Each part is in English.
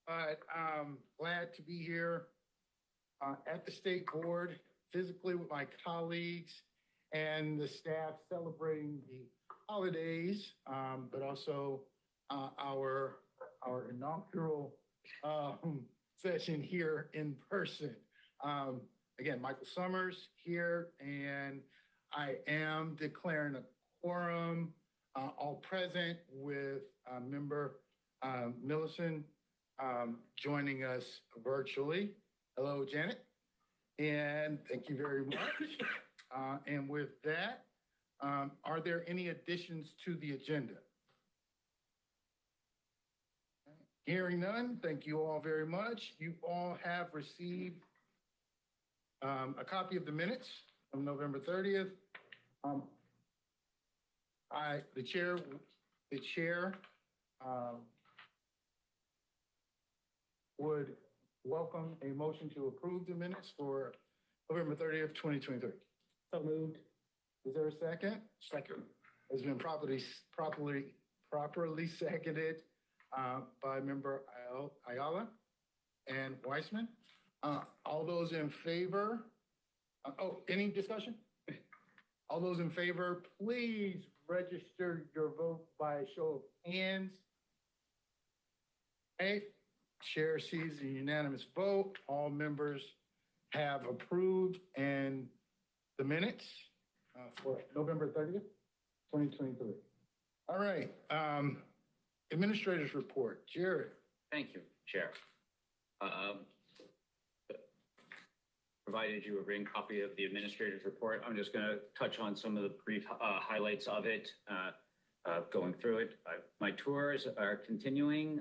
but glad to be here at the state board, physically with my colleagues and the staff celebrating the holidays, but also our inaugural session here in person. Again, Michael Summers here, and I am declaring a quorum, all present, with member Millicent joining us virtually. Hello, Janet, and thank you very much. And with that, are there any additions to the agenda? Hearing none, thank you all very much. You all have received a copy of the minutes of November 30th. The chair would welcome a motion to approve the minutes for November 30th, 2023. So moved. Is there a second? Second. It's been properly seconded by member Ayala and Weissman. All those in favor? Any discussion? All those in favor, please register your vote by a show of hands. Okay, chair sees a unanimous vote. All members have approved and the minutes for November 30th, 2023. All right, administrator's report, Jared. Thank you, Chair. Provided you a written copy of the administrator's report. I'm just going to touch on some of the brief highlights of it, going through it. My tours are continuing.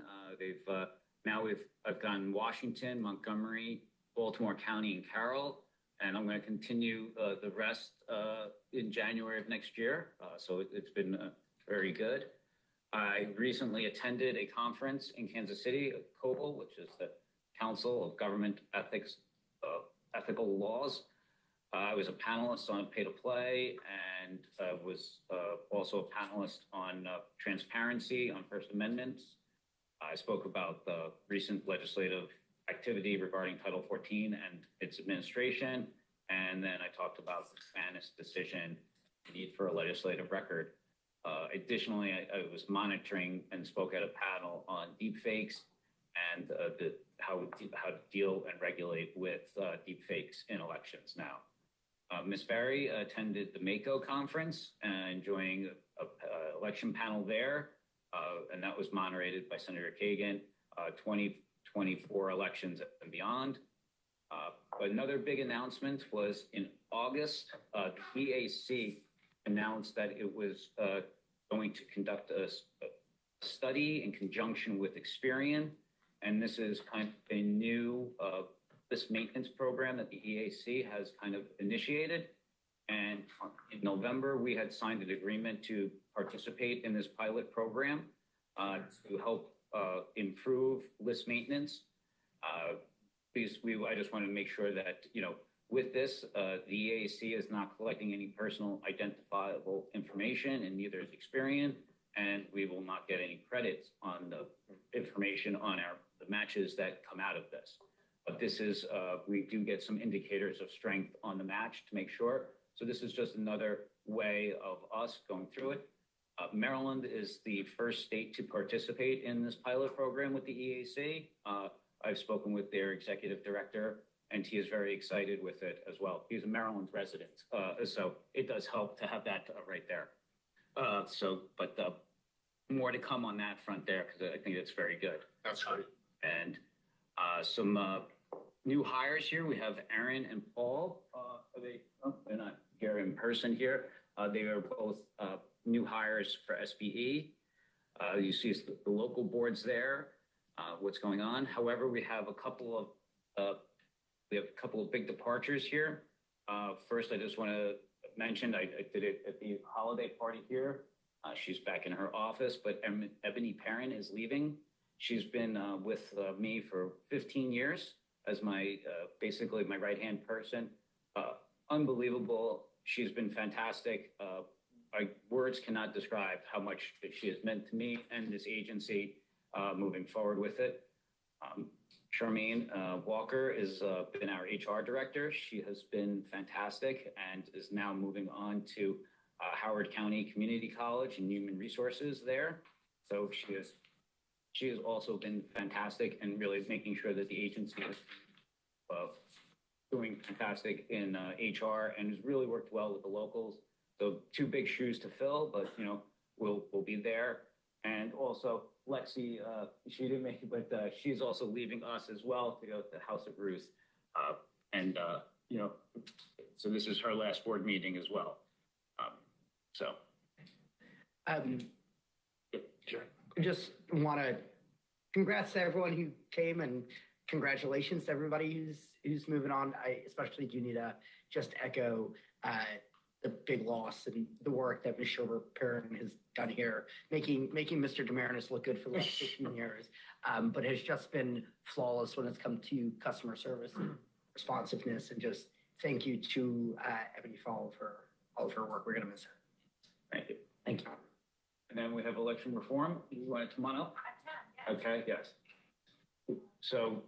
I've gone Washington, Montgomery, Baltimore County, and Carroll, and I'm going to continue the rest in January of next year. So it's been very good. I recently attended a conference in Kansas City, COBLE, which is the Council of Government Ethical Laws. I was a panelist on Pay to Play and was also a panelist on transparency on First Amendments. I spoke about the recent legislative activity regarding Title 14 and its administration. And then I talked about the Spanish decision, the need for a legislative record. Additionally, I was monitoring and spoke at a panel on deepfakes and how to deal and regulate with deepfakes in elections now. Ms. Barry attended the MAKO conference, enjoying an election panel there, and that was moderated by Senator Kagan, 2024 elections and beyond. But another big announcement was in August, the EAC announced that it was going to conduct a study in conjunction with Experian. And this is kind of a new list maintenance program that the EAC has kind of initiated. And in November, we had signed an agreement to participate in this pilot program to help improve list maintenance. I just want to make sure that, with this, the EAC is not collecting any personal identifiable information, and neither is Experian, and we will not get any credits on the information on the matches that come out of this. But this is, we do get some indicators of strength on the match to make sure. So this is just another way of us going through it. Maryland is the first state to participate in this pilot program with the EAC. I've spoken with their executive director, and he is very excited with it as well. He's a Maryland resident, so it does help to have that right there. But more to come on that front there, because I think it's very good. That's great. And some new hires here. We have Aaron and Paul. They're not here in person here. They are both new hires for SBE. You see the local boards there, what's going on. However, we have a couple of big departures here. First, I just want to mention, I did it at the holiday party here. She's back in her office, but Ebony Perrin is leaving. She's been with me for 15 years as basically my right-hand person. Unbelievable. She's been fantastic. Words cannot describe how much she has meant to me and this agency moving forward with it. Charmaine Walker has been our HR director. She has been fantastic and is now moving on to Howard County Community College and Human Resources there. So she has also been fantastic and really making sure that the agency is doing fantastic in HR and has really worked well with the locals. So two big shoes to fill, but we'll be there. And also Lexi, she didn't make it, but she's also leaving us as well to go to the House of Ruth. So this is her last board meeting as well. Sure. Just want to congrats to everyone who came and congratulations to everybody who's moving on. I especially do need to just echo the big loss and the work that Ms. Sherber-Perrin has done here, making Mr. Demarinis look good for the last 15 years, but has just been flawless when it's come to customer service and responsiveness. And just thank you to Ebony for all of her work. We're going to miss her. Thank you. Thank you. And then we have election reform. You want to come on up? Okay, yes. So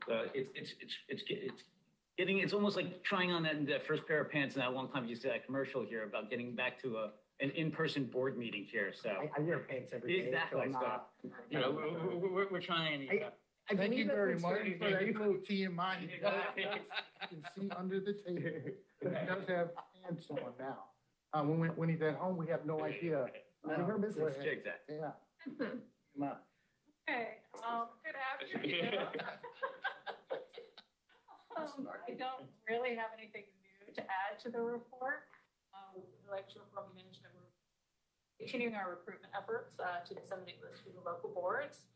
it's almost like trying on that first pair of pants. And that one time you said that commercial here about getting back to an in-person board meeting here. So I wear pants every day. Exactly. So, we're trying. Thank you very much for that little TMI. You can see under the table. He does have pants on now. When he's at home, we have no idea. None of her business. Exactly. Yeah. Come on. Okay, good afternoon. I don't really have anything new to add to the report. Election reform management, we're continuing our recruitment efforts to disseminate this to the local boards.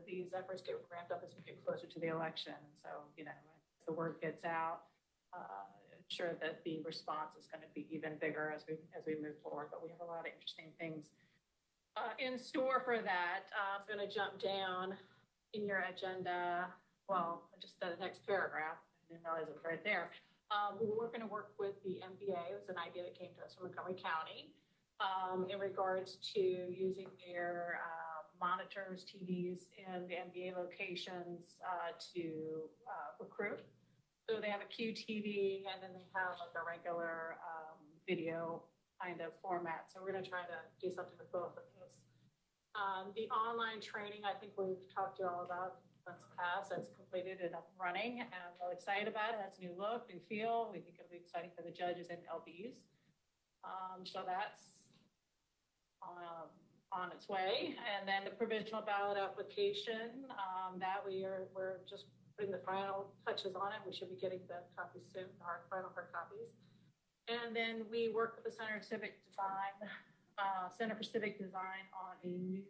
These efforts get ramped up as we get closer to the election. So, as the word gets out, ensure that the response is going to be even bigger as we move forward. But we have a lot of interesting things in store for that. I'm going to jump down in your agenda. Well, just the next paragraph. I didn't realize it was right there. We're going to work with the MBA. It was an idea that came to us from Montgomery County in regards to using their monitors, TVs in the MBA locations to recruit. So they have a QTV and then they have like a regular video kind of format. So we're going to try to do something with both of those. The online training, I think we've talked to you all about months past. That's completed and up and running. And I'm really excited about it. That's a new look, new feel. We think it'll be exciting for the judges and LBs. So that's on its way. And then the provisional ballot application that we're just putting the final touches on it. We should be getting the copies soon, our final hard copies. And then we work with the Center for Civic Design on a new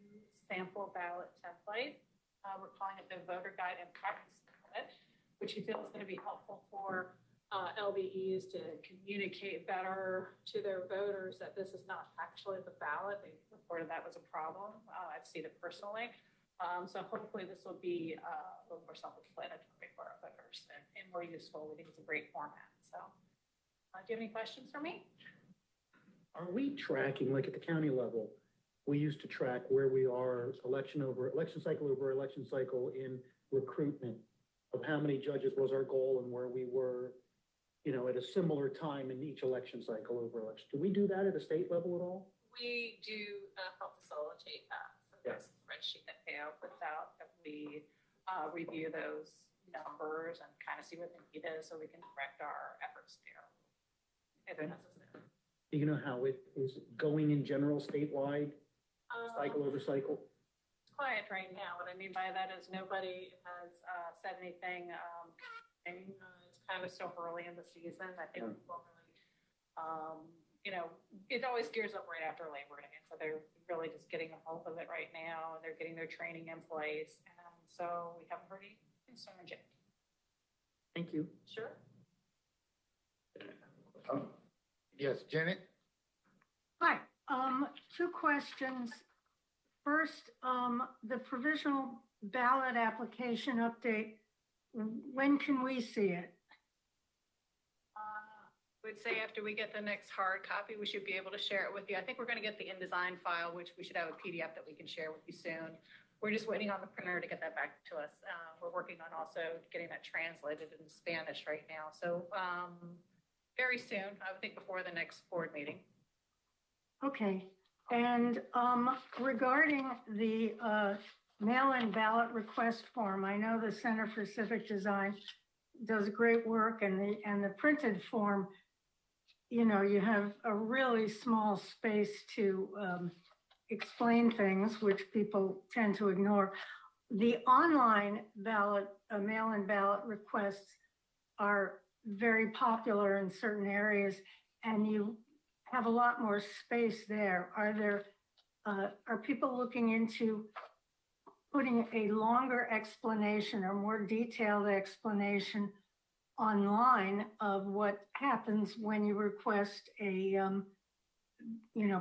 sample ballot template. We're calling it the Voter Guide and Practice Template, which we feel is going to be helpful for LBEs to communicate better to their voters that this is not actually the ballot. They reported that was a problem. I've seen it personally. So hopefully this will be a little more self-explanatory for our voters and more useful. We think it's a great format. So do you have any questions for me? Are we tracking, like at the county level, we used to track where we are election cycle over election cycle in recruitment of how many judges was our goal and where we were, at a similar time in each election cycle over election. Do we do that at a state level at all? We do help facilitate that. So there's a spreadsheet that Peo puts out that we review those numbers and kind of see what the need is so we can direct our efforts there if necessary. Do you know how it is going in general statewide, cycle over cycle? It's quiet right now. What I mean by that is nobody has said anything. It's kind of still early in the season. I think people really, it always gears up right after Labor Day. So they're really just getting a hold of it right now. They're getting their training in place. And so we haven't heard any concerns yet. Thank you. Sure. Yes, Janet? Hi, two questions. First, the provisional ballot application update, when can we see it? I would say after we get the next hard copy, we should be able to share it with you. I think we're going to get the InDesign file, which we should have a PDF that we can share with you soon. we're just waiting on the printer to get that back to us. We're working on also getting that translated into Spanish right now. So very soon, I would think before the next board meeting. Okay, and regarding the mail-in ballot request form, I know the Center for Civic Design does great work, and the printed form, you know, you have a really small space to explain things, which people tend to ignore. The online ballot, mail-in ballot requests are very popular in certain areas, and you have a lot more space there. Are people looking into putting a longer explanation or more detailed explanation online of what happens when you request a,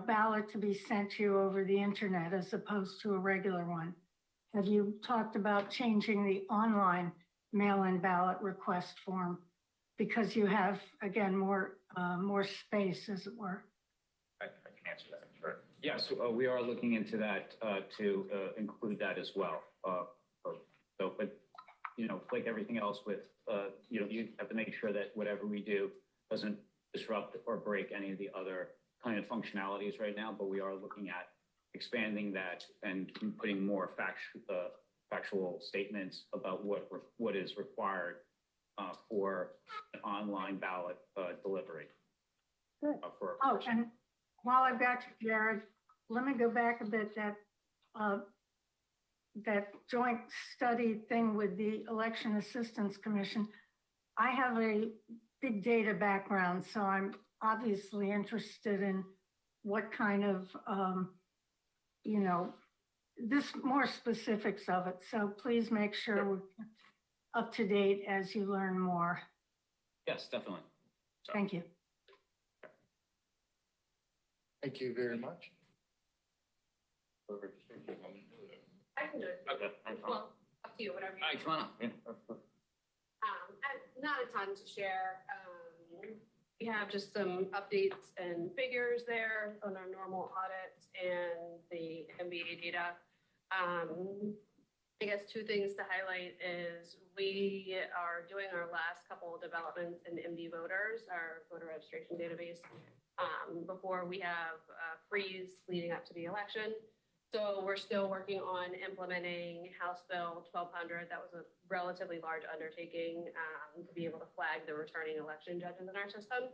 ballot to be sent to you over the internet as opposed to a regular one? Have you talked about changing the online mail-in ballot request form because you have, again, more space, as it were? I can answer that. Sure. Yes, we are looking into that to include that as well. But like everything else with, you have to make sure that whatever we do doesn't disrupt or break any of the other kind of functionalities right now. But we are looking at expanding that and putting more factual statements about what is required for an online ballot delivery. Good. For a Oh, person. and while I've got you, Jared, let me go back a bit, that joint study thing with the Election Assistance Commission. I have a big data background, so I'm obviously interested in what kind of, this more specifics of it. So please make sure we're up to date as you learn more. Yes, definitely. So- Thank you. Thank you very much. I can do it. Okay. Well, up to you, whatever. All right, come on up. Yeah. Not a ton to share. We have just some updates and figures there on our normal audits and the MBA data. I guess two things to highlight is we are doing our last couple of developments in MD Voters, our voter registration database, before we have a freeze leading up to the election. So we're still working on implementing House Bill 1200. That was a relatively large undertaking to be able to flag the returning election judges in our system.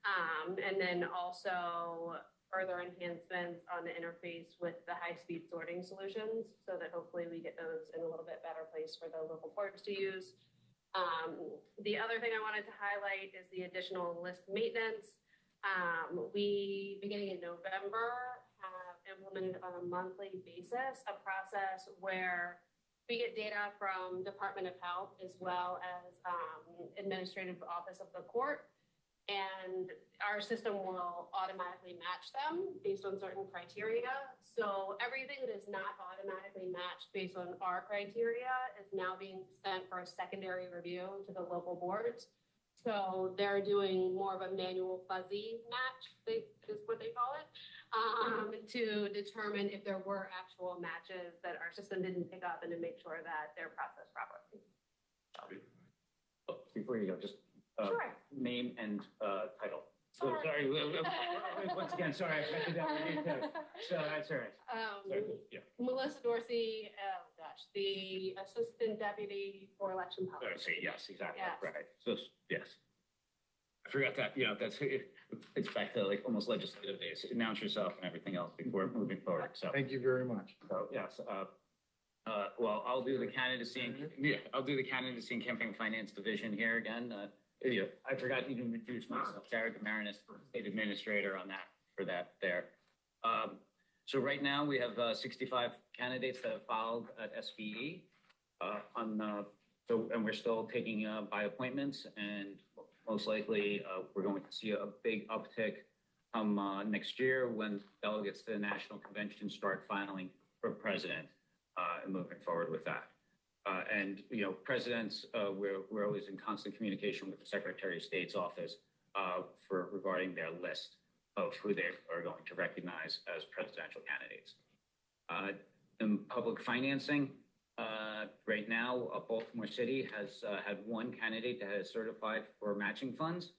And then also further enhancements on the interface with the high-speed sorting solutions so that hopefully we get those in a little bit better place for the local courts to use. The other thing I wanted to highlight is the additional list maintenance. We, beginning in November, have implemented on a monthly basis a process where we get data from Department of Health as well as Administrative Office of the Court. And our system will automatically match them based on certain criteria. So everything that is not automatically matched based on our criteria is now being sent for a secondary review to the local boards. So they're doing more of a manual fuzzy match, is what they call it, to determine if there were actual matches that our system didn't pick up and to make sure that they're processed properly. Before you go, just Sure. name and title. Sorry. Sorry. Once again, sorry. I meant to do that with you too. So that's all right. Sorry. Yeah. Melissa Dorsey, the Assistant Deputy for Election All right, Policy. see, yes, exactly. Yes. Right. So, yes. I forgot that, that's, it's back to like almost legislative days. Announce yourself and everything else before moving forward. So, Thank you very much. yes, well, I'll do the candidacy and campaign finance division here again. I forgot to introduce myself, Jared Demarinis, State Administrator on that, for that there. So right now we have 65 candidates that have filed at SBE. And we're still taking by appointments, and most likely we're going to see a big uptick next year when delegates to the National Convention start filing for president and moving forward with that. And presidents, we're always in constant communication with the Secretary of State's office regarding their list of who they are going to recognize as presidential candidates. in public financing, right now, Baltimore City has had one candidate that has certified for matching funds,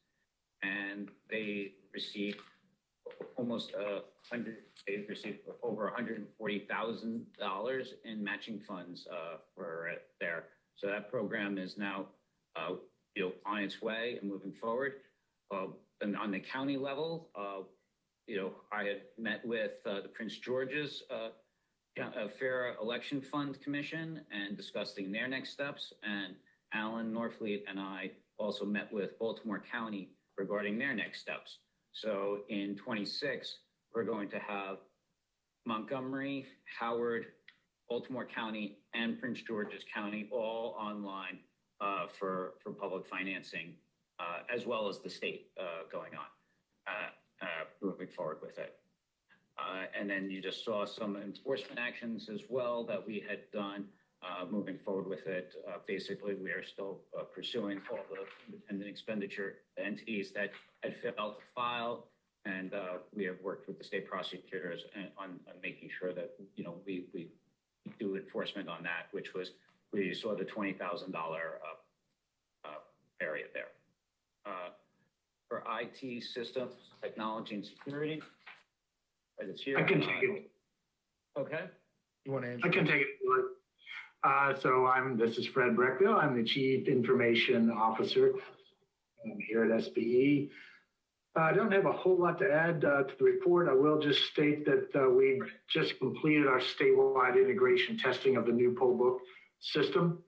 and they received almost they've received over $140,000 in matching funds for it there. So that program is now on its way and moving forward. And on the county level, I had met with the Prince George's Fair Election Fund Commission and discussing their next steps. And Alan Norfleet and I also met with Baltimore County regarding their next steps. So in 26, we're going to have Montgomery, Howard, Baltimore County, and Prince George's County all online for public financing, as well as the state going on, moving forward with it. And then you just saw some enforcement actions as well that we had done moving forward with it. Basically, we are still pursuing all the independent expenditure entities that had failed to file. And we have worked with the state prosecutors on making sure that, we do enforcement on that, which was, we saw the $20,000 area there. For IT systems, technology and security. It's here. I can take it. Okay. You want to answer? I can take it. This is Fred Breckville. I'm the Chief Information Officer here at SBE. I don't have a whole lot to add to the report. I will just state that we just completed our statewide integration testing of the new poll book system.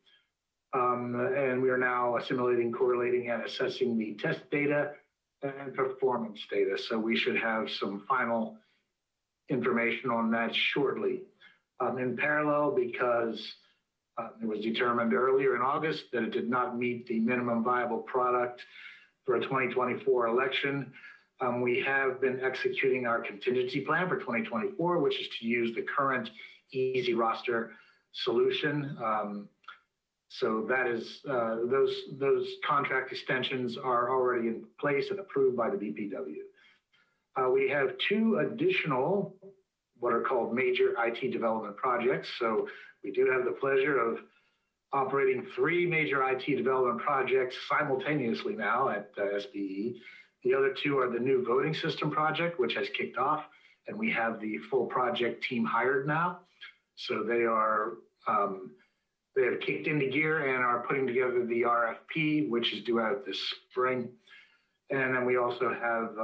And we are now assimilating, correlating, and assessing the test data and performance data. So we should have some final information on that shortly. In parallel, because it was determined earlier in August that it did not meet the minimum viable product for a 2024 election, we have been executing our contingency plan for 2024, which is to use the current Easy Roster solution. So that is, those contract extensions are already in place and approved by the BPW. We have two additional, what are called major IT development projects. So we do have the pleasure of operating three major IT development projects simultaneously now at SBE. The other two are the new voting system project, which has kicked off, and we have the full project team hired now. So they have kicked into gear and are putting together the RFP, which is due out this spring. And then we also have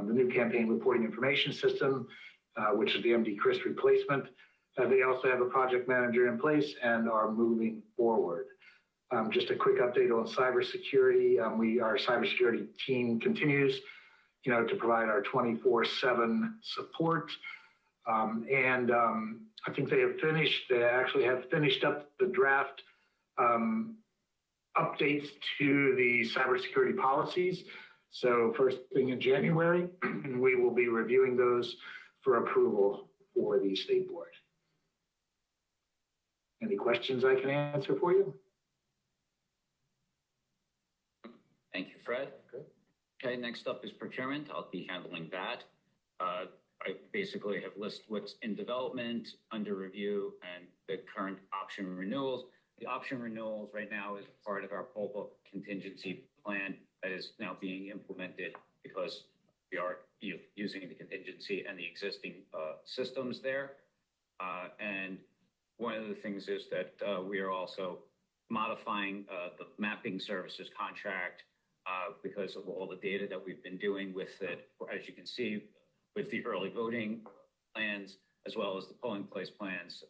the new campaign reporting information system, which is the MD Chris replacement. They also have a project manager in place and are moving forward. Just a quick update on cybersecurity. Our cybersecurity team continues, to provide our 24/7 support. I think they actually have finished up the draft updates to the cybersecurity policies. So first thing in January, we will be reviewing those for approval for the state board. Any questions I can answer for you? Thank you, Fred. Okay, next up is procurement. I'll be handling that. I basically have listed what's in development, under review, and the current option renewals. The option renewals right now is part of our poll book contingency plan that is now being implemented because we are using the contingency and the existing systems there. And one of the things is that we are also modifying the mapping services contract because of all the data that we've been doing with it, as you can see, with the early voting plans, as well as the polling place plans,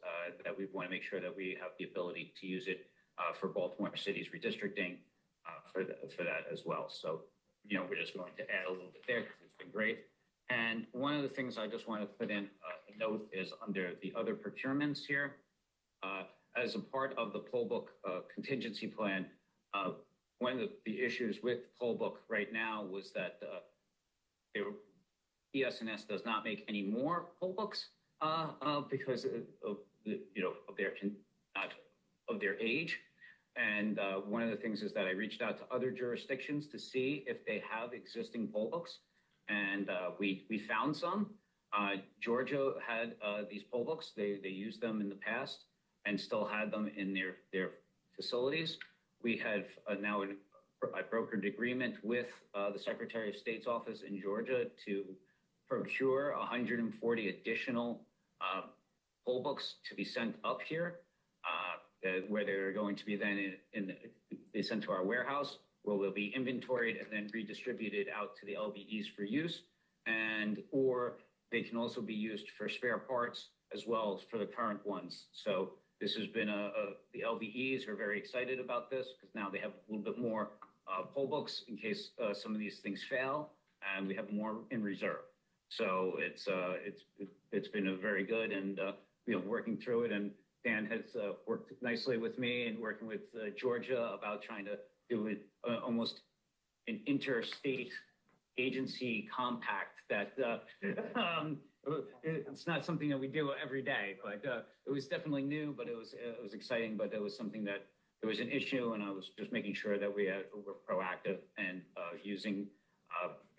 that we want to make sure that we have the ability to use it for Baltimore City's redistricting for that as well. So, we're just going to add a little bit there because it's been great. And one of the things I just want to put in a note is under the other procurements here, as a part of the poll book contingency plan, one of the issues with poll book right now was that ES&S does not make any more poll books because of their age. And one of the things is that I reached out to other jurisdictions to see if they have existing poll books, and we found some. Georgia had these poll books. They used them in the past and still had them in their facilities. We have now I brokered agreement with the Secretary of State's office in Georgia to procure 140 additional poll books to be sent up here, where they're going to be then they sent to our warehouse, where they'll be inventoried and then redistributed out to the LBEs for use, or they can also be used for spare parts as well as for the current ones. So this has been the LBEs are very excited about this because now they have a little bit more poll books in case some of these things fail, and we have more in reserve. So it's been a very good and working through it, and Dan has worked nicely with me and working with Georgia about trying to do it almost an interstate agency compact that it's not something that we do every day, but it was definitely new, but it was exciting, but it was something that it was an issue, and I was just making sure that were proactive and using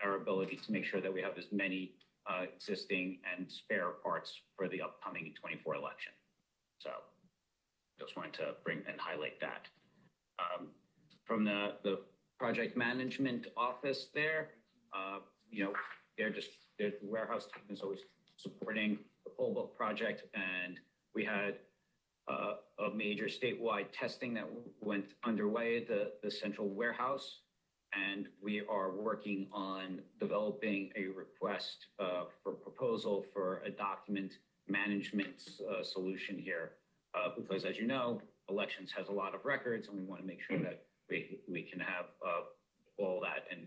our ability to make sure that we have as many existing and spare parts for the upcoming 24 election. So just wanted to bring and highlight that. From the project management office there, their warehouse team is always supporting the poll book project, and we had a major statewide testing that went underway at the central warehouse, and we are working on developing a request for proposal for a document management solution here, because as you know, elections has a lot of records, and we want to make sure that we can have all that and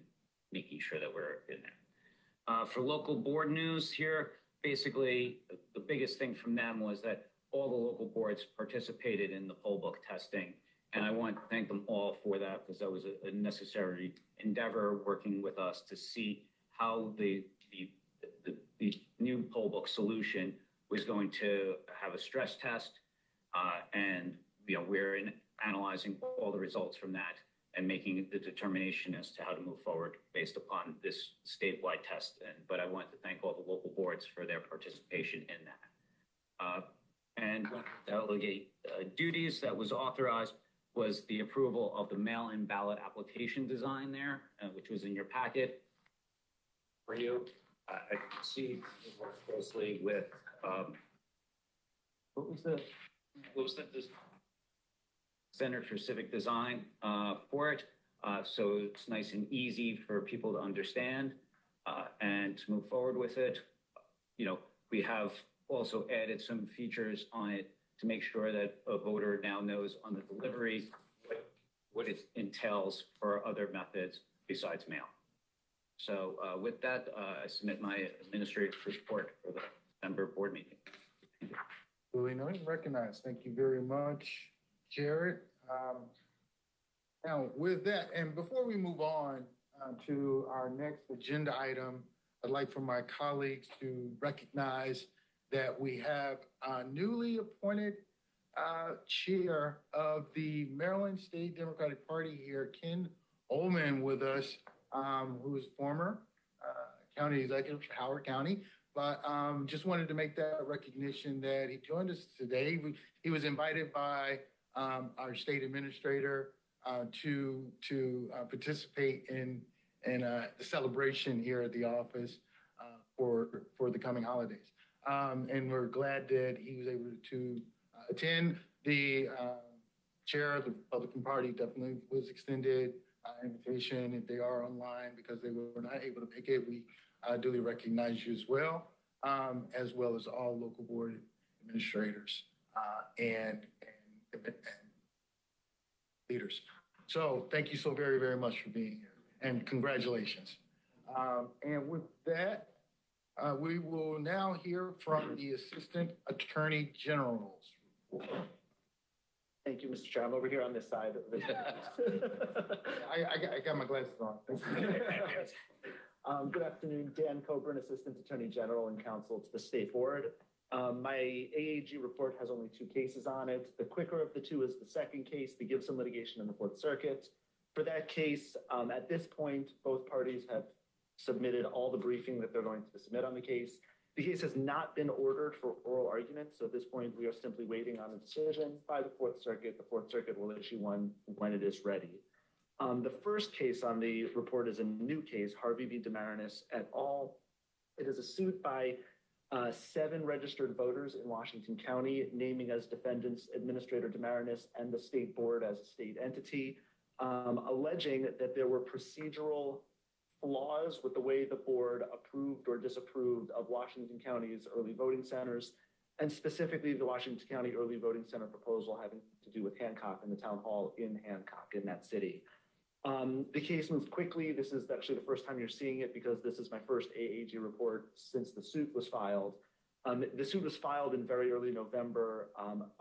making sure that we're in there. For local board news here, basically the biggest thing from them was that all the local boards participated in the poll book testing, and I want to thank them all for that because that was a necessary endeavor working with us to see how the new poll book solution was going to have a stress test, and we're analyzing all the results from that and making the determination as to how to move forward based upon this statewide test. But I want to thank all the local boards for their participation in that. And delegate duties that was authorized was the approval of the mail-in ballot application design there, which was in your packet. For you, I can see you work closely with what was the Center for Civic Design for it. So it's nice and easy for people to understand and to move forward with it. We have also added some features on it to make sure that a voter now knows on the delivery what it entails for other methods besides mail. So with that, I submit my administrative report for the December board meeting. Duly noted, recognized. Thank you very much, Jared. Now with that, and before we move on to our next agenda item, I'd like for my colleagues to recognize that we have a newly appointed chair of the Maryland State Democratic Party here, Ken Ullman, with us, who is former county executive for Howard County. But just wanted to make that recognition that he joined us today. He was invited by our state administrator to participate in the celebration here at the office for the coming holidays. And we're glad that he was able to attend. The chair of the Republican Party definitely was extended invitation if they are online because they were not able to make it. We duly recognize you as well as all local board administrators and leaders. So thank you so very, very much for being here, and congratulations. And with that, we will now hear from the Assistant Attorney General's report. Thank you, Mr. Chair. I'm over here on this side. I got my glasses on. Good afternoon, Dan Coburn, Assistant Attorney General and Counsel to the State Board. My AAG report has only 2 cases on it. The quicker of the 2 is the second case, the Gibson litigation in the Fourth Circuit. For that case, at this point, both parties have submitted all the briefing that they're going to submit on the case, The case has not been ordered for oral argument, so at this point, we are simply waiting on a decision by the Fourth Circuit. The Fourth Circuit will issue one when it is ready. The first case on the report is a new case, Harvey v. Demarinis et al. It is a suit by 7 registered voters in Washington County, naming as defendants Administrator Demarinis and the state board as a state entity, alleging that there were procedural flaws with the way the board approved or disapproved of Washington County's early voting centers, and specifically the Washington County Early Voting Center proposal having to do with Hancock and the town hall in Hancock in that city. The case moved quickly. This is actually the first time you're seeing it because this is my first AAG report since the suit was filed. The suit was filed in very early November.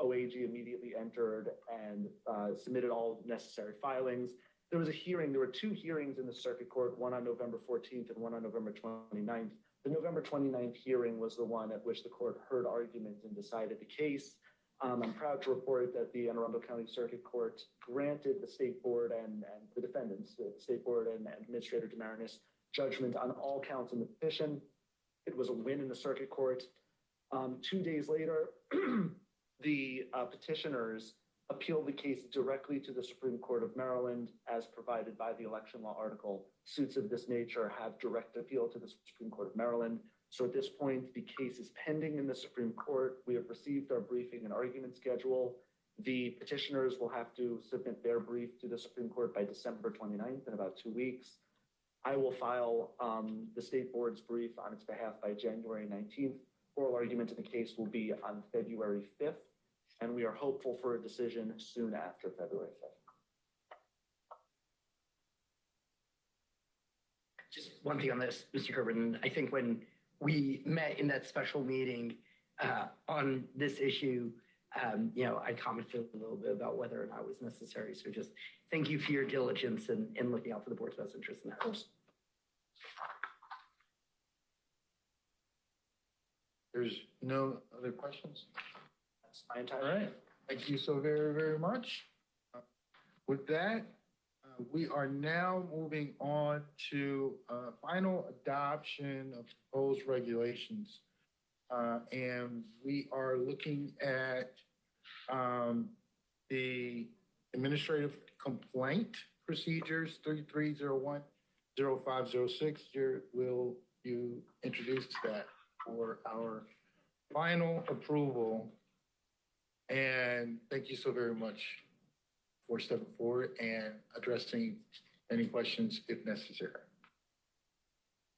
OAG immediately entered and submitted all necessary filings. There was a hearing. There were 2 hearings in the circuit court, one on November 14th and one on November 29th. The November 29th hearing was the one at which the court heard argument and decided the case. I'm proud to report that the Anne Arundel County Circuit Court granted the state board and the defendants, the state board and Administrator Demarinis, judgment on all counts in the petition. It was a win in the circuit court. 2 days later, the petitioners appealed the case directly to the Supreme Court of Maryland as provided by the election law article. Suits of this nature have direct appeal to the Supreme Court of Maryland. So at this point, the case is pending in the Supreme Court. We have received our briefing and argument schedule. The petitioners will have to submit their brief to the Supreme Court by December 29th in about 2 weeks. I will file the state board's brief on its behalf by January 19th. Oral argument in the case will be on February 5th, and we are hopeful for a decision soon after February 5th. Just one thing on this, Mr. Coburn. I think when we met in that special meeting on this issue, I commented a little bit about whether or not it was necessary. So just thank you for your diligence in looking out for the board's best interest in that. There's no other questions? That's my All entire. right, thank you so very, very much. With that, we are now moving on to final adoption of proposed regulations. And we are looking at the administrative complaint procedures 3301-0506. Will you introduce that for our final approval? And thank you so very much for stepping forward and addressing any questions if necessary.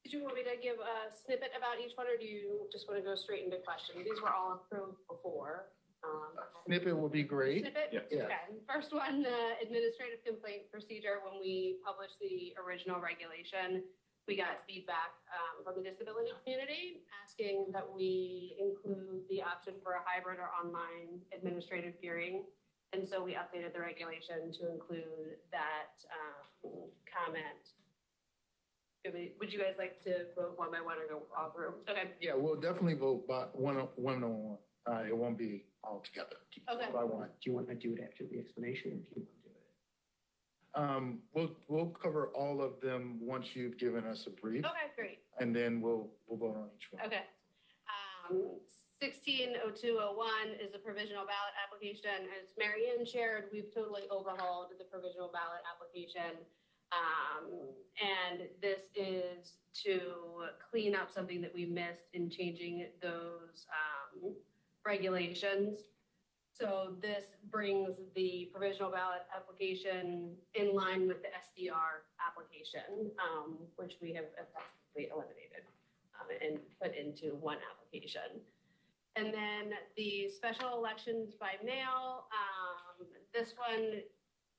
Did you want me to give a snippet about each one, or do you just want to go straight into questions? These were all approved before. Snippet will be great. Snippet? Yeah. Yeah. Okay. First one, the administrative complaint procedure. When we published the original regulation, we got feedback from the disability community asking that we include the option for a hybrid or online administrative hearing. And so we updated the regulation to include that comment. Would you guys like to vote one by one or go all through? Okay. Yeah, we'll definitely vote by one on one. It won't be all together. Okay. By one. Do you want to do it after the explanation, or do you want to do it? We'll cover all of them once you've given us a brief, Okay, great. and then we'll vote on each one. Okay. 160201 is a provisional ballot application. As Mary Ann shared, we've totally overhauled the provisional ballot application. And this is to clean up something that we missed in changing those regulations. So this brings the provisional ballot application in line with the SDR application, which we have effectively eliminated and put into one application. And then the special elections by mail, this one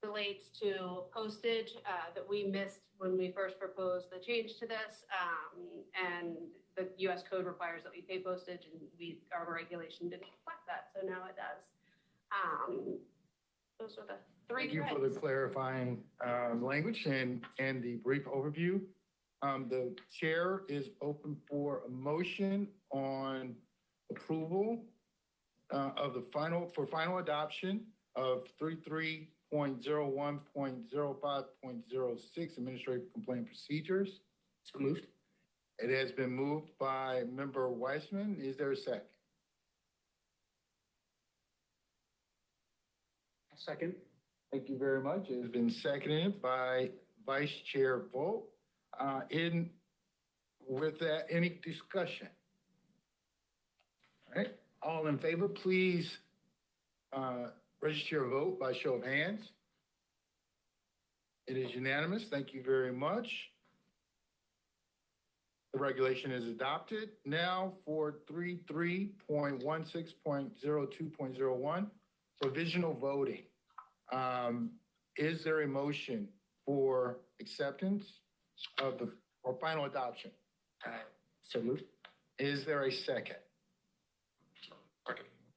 relates to postage that we missed when we first proposed the change to this. And the US code requires that we pay postage, and our regulation didn't reflect that, so now it does. Those are the three Thank you for threads. the clarifying language and the brief overview. The chair is open for a motion on approval of the final adoption of 33.01.05.06 administrative complaint procedures. So moved. It has been moved by Member Weissman. Is there a second? Second. Thank you very much. It has been seconded by Vice Chair Volt. With that, any discussion? All right, all in favor, please register your vote by show of hands. It is unanimous. Thank you very much. The regulation is adopted. Now for 33.16.02.01, provisional voting. Is there a motion for acceptance of or final adoption? So moved. Is there a second?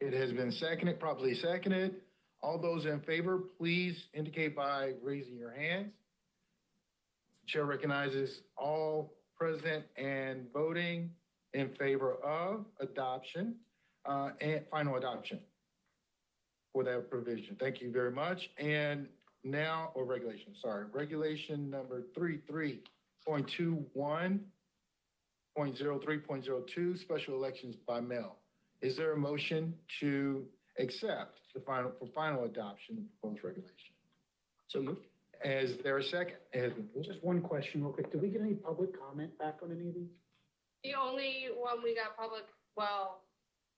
It has been seconded, properly seconded. All those in favor, please indicate by raising your hands. Chair recognizes all present and voting in favor of adoption and final adoption for that provision. Thank you very much. And now, or regulation, sorry, regulation number 33.21.03.02, special elections by mail. Is there a motion to accept the final adoption of the proposed regulation? So moved. Is there a second? It has been moved. Just one question real quick. Did we get any public comment back on any of these? The only one we got public, well,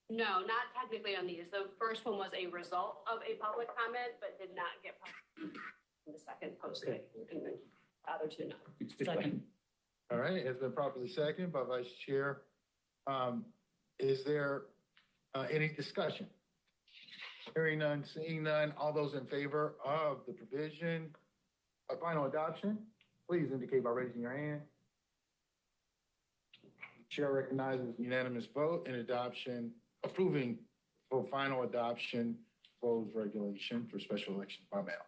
no, not technically on these. The first one was a result of a public comment, but did not get public. The second posting, and the other two, no. Second. All right, it has been properly seconded by Vice Chair. Is there any discussion? Hearing none, seeing none, all those in favor of the provision of final adoption, please indicate by raising your hand. Chair recognizes unanimous vote in adoption, approving for final adoption, proposed regulation for special elections by mail.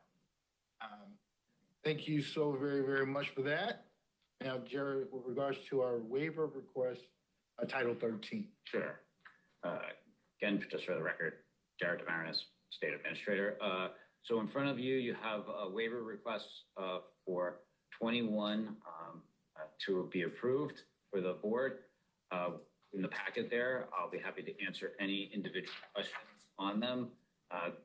Thank you so very, very much for that. Now, Jerry, with regards to our waiver request, Title 13. Sure. Again, just for the record, Jared Demarinis, State Administrator. So in front of you, you have a waiver request for 21 to be approved for the board. In the packet there, I'll be happy to answer any individual questions on them.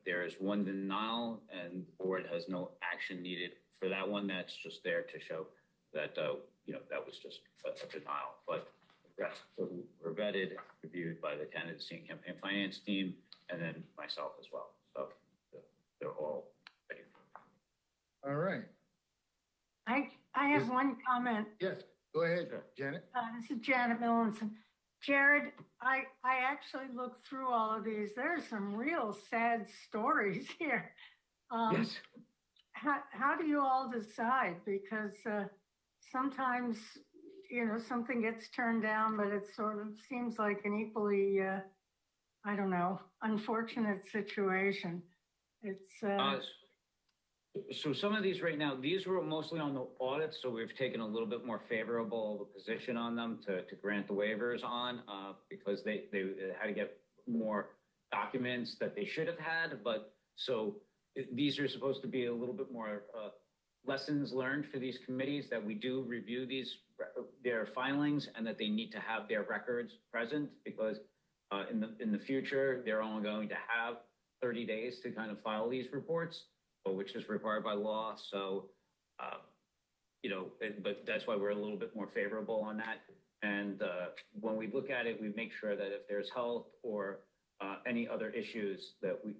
There is one denial, and the board has no action needed for that one. That's just there to show that, that was just a denial. But the rest were vetted, reviewed by the candidacy and campaign finance team, and then myself as well. So they're all ready. All right. I have one comment. Yes, go ahead, Sure. Janet. This is Janet Millinson. Jared, I actually looked through all of these. There are some real sad stories here. Yes. How do you all decide? Because sometimes, something gets turned down, but it sort of seems like an equally, I don't know, unfortunate situation. It's So some of these right now, these were mostly on the audit, so we've taken a little bit more favorable position on them to grant the waivers on, because they had to get more documents that they should have had. But so these are supposed to be a little bit more lessons learned for these committees, that we do review their filings, and that they need to have their records present, because in the future, they're only going to have 30 days to kind of file these reports, which is required by law. So, but that's why we're a little bit more favorable on that. And when we look at it, we make sure that if there's health or any other issues that we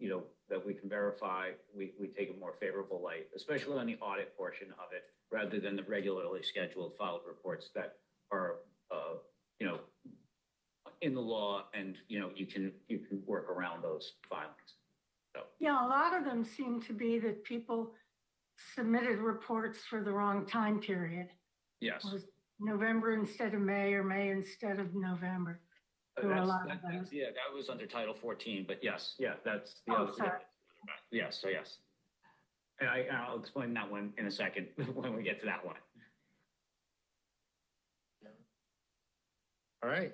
can verify, we take a more favorable light, especially on the audit portion of it, rather than the regularly scheduled filed reports that are, in the law, and you can work around those filings. So. Yeah, a lot of them seem to be that people submitted reports for the wrong time period. Yes. It was November instead of May, or May instead of November. There were a lot of those. Yeah, that was under Title 14, but yes, that's the Oh, other. sorry. Yes, so yes. And I'll explain that one in a second when we get to that one. All right.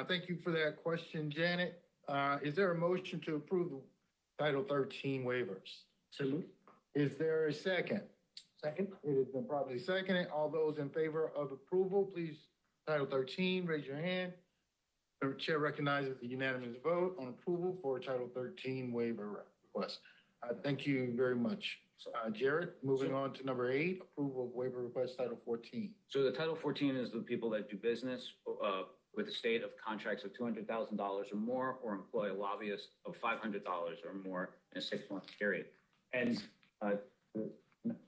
Thank you for that question, Janet. Is there a motion to approve the Title 13 waivers? So moved. Is there a second? Second. It has been properly seconded. All those in favor of approval, please Title 13, raise your hand. The chair recognizes the unanimous vote on approval for Title 13 waiver request. Thank you very much. Jared, moving on to number 8, approval of waiver request Title 14. So the Title 14 is the people that do business with the state of contracts of $200,000 or more, or employ a lobbyist of $500 or more in a 6-month period. And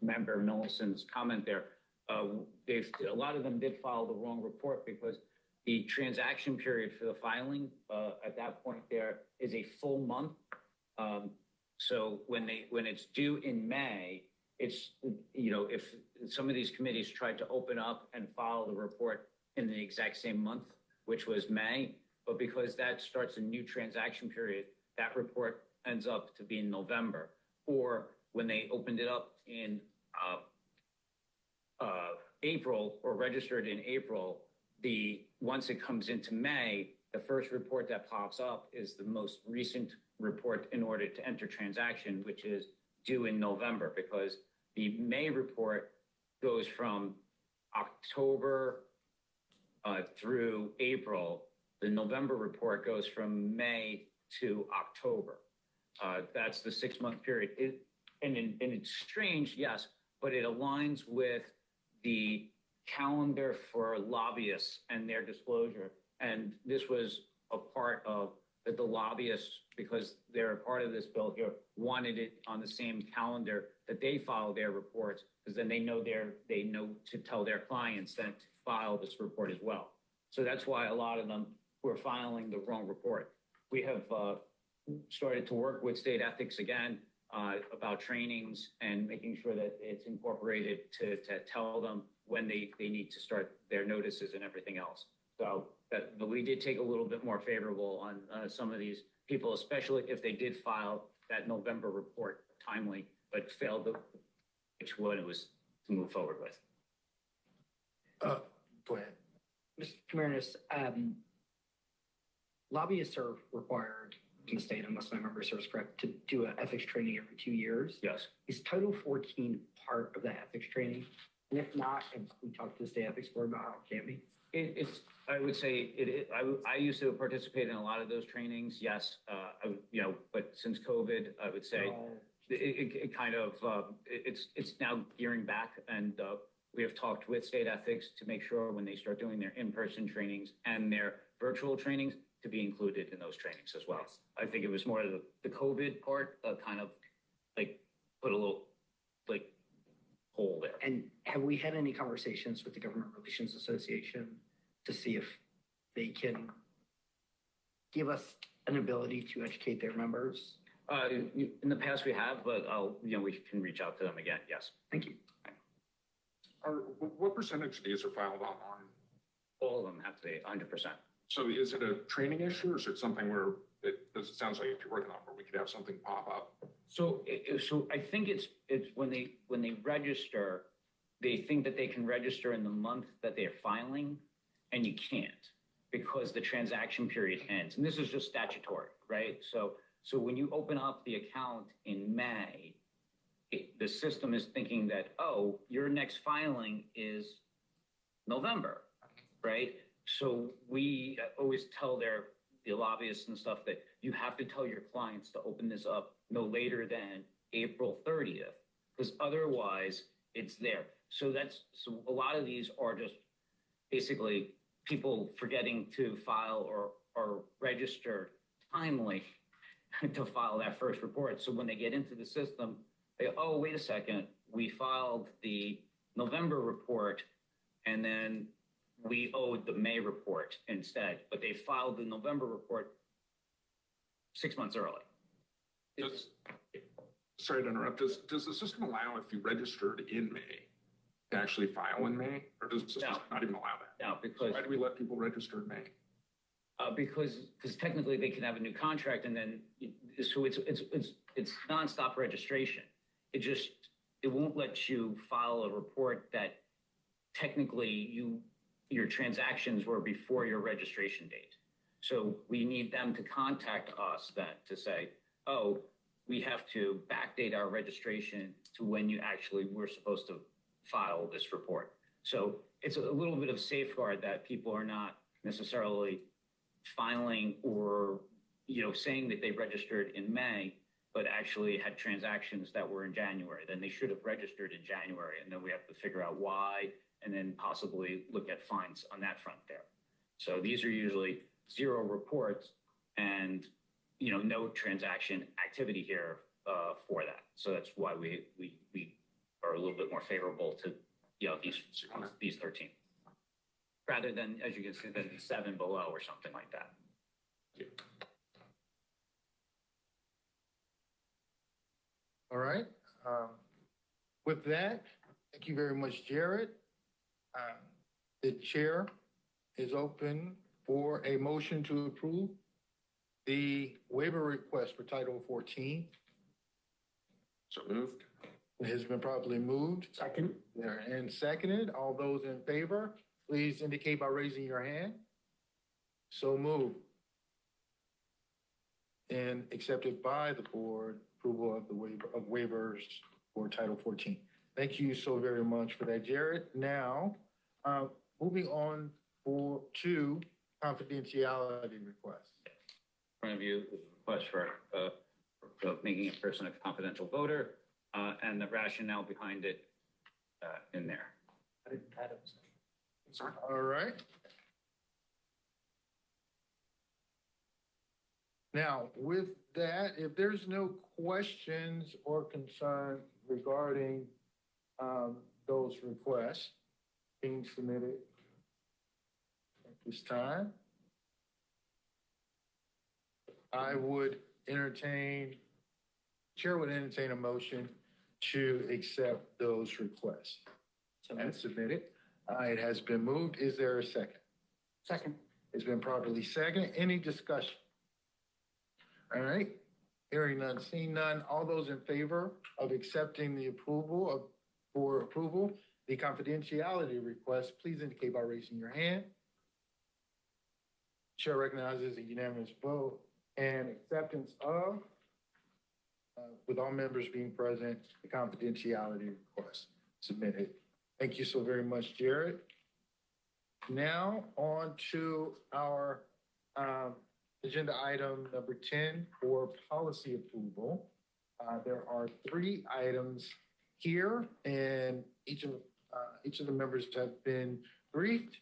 Member Millicent's comment there, a lot of them did file the wrong report because the transaction period for the filing at that point there is a full month. So when it's due in May, it's, you know, if some of these committees tried to open up and file the report in the exact same month, which was May, but because that starts a new transaction period, that report ends up to be in November. Or when they opened it up in April or registered in April, once it comes into May, the first report that pops up is the most recent report in order to enter transaction, which is due in November, because the May report goes from October through April. The November report goes from May to October. That's the 6-month period. And it's strange, yes, but it aligns with the calendar for lobbyists and their disclosure. And this was a part of the lobbyists, because they're a part of this bill here, wanted it on the same calendar that they file their reports, because then they know to tell their clients that to file this report as well. So that's why a lot of them were filing the wrong report. We have started to work with state ethics again about trainings and making sure that it's incorporated to tell them when they need to start their notices and everything else. So but we did take a little bit more favorable on some of these people, especially if they did file that November report timely, but failed to which one it was to move forward with. Go ahead. Mr. Camaranus, lobbyists are required in the state, unless my memory serves correct, to do an ethics training every 2 years. Yes. Is Title 14 part of that ethics training? And if not, and we talked to the state ethics board about how it can be. It's. I would say it. I used to participate in a lot of those trainings. Yes, but since COVID, I would say it kind of it's now gearing back, and we have talked with state ethics to make sure when they start doing their in-person trainings and their virtual trainings to be included in those trainings as well. I think it was more of the COVID part kind of like put a little like hole there. And have we had any conversations with the Government Relations Association to see if they can give us an ability to educate their members? In the past we have, but we can reach out to them again. Yes. Thank you. What percentage of these are filed online? All of them have to be 100%. So is it a training issue, or is it something where it sounds like you're working on where we could have something pop up? So I think it's when they register, they think that they can register in the month that they're filing, and you can't because the transaction period ends. And this is just statutory, right? So when you open up the account in May, the system is thinking that, oh, your next filing is November, right? So we always tell the lobbyists and stuff that you have to tell your clients to open this up no later than April 30th, because otherwise it's there. So a lot of these are just basically people forgetting to file or register timely to file that first report. So when they get into the system, they, oh, wait a second, we filed the November report and then we owed the May report instead, but they filed the November report 6 months early. Sorry to interrupt. Does the system allow, if you registered in May, to actually file in May, or does the system not even allow that? No, because why do we let people register in May? Because technically they can have a new contract, and then so it's nonstop registration. It won't let you file a report that technically your transactions were before your registration date. So we need them to contact us to say, oh, we have to backdate our registration to when you actually were supposed to file this report. So it's a little bit of safeguard that people are not necessarily filing or, saying that they registered in May, but actually had transactions that were in January. Then they should have registered in January, and then we have to figure out why, and then possibly look at fines on that front there. So these are usually 0 reports and, no transaction activity here for that. So that's why we are a little bit more favorable to, these 13. Rather than, as you can see, than 7 below or something like that. All right. With that, thank you very much, Jared. The chair is open for a motion to approve the waiver request for Title 14. So moved. It has been properly moved Second. and seconded. All those in favor, please indicate by raising your hand. So moved. And accepted by the board, approval of the waiver of waivers for Title 14. Thank you so very much for that, Jared. Now, moving on to confidentiality requests. In front of you, is a request for making a person a confidential voter, and the rationale behind it in there. Sorry. All right. Now, with that, if there's no questions or concerns regarding those requests being submitted at this time, Chair would entertain a motion to accept those requests as submitted. It has been moved. Is there a second? Second. It's been properly seconded. Any discussion? All right. Hearing none, seeing none. All those in favor of accepting the approval the confidentiality request, please indicate by raising your hand. Chair recognizes a unanimous vote and acceptance of, with all members being present, the confidentiality request submitted. Thank you so very much, Jared. Now on to our agenda item number 10 for policy approval. There are 3 items here, and each of the members have been briefed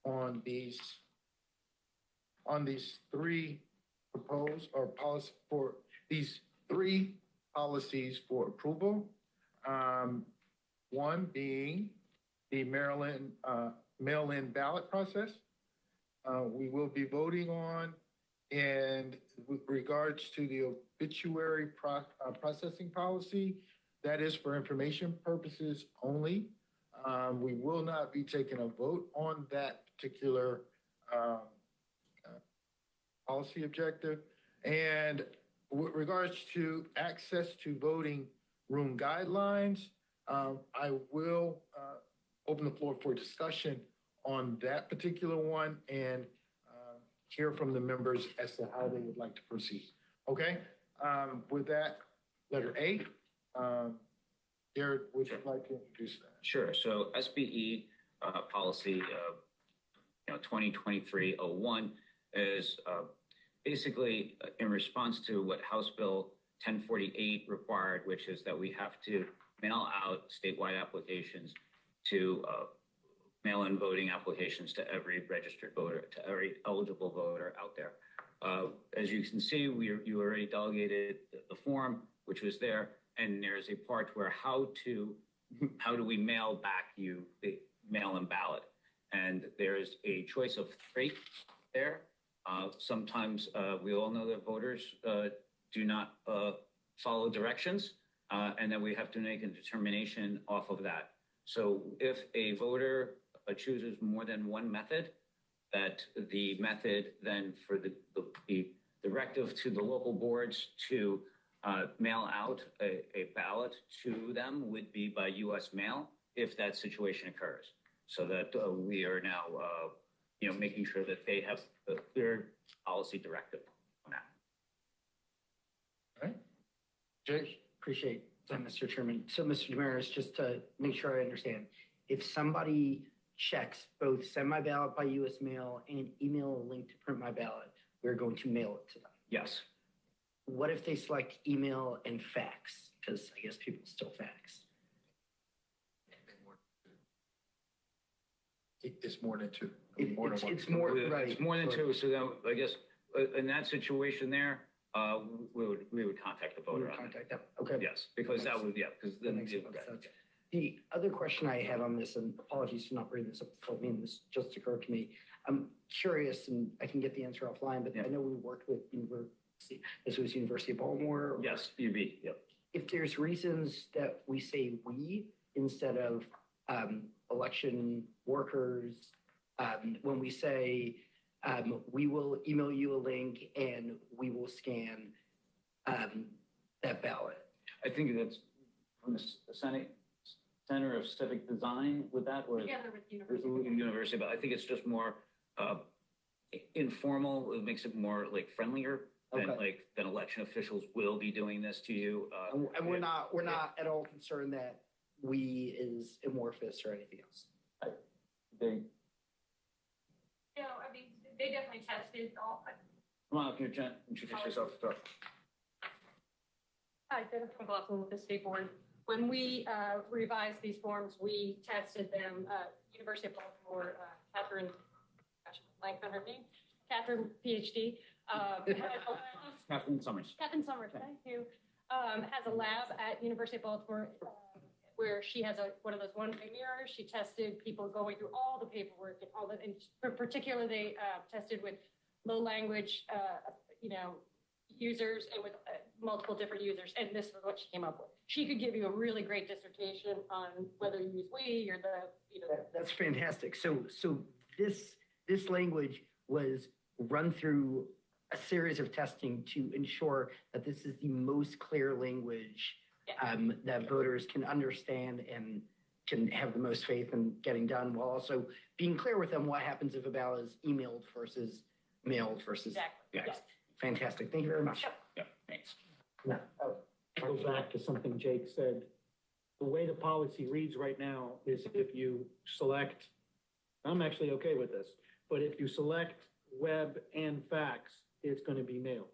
on these 3 proposed or policy for these 3 policies for approval. One being the Maryland mail-in ballot process. We will be voting on, and with regards to the obituary processing policy, that is for information purposes only. We will not be taking a vote on that particular policy objective. And with regards to access to voting room guidelines, I will open the floor for discussion on that particular one and hear from the members as to how they would like to proceed. Okay, with that, letter A, Jared, would you like to introduce that? Sure. So SBE policy 2023-01 is basically in response to what House Bill 1048 required, which is that we have to mail out statewide applications to mail-in voting applications to every registered voter, to every eligible voter out there. As you can see, you already delegated the form, which was there, and there's a part where how do we mail back you the mail-in ballot? And there's a choice of 3 there. Sometimes we all know that voters do not follow directions, and then we have to make a determination off of that. So if a voter chooses more than one method, that the method then for the directive to the local boards to mail out a ballot to them would be by U.S. mail if that situation occurs. So that we are now, making sure that they have a clear policy directive on that. All right. Jay? Appreciate that, Mr. Chairman. So, Mr. Damaris, just to make sure I understand, if somebody checks both send my ballot by US mail and email a link to print my ballot, we're going to mail it to them. Yes. What if they select email and fax? Because I guess people still fax. It's more than two. It's more, right. It's more than two, so then, I guess, in that situation there, we would contact the We'll voter on it. contact them. Okay. Yes, because that would, yeah, because That then. makes a lot of sense. The other question I had on this, and apologies for not bringing this up before me, and this just occurred to me. I'm curious, and I can get the answer offline, but Yeah. I know we worked with University, this was University of Baltimore. or- Yes, UB, yep. If there's reasons that we say we instead of election workers, when we say we will email you a link and we will scan that ballot. I think that's from the Senate Center of Civic Design with that, or? Together with There's university. a university, but I think it's just more informal. It makes it more like friendlier than Okay. than election officials will be doing this to you. And we're not at all concerned that we is amorphous or anything else. They, No, I mean, they definitely tested all. come on up here, Jen, introduce yourself. Hi, Jennifer McLaughlin with the State Board. When we revised these forms, we tested them, University of Baltimore, Catherine, gosh, blank on her name, Catherine, PhD. Kathleen Summers. Catherine Summers, thank you, has a lab at University of Baltimore where she has one of those one-way mirrors. She tested people going through all the paperwork and all that, and particularly they tested with low language, users and with multiple different users, and this was what she came up with. She could give you a really great dissertation on whether you use we or That's fantastic. So this language was run through a series of testing to ensure that this is the most clear language that voters can understand and can have the most faith in getting done, while also being clear with them what happens if a ballot is emailed versus mailed versus. Exactly. Yes. Fantastic. Thank you very much. Yeah, thanks. Go back to something Jake said. The way the policy reads right now is if you select, I'm actually okay with this, but if you select web and fax, it's going to be mailed.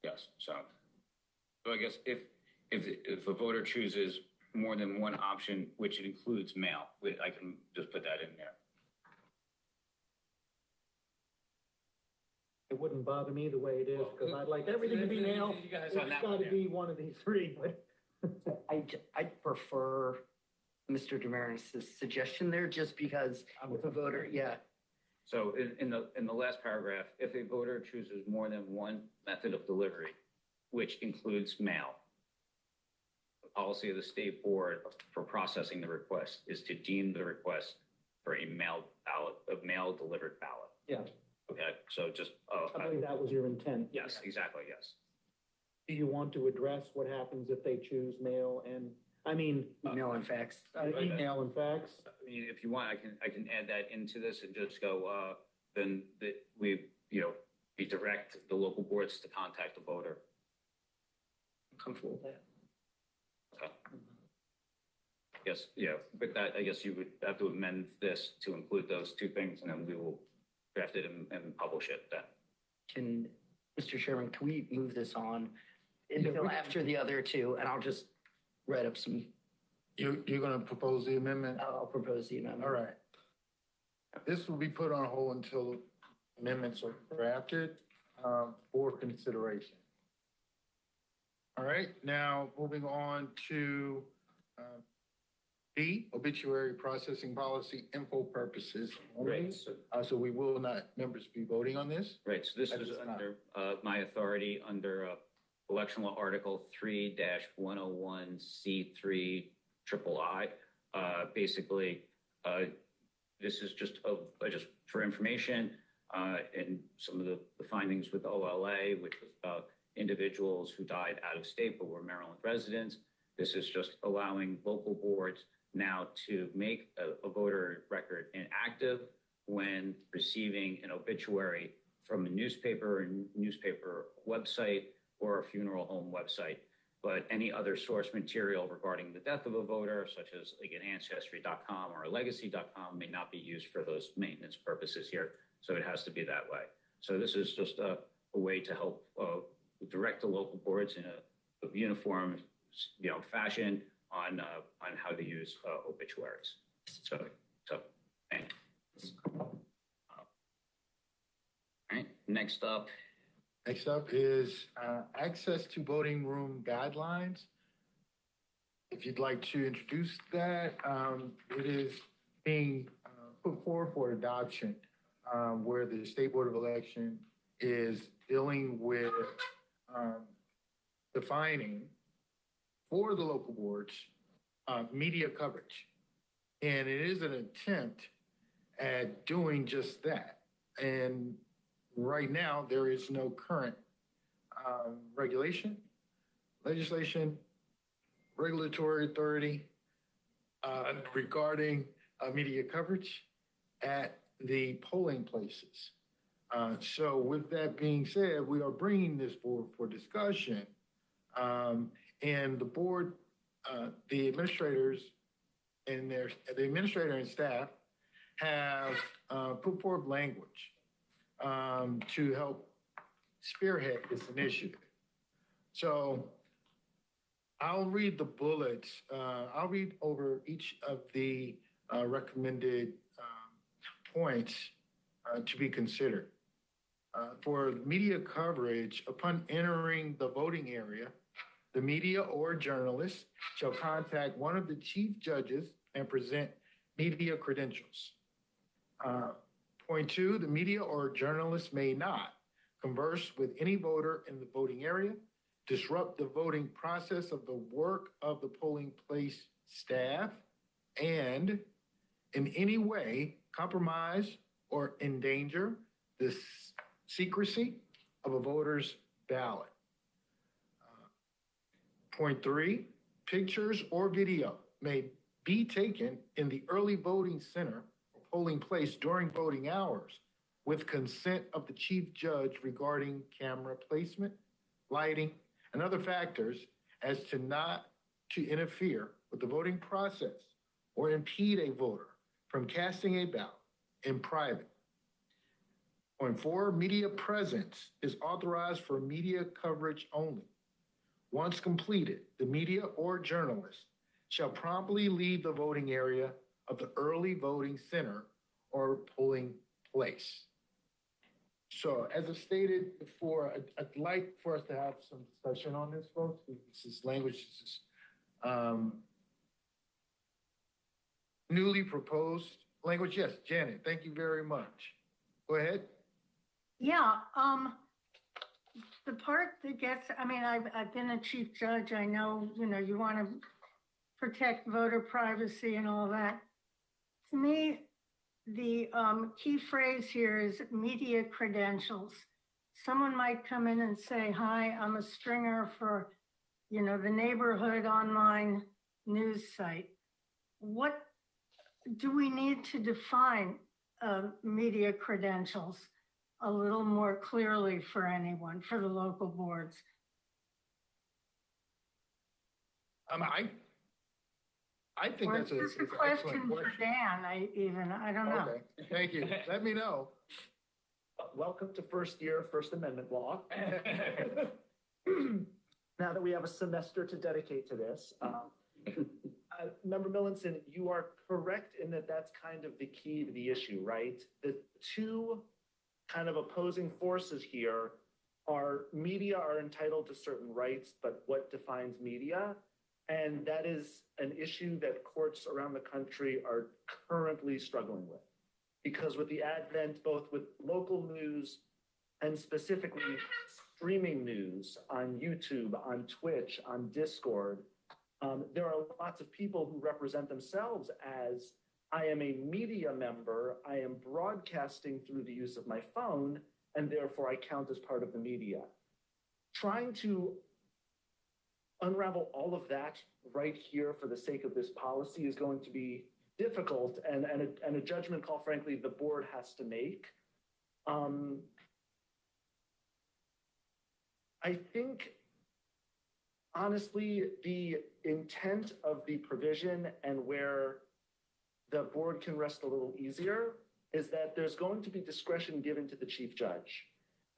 Yes, so I guess if a voter chooses more than one option, which includes mail, I can just put that in there. It wouldn't bother me the way it is, because I'd like everything to be mailed. You guys It's on that got one, to yeah. be one of these three, but I prefer Mr. Damaris' suggestion there, just because with a voter, yeah. So in the last paragraph, if a voter chooses more than one method of delivery, which includes mail, the policy of the state board for processing the request is to deem the request for a mail ballot, a mail delivered ballot. yeah, Okay, so just, I believe that was your intent. yes, exactly, yes. Do you want to address what happens if they choose mail and, Email and fax. email and fax? I mean, if you want, I can add that into this and just go, then that we, we direct the local boards to contact the voter. I'm comfortable with that. Okay. Yes, yeah, but that, I guess you would have to amend this to include those two things, and then we will draft it and publish it then. Mr. Chairman, can we move this on until after the other two, and I'll just write up some, You're gonna propose the amendment? I'll propose the amendment. All right. This will be put on hold until amendments are drafted, for consideration. All right, now moving on to, B, obituary processing policy info purposes. only. Right. So we will not, members, be voting on this? Right, so this At is this time. under my authority under Election Law Article 3-101C3 III. Basically, this is just for information and some of the findings with OLA, which was about individuals who died out of state but were Maryland residents. This is just allowing local boards now to make a voter record inactive when receiving an obituary from a newspaper website or a funeral home website. But any other source material regarding the death of a voter, such as like an ancestry.com or a legacy.com, may not be used for those maintenance purposes here. So it has to be that way. So this is just a way to help direct the local boards in a uniform, fashion on how to use obituaries. So thanks. All right, next up. Next up is access to voting room guidelines. If you'd like to introduce that, it is being put forward for adoption, where the State Board of Election is dealing with defining for the local boards media coverage. And it is an attempt at doing just that. And right now, there is no current regulation, legislation, regulatory authority regarding media coverage at the polling places. So with that being said, we are bringing this forward for discussion. And the board, the administrators and the administrator and staff have put forth language to help spearhead this initiative. So I'll read the bullets. I'll read over each of the recommended points to be considered. For media coverage, upon entering the voting area, the media or journalist shall contact one of the chief judges and present media credentials. Point 2, the media or journalist may not converse with any voter in the voting area, disrupt the voting process of the work of the polling place staff, and in any way compromise or endanger the secrecy of a voter's ballot. Point 3, pictures or video may be taken in the early voting center or polling place during voting hours with consent of the chief judge regarding camera placement, lighting, and other factors as to not to interfere with the voting process or impede a voter from casting a ballot in private. Point 4, media presence is authorized for media coverage only. Once completed, the media or journalist shall promptly leave the voting area of the early voting center or polling place. So as I stated before, I'd like for us to have some discussion on this, folks. This is language, this is newly proposed language. Yes, Janet, thank you very much. Go ahead. Yeah, the part that gets, I mean, I've been a chief judge. I know, you want to protect voter privacy and all that. To me, the key phrase here is media credentials. Someone might come in and say, hi, I'm a stringer for, the neighborhood online news site. What do we need to define media credentials a little more clearly for anyone, for the local boards? I think that's It's an a question excellent for question. Dan, I don't know. Okay, thank you. Let me know. Welcome to first year First Amendment law. Now that we have a semester to dedicate to this, Member Millinson, you are correct in that that's kind of the key to the issue, right? The two kind of opposing forces here are media are entitled to certain rights, but what defines media? And that is an issue that courts around the country are currently struggling with. Because with the advent, both with local news and specifically streaming news on YouTube, on Twitch, on Discord, there are lots of people who represent themselves as, I am a media member, I am broadcasting through the use of my phone, and therefore I count as part of the media. Trying to unravel all of that right here for the sake of this policy is going to be difficult and a judgment call, frankly, the board has to make. I think, honestly, the intent of the provision and where the board can rest a little easier is that there's going to be discretion given to the chief judge.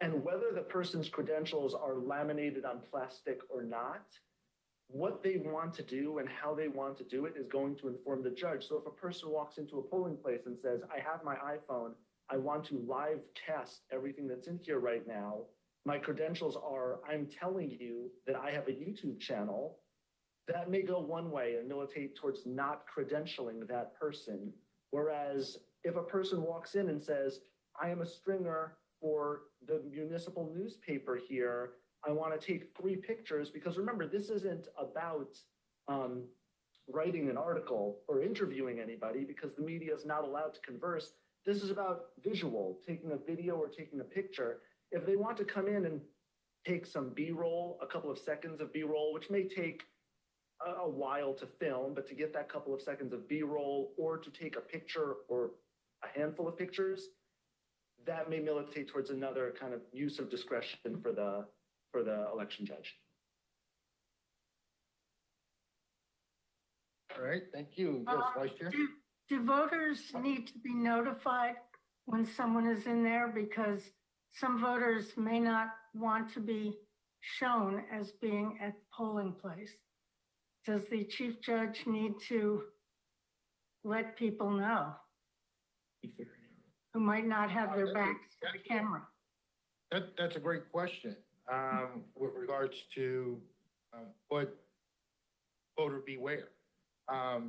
And whether the person's credentials are laminated on plastic or not, what they want to do and how they want to do it is going to inform the judge. So if a person walks into a polling place and says, I have my iPhone, I want to live test everything that's in here right now, my credentials are, I'm telling you that I have a YouTube channel, that may go one way and militate towards not credentialing that person. Whereas if a person walks in and says, I am a stringer for the municipal newspaper here, I want to take 3 pictures, because remember, this isn't about writing an article or interviewing anybody, because the media is not allowed to converse. This is about visual, taking a video or taking a picture. If they want to come in and take some B-roll, a couple of seconds of B-roll, which may take a while to film, but to get that couple of seconds of B-roll or to take a picture or a handful of pictures, that may militate towards another kind of use of discretion for the election judge. All right, thank you. Yes, Vice Chair? Do voters need to be notified when someone is in there? Because some voters may not want to be shown as being at the polling place. Does the chief judge need to let people know who might not have their backs to the camera? That's a great question. With regards to what voter beware. I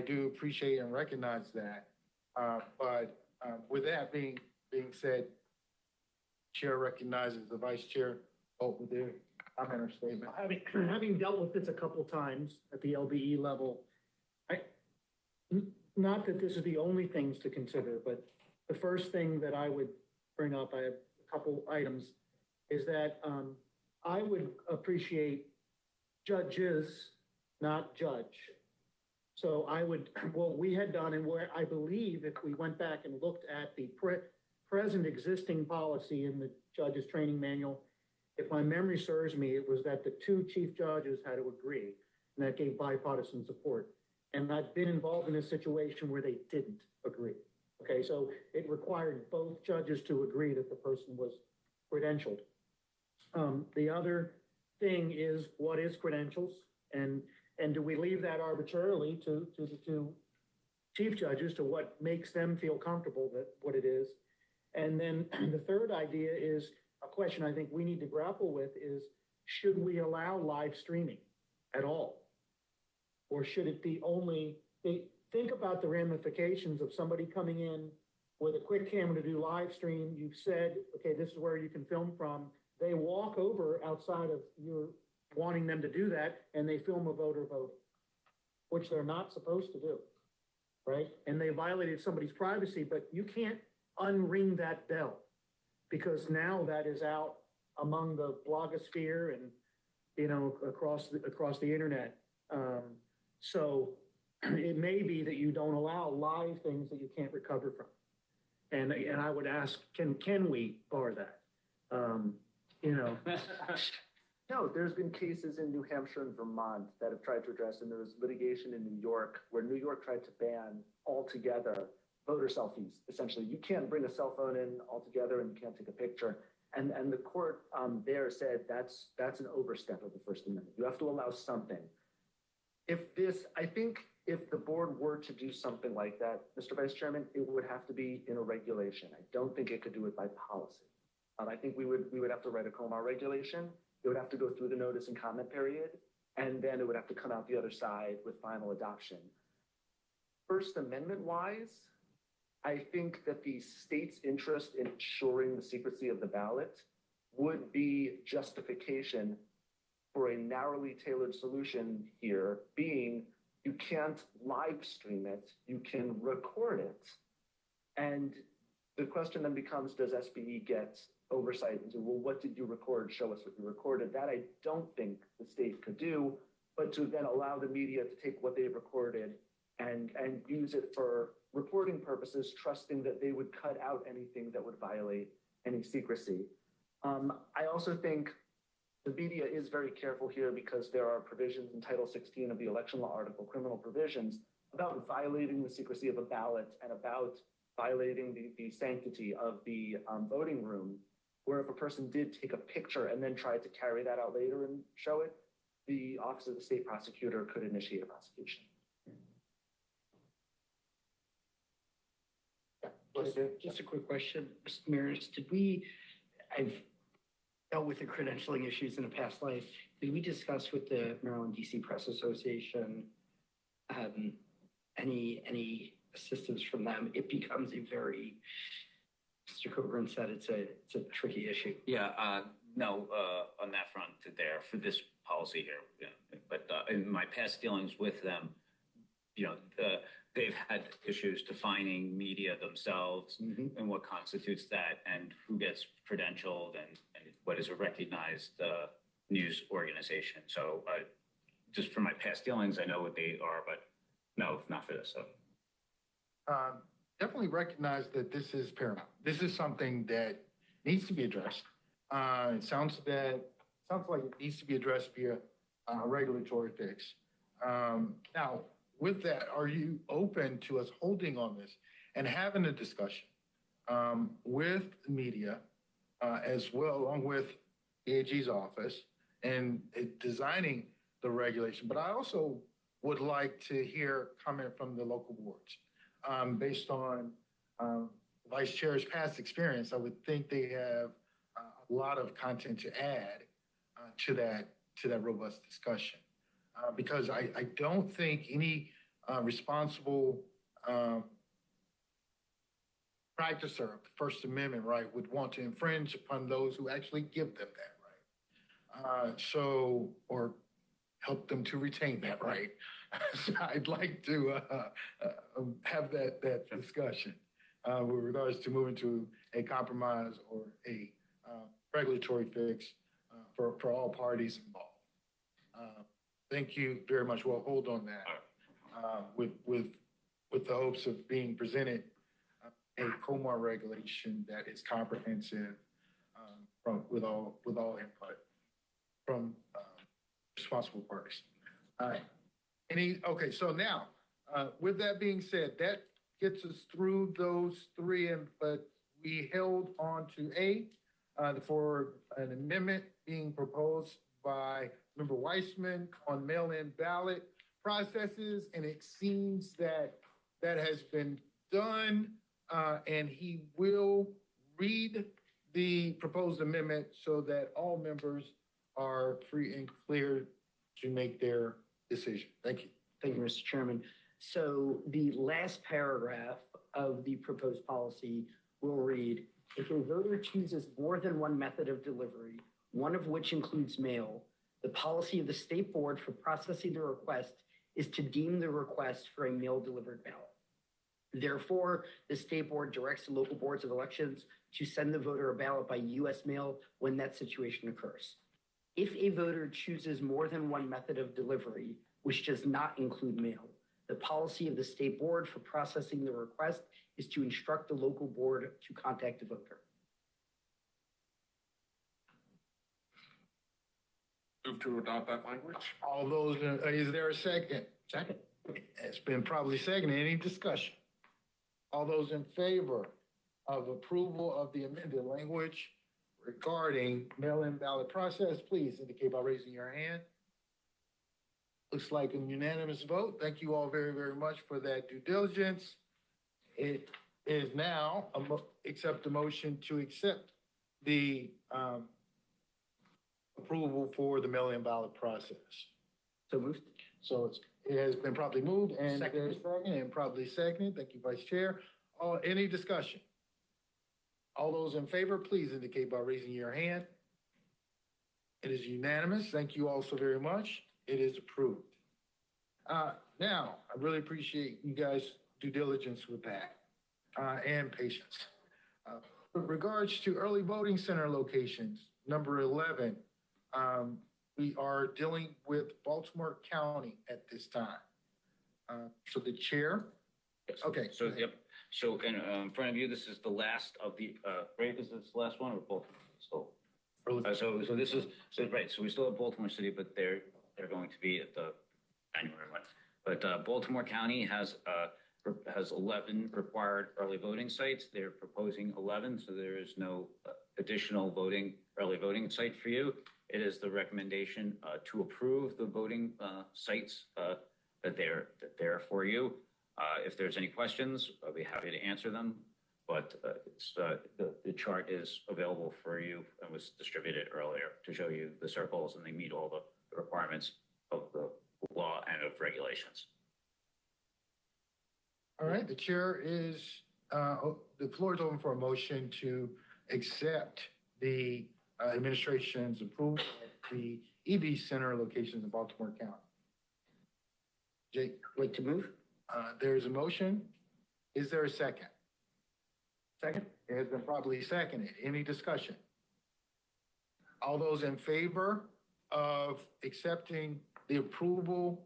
do appreciate and recognize that. But with that being said, Chair recognizes the Vice Chair. With their comment or statement. Having dealt with this a couple times at the LBE level, not that this is the only things to consider, but the first thing that I would bring up, I have a couple items, is that I would appreciate judges, not judge. So I would, what we had done, and where I believe if we went back and looked at the present existing policy in the judge's training manual, if my memory serves me, it was that the 2 chief judges had to agree, and that gave bipartisan support. And I've been involved in a situation where they didn't agree. Okay, so it required both judges to agree that the person was credentialed. The other thing is, what is credentials? And do we leave that arbitrarily to the 2 chief judges, to what makes them feel comfortable that what it is? And then the third idea is a question I think we need to grapple with is, should we allow live streaming at all? Or should it be only, think about the ramifications of somebody coming in with a quick camera to do live stream. You've said, okay, this is where you can film from. They walk over outside of your wanting them to do that, and they film a voter voting, which they're not supposed to do, right? And they violated somebody's privacy, but you can't unring that bell, because now that is out among the blogosphere and, you know, across the internet. So it may be that you don't allow live things that you can't recover from. And I would ask, can we bar that? You know. No, there's been cases in New Hampshire and Vermont that have tried to address, and there was litigation in New York where New York tried to ban altogether voter selfies. Essentially, you can't bring a cell phone in altogether and you can't take a picture. And the court there said that's an overstep of the First Amendment. You have to allow something. I think if the board were to do something like that, Mr. Vice Chairman, it would have to be in a regulation. I don't think it could do it by policy. I think we would have to write a COMAR regulation. It would have to go through the notice and comment period, and then it would have to come out the other side with final adoption. First Amendment wise, I think that the state's interest in ensuring the secrecy of the ballot would be justification for a narrowly tailored solution here, being you can't live stream it, you can record it. And the question then becomes, does SBE get oversight into, well, what did you record? Show us what you recorded. That I don't think the state could do, but to then allow the media to take what they've recorded and use it for reporting purposes, trusting that they would cut out anything that would violate any secrecy. I also think the media is very careful here because there are provisions in Title 16 of the election law article, criminal provisions, about violating the secrecy of a ballot and about violating the sanctity of the voting room, where if a person did take a picture and then tried to carry that out later and show it, the Office of the State Prosecutor could initiate a prosecution. Just a quick question, Mr. Mears, I've dealt with the credentialing issues in a past life. Did we discuss with the Maryland DC Press Association, any assistance from them? It becomes a very, Mr. Coburn said it's a tricky issue. Yeah, no, on that front there for this policy here, yeah. But in my past dealings with them, they've had issues defining media themselves and what constitutes that and who gets credentialed and what is a recognized news organization. So just from my past dealings, I know what they are, but no, not for this. So. Definitely recognize that this is paramount. This is something that needs to be addressed. It sounds like it needs to be addressed via regulatory fix. Now, with that, are you open to us holding on this and having a discussion with the media as well, along with the AG's office and designing the regulation? But I also would like to hear comment from the local boards. Based on Vice Chair's past experience, I would think they have a lot of content to add to that robust discussion. Because I don't think any responsible practicer of the First Amendment right would want to infringe upon those who actually give them that right. Or help them to retain that right. So I'd like to have that discussion with regards to moving to a compromise or a regulatory fix for all parties involved. Thank you very much. We'll hold on that with the hopes of being presented a COMAR regulation that is comprehensive with all input from responsible parties. All right. Okay, so now, with that being said, that gets us through those three, but we held on to for an amendment being proposed by Member Weissman on mail-in ballot processes, and it seems that has been done, and he will read the proposed amendment so that all members are free and clear to make their decision. Thank you. Thank you, Mr. Chairman. So the last paragraph of the proposed policy will read, if a voter chooses more than one method of delivery, one of which includes mail, the policy of the state board for processing the request is to deem the request for a mail-delivered ballot. Therefore, the state board directs the local boards of elections to send the voter a ballot by U.S. mail when that situation occurs. If a voter chooses more than one method of delivery, which does not include mail, the policy of the state board for processing the request is to instruct the local board to contact the voter. Move to adopt that language. All those, is there a second? Second. It's been probably seconded. Any discussion? All those in favor of approval of the amended language regarding mail-in ballot process, please indicate by raising your hand. Looks like a unanimous vote. Thank you all very, very much for that due diligence. It is now accept the motion to accept the approval for the mail-in ballot process. So moved. So it has been properly moved and Second. there's second and properly seconded. Thank you, Vice Chair. Any discussion? All those in favor, please indicate by raising your hand. It is unanimous. Thank you all so very much. It is approved. Now, I really appreciate you guys' due diligence with that and patience. With regards to early voting center locations, number 11, we are dealing with Baltimore County at this time. So the chair, okay. So, yep, so in front of you, this is the last of the, right, is this the last one or both? So, so this is, so, right, so we still have Baltimore City, but they're going to be at the January one. But Baltimore County has 11 required early voting sites. They're proposing 11, so there is no additional early voting site for you. It is the recommendation to approve the voting sites that they're for you. If there's any questions, I'll be happy to answer them. But the chart is available for you and was distributed earlier to show you the circles, and they meet all the requirements of the law and of regulations. All right, the chair is, the floor is open for a motion to accept the administration's approval of the EV Center locations in Baltimore County. Jake, Like to move? there's a motion. Is there a second? Second? It has been properly seconded. Any discussion? All those in favor of accepting the approval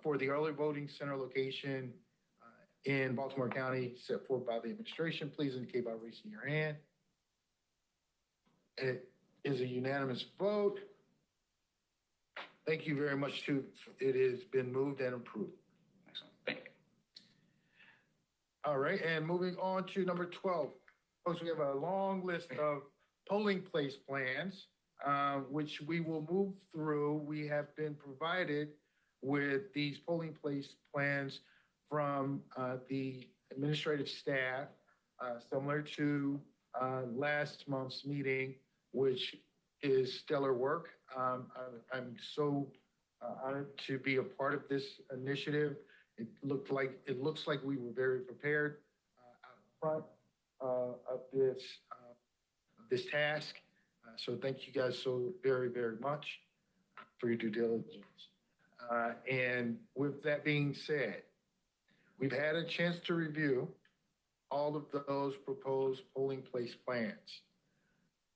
for the early voting center location in Baltimore County set forth by the administration, please indicate by raising your hand. It is a unanimous vote. Thank you very much too. It has been moved and approved. Excellent, thank you. All right, and moving on to number 12. Folks, we have a long list of polling place plans, which we will move through. We have been provided with these polling place plans from the administrative staff, similar to last month's meeting, which is stellar work. I'm so honored to be a part of this initiative. It looks like we were very prepared out front of this task. So thank you guys so very, very much for your due diligence. And with that being said, we've had a chance to review all of those proposed polling place plans.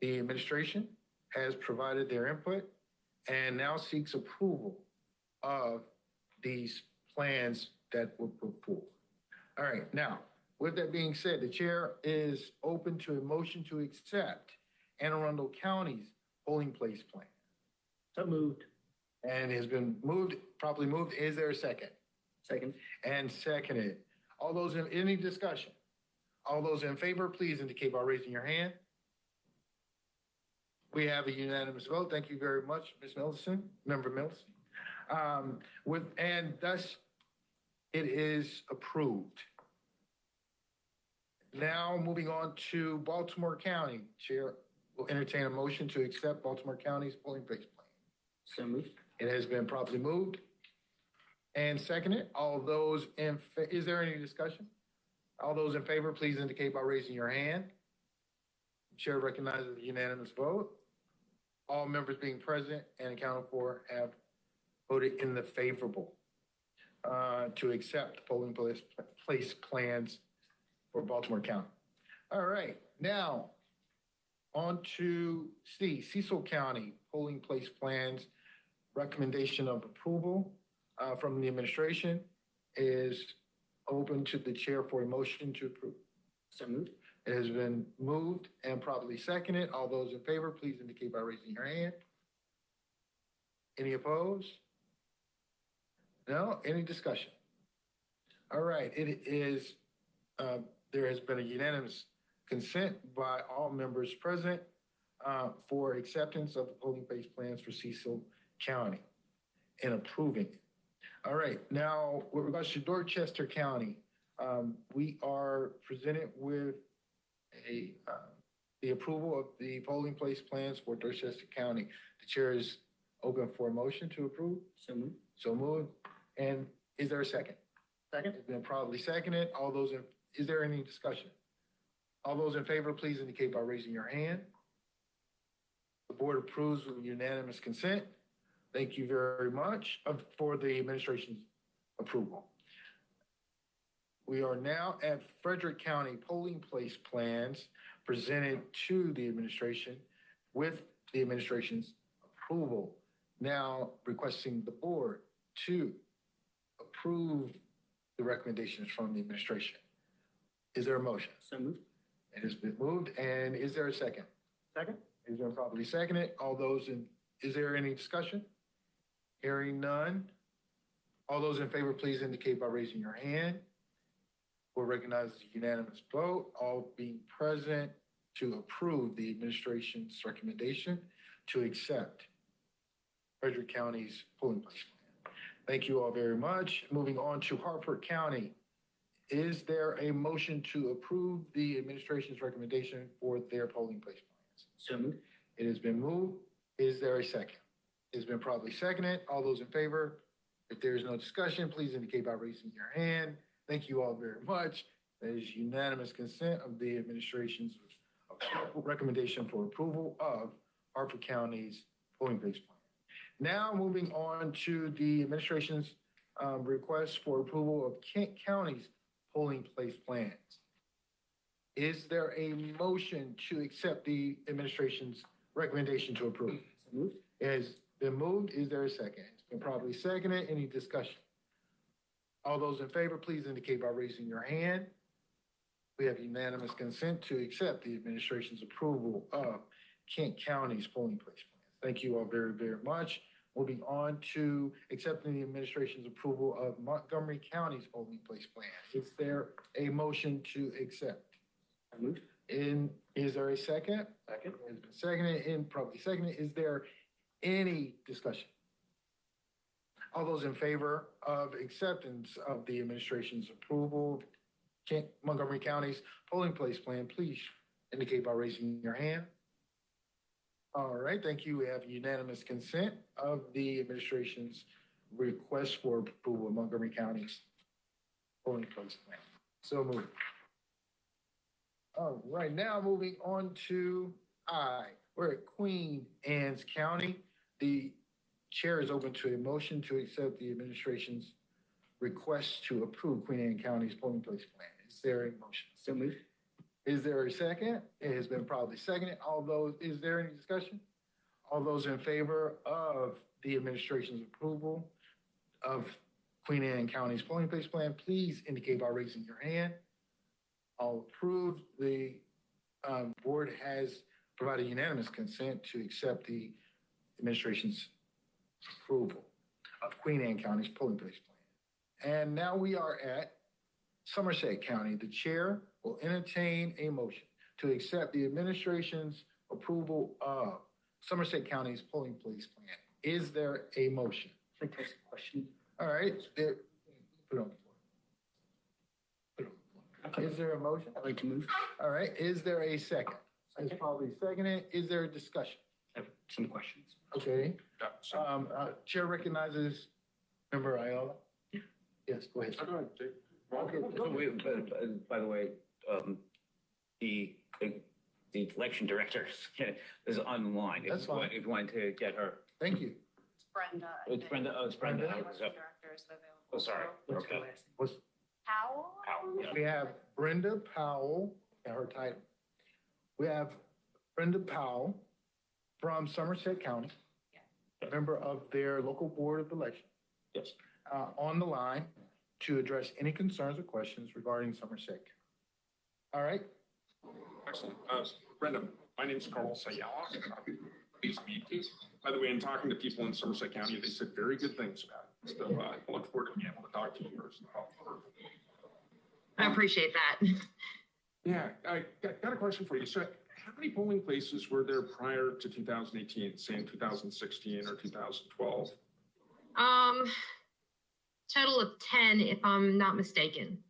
The administration has provided their input and now seeks approval of these plans that were put forward. All right, now, with that being said, the chair is open to a motion to accept Anne Arundel County's polling place plan. So moved. And has been moved, properly moved. Is there a second? Second? And seconded. All those in, any discussion? All those in favor, please indicate by raising your hand. We have a unanimous vote. Thank you very much, Ms. Middleton, Member Middleton. And thus, it is approved. Now, moving on to Baltimore County. Chair will entertain a motion to accept Baltimore County's polling place plan. So moved. It has been properly moved and seconded. All those is there any discussion? All those in favor, please indicate by raising your hand. Chair recognizes a unanimous vote. All members being present and accounted for have voted in the favorable to accept polling place plans for Baltimore County. All right, now on to C, Cecil County polling place plans. Recommendation of approval from the administration is open to the chair for a motion to approve. So moved. It has been moved and properly seconded. All those in favor, please indicate by raising your hand. Any opposed? No? Any discussion? All right, it is, there has been a unanimous consent by all members present for acceptance of the polling place plans for Cecil County and approving it. All right, now with regards to Dorchester County, we are presented with the approval of the polling place plans for Dorchester County. The chair is open for a motion to approve. So moved. So moved. And is there a second? Second? It's been probably seconded. All those in, is there any discussion? All those in favor, please indicate by raising your hand. The board approves with unanimous consent. Thank you very much for the administration's approval. We are now at Frederick County polling place plans presented to the administration with the administration's approval. Now requesting the board to approve the recommendations from the administration. Is there a motion? So moved. It has been moved, and is there a second? Second? Is there properly seconded? Is there any discussion? Hearing none. All those in favor, please indicate by raising your hand. We'll recognize a unanimous vote, all being present to approve the administration's recommendation to accept Frederick County's polling place plan. Thank you all very much. Moving on to Hartford County. Is there a motion to approve the administration's recommendation for their polling place plans? So moved. It has been moved. Is there a second? It's been properly seconded. All those in favor? If there is no discussion, please indicate by raising your hand. Thank you all very much. That is unanimous consent of the administration's recommendation for approval of Hartford County's polling place plan. Now moving on to the administration's request for approval of Kent County's polling place plans. Is there a motion to accept the administration's recommendation to approve? So moved. It has been moved. Is there a second? It's been properly seconded. Any discussion? All those in favor, please indicate by raising your hand. We have unanimous consent to accept the administration's approval of Kent County's polling place plans. Thank you all very, very much. Moving on to accepting the administration's approval of Montgomery County's polling place plan. Is there a motion to accept? So moved. Is there a second? Second. It's been seconded and probably seconded. Is there any discussion? All those in favor of acceptance of the administration's approval of Montgomery County's polling place plan, please indicate by raising your hand. All right, thank you. We have unanimous consent of the administration's request for approval of Montgomery County's polling place plan. So moved. All right, now moving on to we're at Queen Anne's County. The chair is open to a motion to accept the administration's request to approve Queen Anne County's polling place plan. Is there a motion? So moved. Is there a second? It has been probably seconded. Is there any discussion? All those in favor of the administration's approval of Queen Anne County's polling place plan, please indicate by raising your hand. All approved. The board has provided unanimous consent to accept the administration's approval of Queen Anne County's polling place plan. And now we are at Somerset County. The chair will entertain a motion to accept the administration's approval of Somerset County's polling place plan. Is there a motion? I'd like to ask a question. All right, put it on the floor. Put it on the floor. Is there a motion? I'd like to move. All right, is there a second? It's probably seconded. Is there a discussion? I have some questions. Okay, Yeah, so- chair recognizes member Ayala. Yes, go ahead. Go ahead, Jake. Okay. By the way, the election director is online. That's fine. If you want to get her. Thank you. It's Brenda. I It's think. Brenda. Oh, it's Brenda. Brenda? I The was election up. director is available. Oh, sorry. What's Okay. the last name? What's, Powell? Powell, yeah. we have Brenda Powell and her title. We have Brenda Powell from Somerset County, a member of their local board of election, Yes. on the line to address any concerns or questions regarding Somerset County. All right, Excellent. Brenda, my name's Carlos Ayala. Pleased to meet you. By the way, in talking to people in Somerset County, they said very good things about it. So I look forward to being able to talk to you personally. I appreciate that. Yeah, I got a question for you. So how many polling places were there prior to 2018, say in 2016 or 2012? Total of 10, if I'm not mistaken.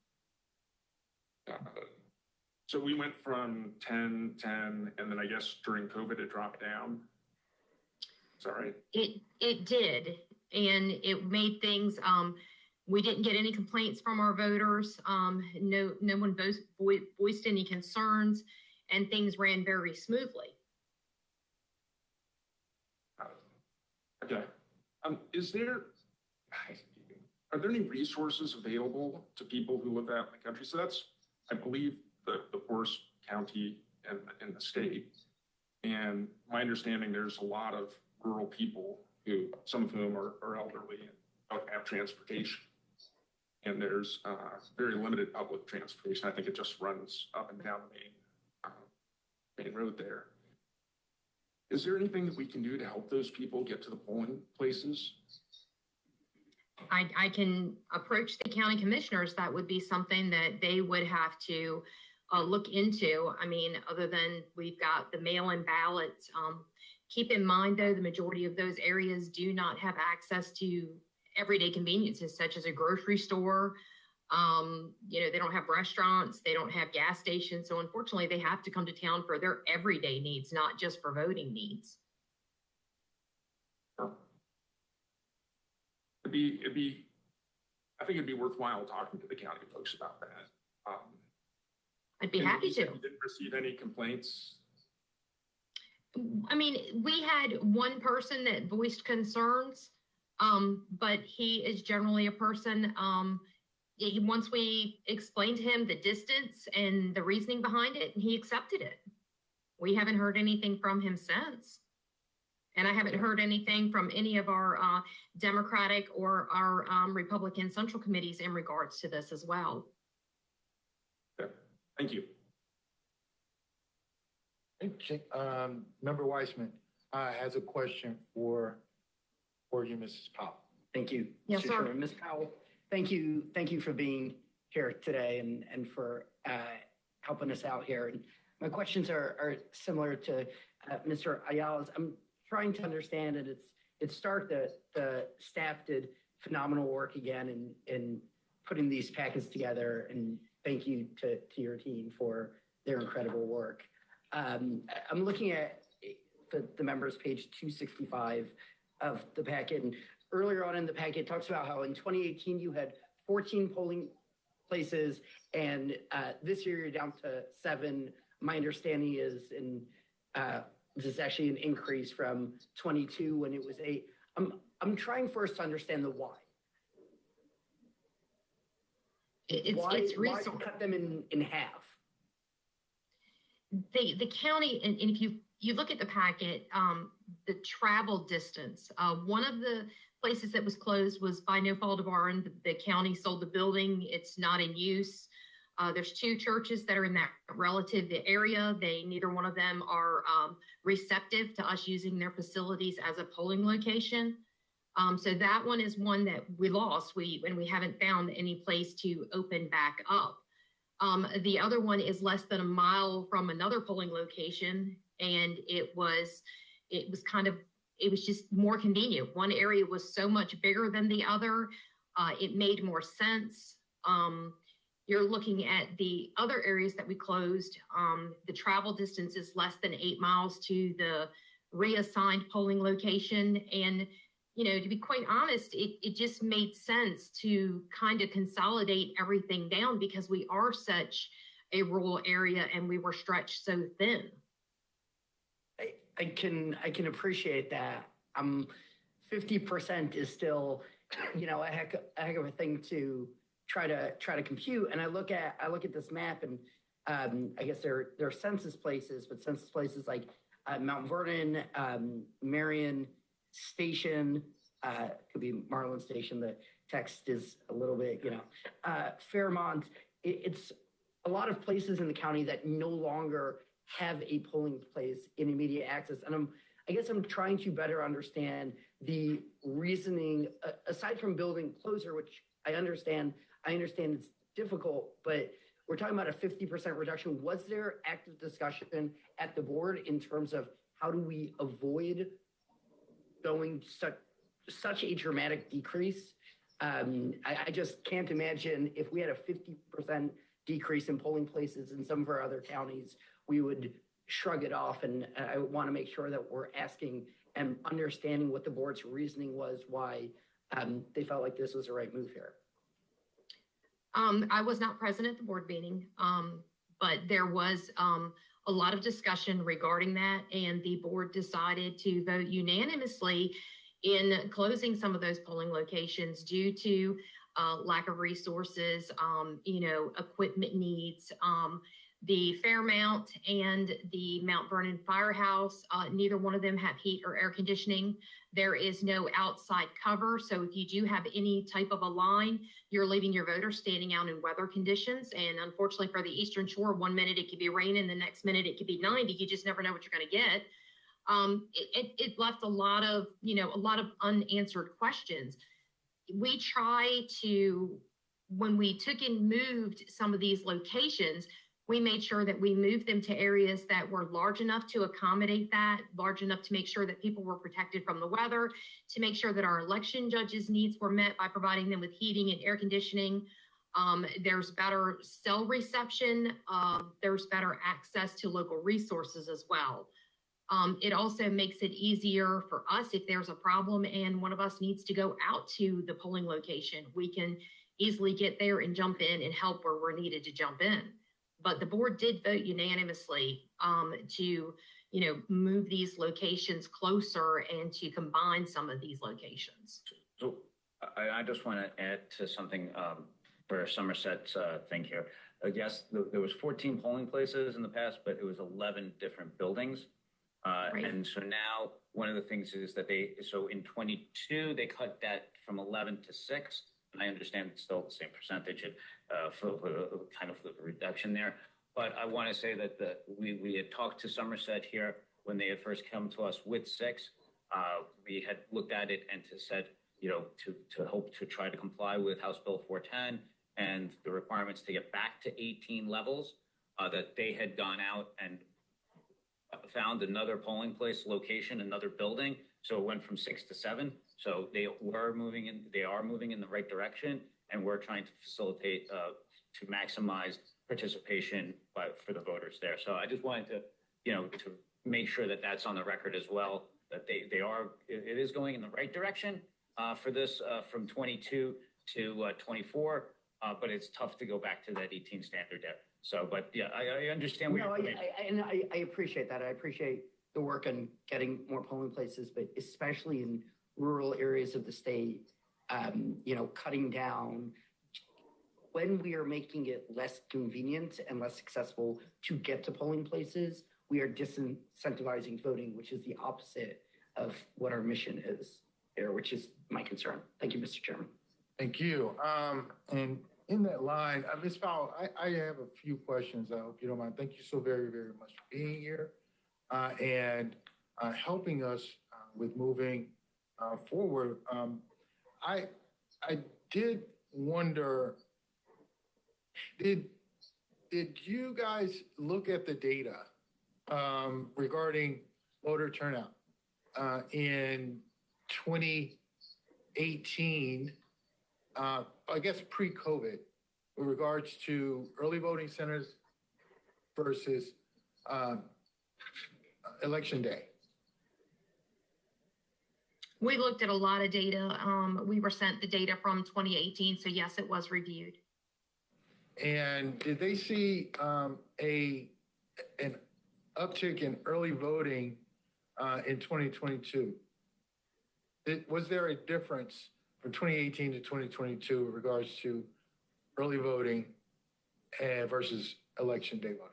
So we went from 10, and then I guess during COVID it dropped down. Is that right? It did, and it made things. We didn't get any complaints from our voters. No one voiced any concerns, and things ran very smoothly. Okay. Are there any resources available to people who live out in the country? So that's, I believe, the poorest county in the state. And my understanding, there's a lot of rural people who, some of whom are elderly and don't have transportation. and there's very limited public transportation. I think it just runs up and down the main road there. Is there anything that we can do to help those people get to the polling places? I can approach the county commissioners. That would be something that they would have to look into. I mean, other than we've got the mail-in ballots. Keep in mind, though, the majority of those areas do not have access to everyday conveniences such as a grocery store. They don't have restaurants, they don't have gas stations. So unfortunately, they have to come to town for their everyday needs, not just for voting needs. I think it'd be worthwhile talking to the county folks about that. I'd be and happy you said to. You didn't receive any complaints? I mean, we had one person that voiced concerns, but he is generally a person, once we explained to him the distance and the reasoning behind it, he accepted it. We haven't heard anything from him since. And I haven't heard anything from any of our Democratic or our Republican Central Committees in regards to this as well. Okay. Thank you. Member Weissman has a question for you, Mrs. Powell. Thank you. Yes, Mr. sir. Chairman. Ms. Powell, thank you for being here today and for helping us out here. And my questions are similar to Mr. Ayala's. I'm trying to understand, and it's stark that the staff did phenomenal work again in putting these packets together, and thank you to your team for their incredible work. I'm looking at the members page 265 of the packet, and earlier on in the packet, it talks about how in 2018 you had 14 polling places, and this year you're down to 7. My understanding is this is actually an increase from 22 when it was 8. I'm trying first to understand the why. It's why resource. cut them in half? The county, and if you look at the packet, the travel distance, one of the places that was closed was by no fault of our own. The county sold the building. It's not in use. There's 2 churches that are in that relative area. Neither one of them are receptive to us using their facilities as a polling location. So that one is one that we lost. We haven't found any place to open back up. The other one is less than a mile from another polling location, and it was just more convenient. One area was so much bigger than the other. It made more sense. You're looking at the other areas that we closed. The travel distance is less than 8 miles to the reassigned polling location. And, to be quite honest, it just made sense to kind of consolidate everything down because we are such a rural area and we were stretched so thin. I can appreciate that. 50% is still, a heck of a thing to try to compute. And I look at this map, and I guess there are census places, but census places like Mount Vernon, Marion Station, could be Marlin Station. The text is a little bit, Fairmont. It's a lot of places in the county that no longer have a polling place in immediate access. And I guess I'm trying to better understand the reasoning, aside from building closer, which I understand it's difficult, but we're talking about a 50% reduction. Was there active discussion at the board in terms of how do we avoid going such a dramatic decrease? I just can't imagine if we had a 50% decrease in polling places in some of our other counties, we would shrug it off. And I want to make sure that we're asking and understanding what the board's reasoning was, why they felt like this was the right move here. I was not present at the board meeting, but there was a lot of discussion regarding that, and the board decided to vote unanimously in closing some of those polling locations due to lack of resources, equipment needs. The Fairmount and the Mount Vernon Firehouse, neither one of them have heat or air conditioning. There is no outside cover. So if you do have any type of a line, you're leaving your voters standing out in weather conditions. And unfortunately for the Eastern Shore, 1 minute it could be raining, the next minute it could be 90. You just never know what you're going to get. It left a lot of unanswered questions. We try to, when we took and moved some of these locations, we made sure that we moved them to areas that were large enough to accommodate that, large enough to make sure that people were protected from the weather, to make sure that our election judges' needs were met by providing them with heating and air conditioning. There's better cell reception. There's better access to local resources as well. It also makes it easier for us if there's a problem and one of us needs to go out to the polling location. We can easily get there and jump in and help where we're needed to jump in. But the board did vote unanimously to, move these locations closer and to combine some of these locations. So I just want to add to something for Somerset's thing here. Yes, there was 14 polling places in the past, but it was 11 different buildings. Right. And so now one of the things is that so in 22, they cut that from 11 to 6. And I understand it's still the same percentage for kind of the reduction there. But I want to say that we had talked to Somerset here when they had first come to us with 6. We had looked at it and said, to hope to try to comply with House Bill 410 and the requirements to get back to 18 levels, that they had gone out and found another polling place location, another building. So it went from 6 to 7. So they are moving in the right direction, and we're trying to facilitate to maximize participation for the voters there. So I just wanted to make sure that that's on the record as well, that it is going in the right direction for this from 22 to 24, but it's tough to go back to that 18 standard there. So, but yeah, I understand. I appreciate that. I appreciate the work on getting more polling places, but especially in rural areas of the state, cutting down when we are making it less convenient and less accessible to get to polling places, we are disincentivizing voting, which is the opposite of what our mission is here, which is my concern. Thank you, Mr. Chairman. Thank you. And in that line, Ms. Powell, I have a few questions. I hope you don't mind. Thank you so very, very much for being here and helping us with moving forward. I did wonder, did you guys look at the data regarding voter turnout in 2018, I guess pre-COVID, with regards to early voting centers versus election day? We looked at a lot of data. We were sent the data from 2018. So yes, it was reviewed. And did they see an uptick in early voting in 2022? Was there a difference from 2018 to 2022 in regards to early voting versus election day voting?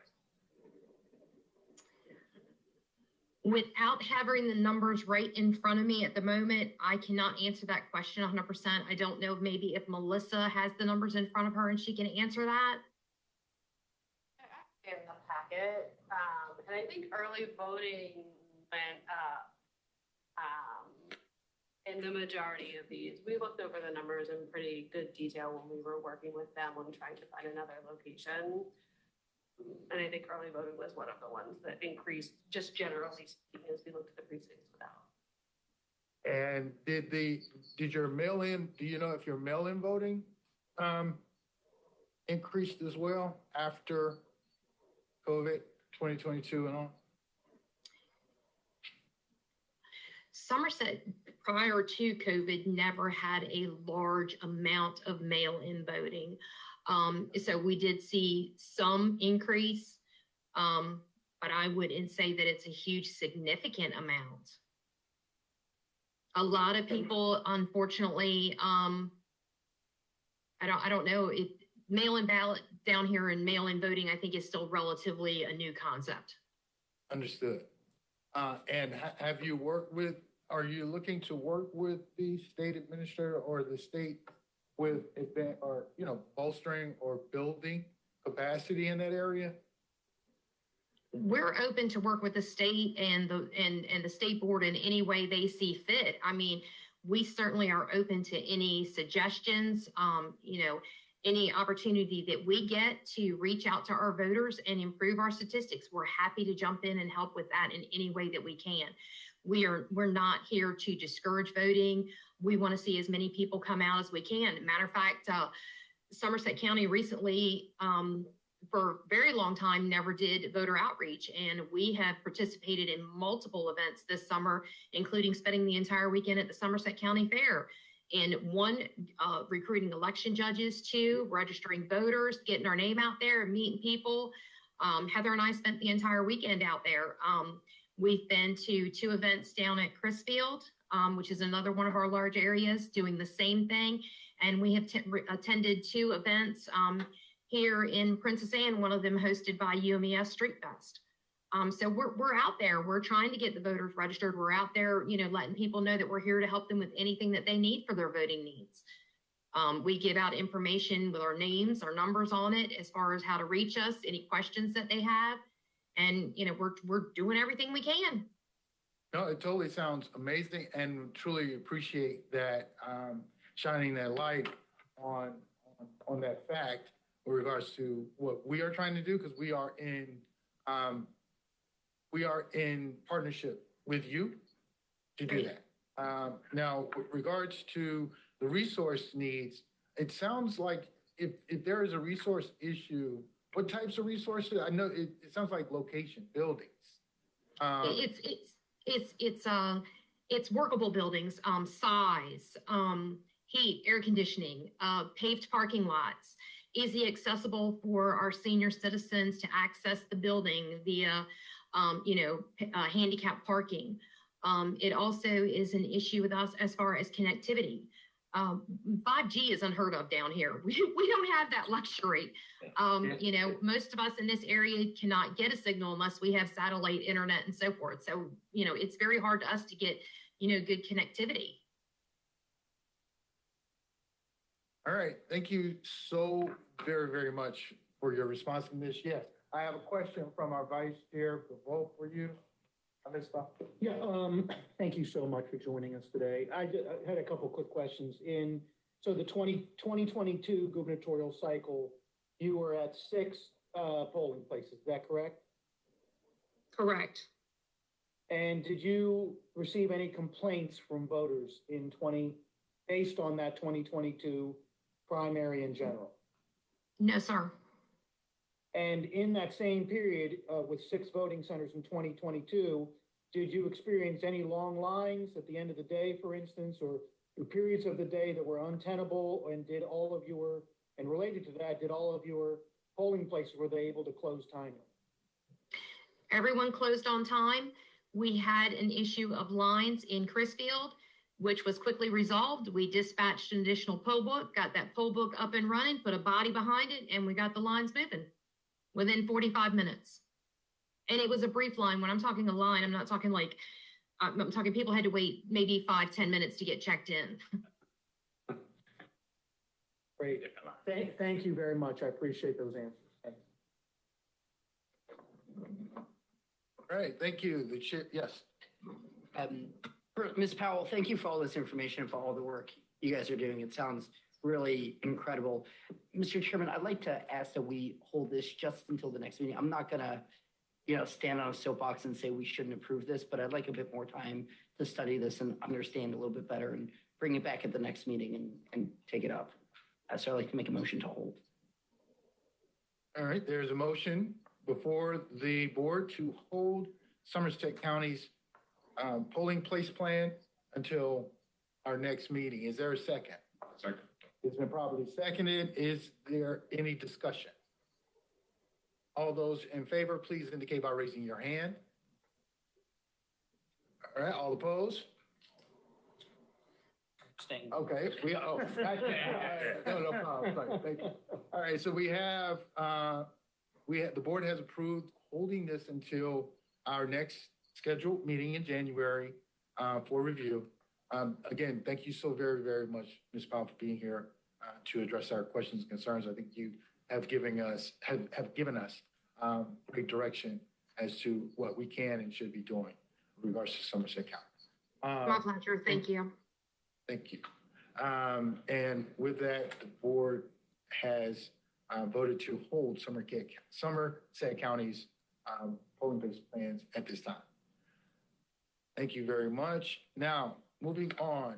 Without having the numbers right in front of me at the moment, I cannot answer that question 100%. I don't know maybe if Melissa has the numbers in front of her and she can answer that. In the packet, and I think early voting went up in the majority of these. We looked over the numbers in pretty good detail when we were working with them on trying to find another location. And I think early voting was one of the ones that increased, just generally speaking, as we looked at the precincts without. And did your mail-in, do you know if your mail-in voting increased as well after COVID 2022 and on? Somerset, prior to COVID, never had a large amount of mail-in voting. So we did see some increase, but I wouldn't say that it's a huge, significant amount. A lot of people, unfortunately, I don't know, mail-in ballot down here in mail-in voting, I think is still relatively a new concept. Understood. And have you worked with, are you looking to work with the state administrator or the state with event or, bolstering or building capacity in that area? We're open to work with the state and the state board in any way they see fit. I mean, we certainly are open to any suggestions, any opportunity that we get to reach out to our voters and improve our statistics. We're happy to jump in and help with that in any way that we can. We're not here to discourage voting. We want to see as many people come out as we can. Matter of fact, Somerset County recently, for a very long time, never did voter outreach. And we have participated in multiple events this summer, including spending the entire weekend at the Somerset County Fair. And one, recruiting election judges, two, registering voters, getting our name out there and meeting people. Heather and I spent the entire weekend out there. We've been to 2 events down at Crisfield, which is another one of our large areas, doing the same thing. And we have attended 2 events here in Princess Anne, one of them hosted by UMES Street Fest. So we're out there. We're trying to get the voters registered. We're out there, letting people know that we're here to help them with anything that they need for their voting needs. We give out information with our names, our numbers on it, as far as how to reach us, any questions that they have. And, we're doing everything we can. No, it totally sounds amazing and truly appreciate that, shining that light on that fact with regards to what we are trying to do, because we are in partnership with you to do that. Now, with regards to the resource needs, it sounds like if there is a resource issue, what types of resources? I know it sounds like location, buildings. It's workable buildings, size, heat, air conditioning, paved parking lots, easy accessible for our senior citizens to access the building via, handicap parking. It also is an issue with us as far as connectivity. 5G is unheard of down here. We don't have that luxury. Most of us in this area cannot get a signal unless we have satellite internet and so forth. So, it's very hard to us to get, good connectivity. All right. Thank you so very, very much for your response to this. Yes, I have a question from our Vice Chair, Vote for you. Yeah, thank you so much for joining us today. I had a couple quick questions. So the 2022 gubernatorial cycle, you were at 6 polling places, is that correct? Correct. And did you receive any complaints from voters based on that 2022 primary in general? No, sir. And in that same period, with 6 voting centers in 2022, did you experience any long lines at the end of the day, for instance, or periods of the day that were untenable? And related to that, did all of your polling places, were they able to close timely? Everyone closed on time. We had an issue of lines in Crisfield, which was quickly resolved. We dispatched an additional poll book, got that poll book up and running, put a body behind it, and we got the lines moving within 45 minutes. And it was a brief line. When I'm talking a line, I'm not talking I'm talking people had to wait maybe 5-10 minutes to get checked in. Great. Thank you very much. I appreciate those answers. Thanks. All right. Thank you. The chair. Yes. Ms. Powell, thank you for all this information and for all the work you guys are doing. It sounds really incredible. Mr. Chairman, I'd like to ask that we hold this just until the next meeting. I'm not going to, stand on a soapbox and say we shouldn't approve this, but I'd like a bit more time to study this and understand a little bit better and bring it back at the next meeting and take it up. So I'd like to make a motion to hold. All right. There's a motion before the board to hold Somerset County's polling place plan until our next meeting. Is there a second? Second. It's been properly seconded. Is there any discussion? All those in favor, please indicate by raising your hand. All right, all opposed? fasting. Okay, no problem, sorry, thank you. All right, so the board has approved holding this until our next scheduled meeting in January, for review. Again, thank you so very, very much, Ms. Powell, for being here, to address our questions and concerns. I think you have given us great direction as to what we can and should be doing in regards to Somerset County. My pleasure. Thank you. Thank you. And with that, the board has voted to hold Somerset County's polling place plans at this time. Thank you very much. Now, moving on.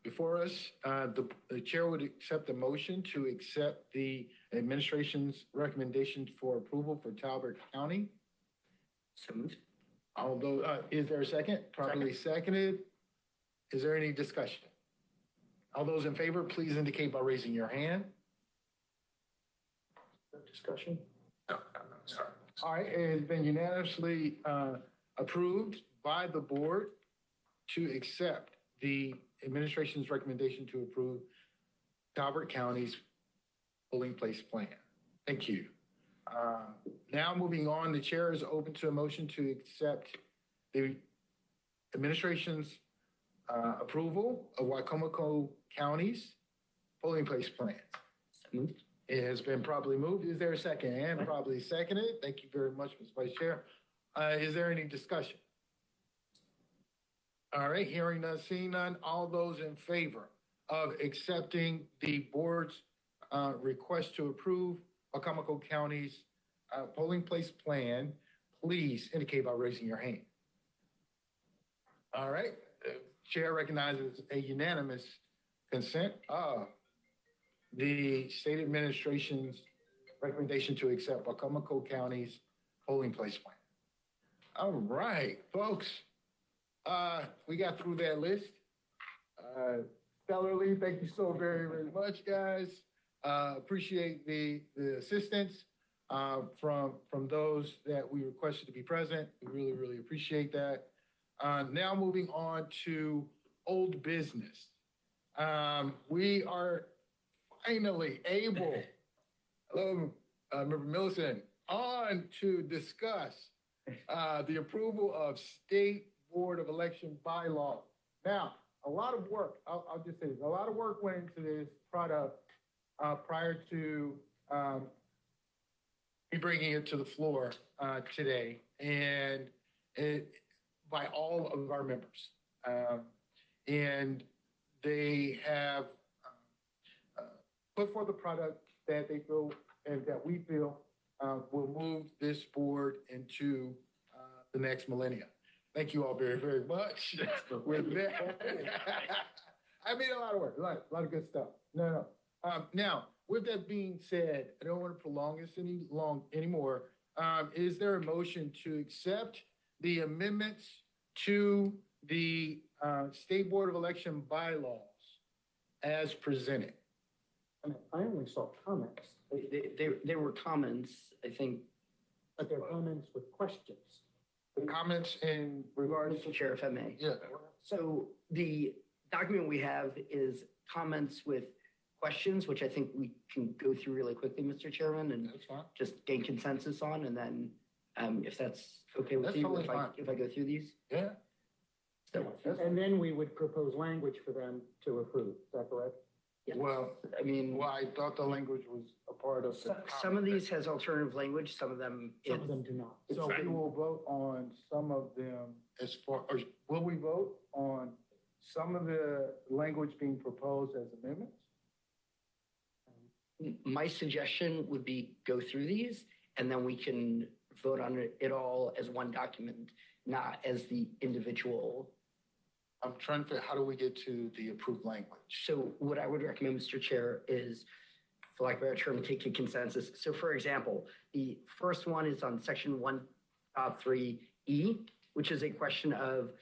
Before us, the chair would accept the motion to accept the administration's recommendation for approval for Talbot County. So moved. Although, is there a second? Properly seconded. Is there any discussion? All those in favor, please indicate by raising your hand. Discussion? No, sorry. All right, it has been unanimously approved by the board to accept the administration's recommendation to approve Talbot County's polling place plan. Thank you. Now moving on, the chair is open to a motion to accept the administration's approval of Wicomico County's polling place plans. So moved. It has been properly moved. Is there a second? And properly seconded. Thank you very much, Ms. Vice Chair. Is there any discussion? All right, hearing none, seeing none. All those in favor of accepting the board's request to approve Wicomico County's polling place plan, please indicate by raising your hand. All right, the chair recognizes a unanimous consent of the state administration's recommendation to accept Wicomico County's polling place plan. All right, folks, we got through that list. Stellarly, thank you so very, very much, guys. Appreciate the assistance from those that we requested to be present. We really, really appreciate that. Now moving on to old business. We are finally able, hello, Member Millicent, on to discuss the approval of State Board of Election bylaw. Now, a lot of work, I'll just say this, a lot of work went into this product prior to me bringing it to the floor today, and by all of our members. And they have put forth a product that they feel and that we feel will move this board into the next millennium. Thank you all very, very much. With that, I made a lot of work, a lot of good stuff. No. Now, with that being said, I don't want to prolong this anymore. Is there a motion to accept the amendments to the State Board of Election bylaws as presented? I mean, I only saw comments, There were comments, I think. but they're comments with questions. Comments in regards Mr. Chair, if I may. Yeah. So the document we have is comments with questions, which I think we can go through really quickly, Mr. Chairman, and That's fine. just gain consensus on, and then if that's okay with That's you, totally fine. if I go through these. Yeah. So, And then we would propose language for them to approve. Is that correct? yeah. Well, I mean, I thought the language was a part of the. some of these has alternative language, some of them. Some of it's- them do not. So we will vote on some of them as far, or will we vote on some of the language being proposed as amendments? My suggestion would be go through these, and then we can vote on it all as one document, not as the individual. I'm trying to figure, how do we get to the approved language? So what I would recommend, Mr. Chair, is, for lack of a better term, take a consensus. So for example, the first one is on section 1.3E, which is a question of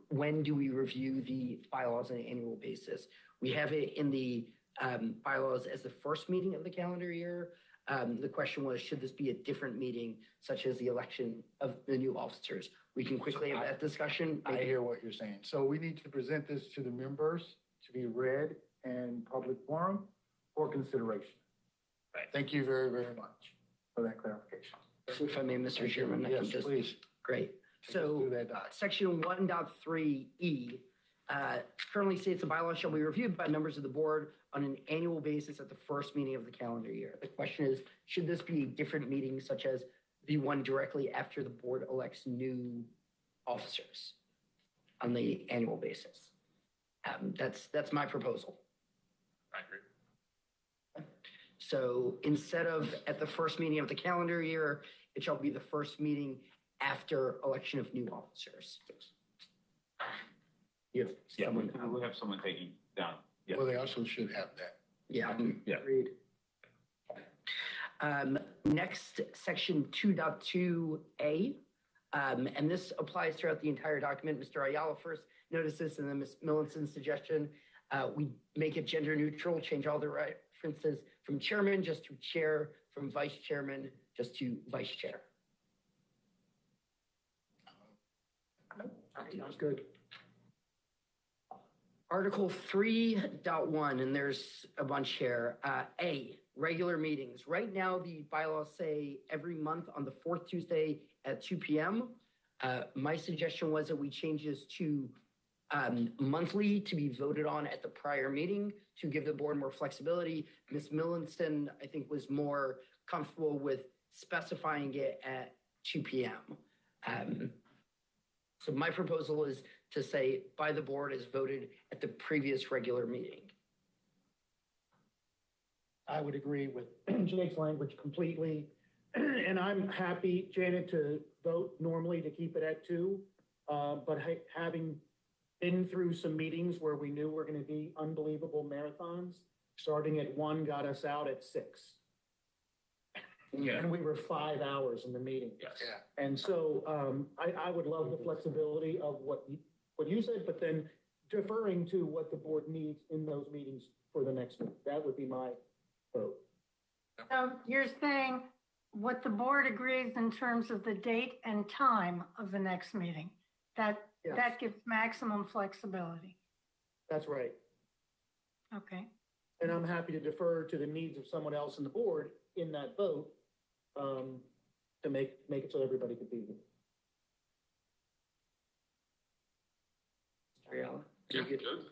when do we review the bylaws on an annual basis? We have it in the bylaws as the first meeting of the calendar year. The question was, should this be a different meeting, such as the election of the new officers? We can quickly have that discussion. I hear what you're saying. So we need to present this to the members to be read in public forum for consideration. Right. Thank you very, very much for that clarification. If I may, Mr. Chairman, I can Yes, just, please. great. Take us So, through that document. section 1.3E currently states the bylaws shall be reviewed by members of the board on an annual basis at the first meeting of the calendar year. The question is, should this be a different meeting, such as the one directly after the board elects new officers on the annual basis? That's my proposal. I agree. So instead of at the first meeting of the calendar year, it shall be the first meeting after election of new officers. You have Yeah, someone, we have someone taking down. Yeah. Well, they also should have that. yeah. Yeah. Agreed. Next, section 2.2A, and this applies throughout the entire document. Mr. Ayala first noticed this, and then Ms. Millicent's suggestion, we make it gender neutral, change all the references from chairman just to chair, from vice chairman just to vice chair. Sounds good. Article 3.1, and there's a bunch here. A, regular meetings. Right now, the bylaws say every month on the fourth Tuesday at 2 p.m. My suggestion was that we change this to monthly to be voted on at the prior meeting to give the board more flexibility. Ms. Millinson, I think, was more comfortable with specifying it at 2 p.m. So my proposal is to say by the board as voted at the previous regular meeting. I would agree with Jake's language completely. And I'm happy, Janet, to vote normally to keep it at 2. But having been through some meetings where we knew we're going to be unbelievable marathons, starting at 1 got us out at 6. Yeah. And we were 5 hours in the meeting. Yes. Yeah. And so I would love the flexibility of what you said, but then deferring to what the board needs in those meetings for the next meeting. That would be my vote. So you're saying what the board agrees in terms of the date and time of the next meeting? That Yes. gives maximum flexibility. That's right. Okay. And I'm happy to defer to the needs of someone else in the board in that vote to make it so everybody could be here. Mr. Ayala? Yeah, You good? good.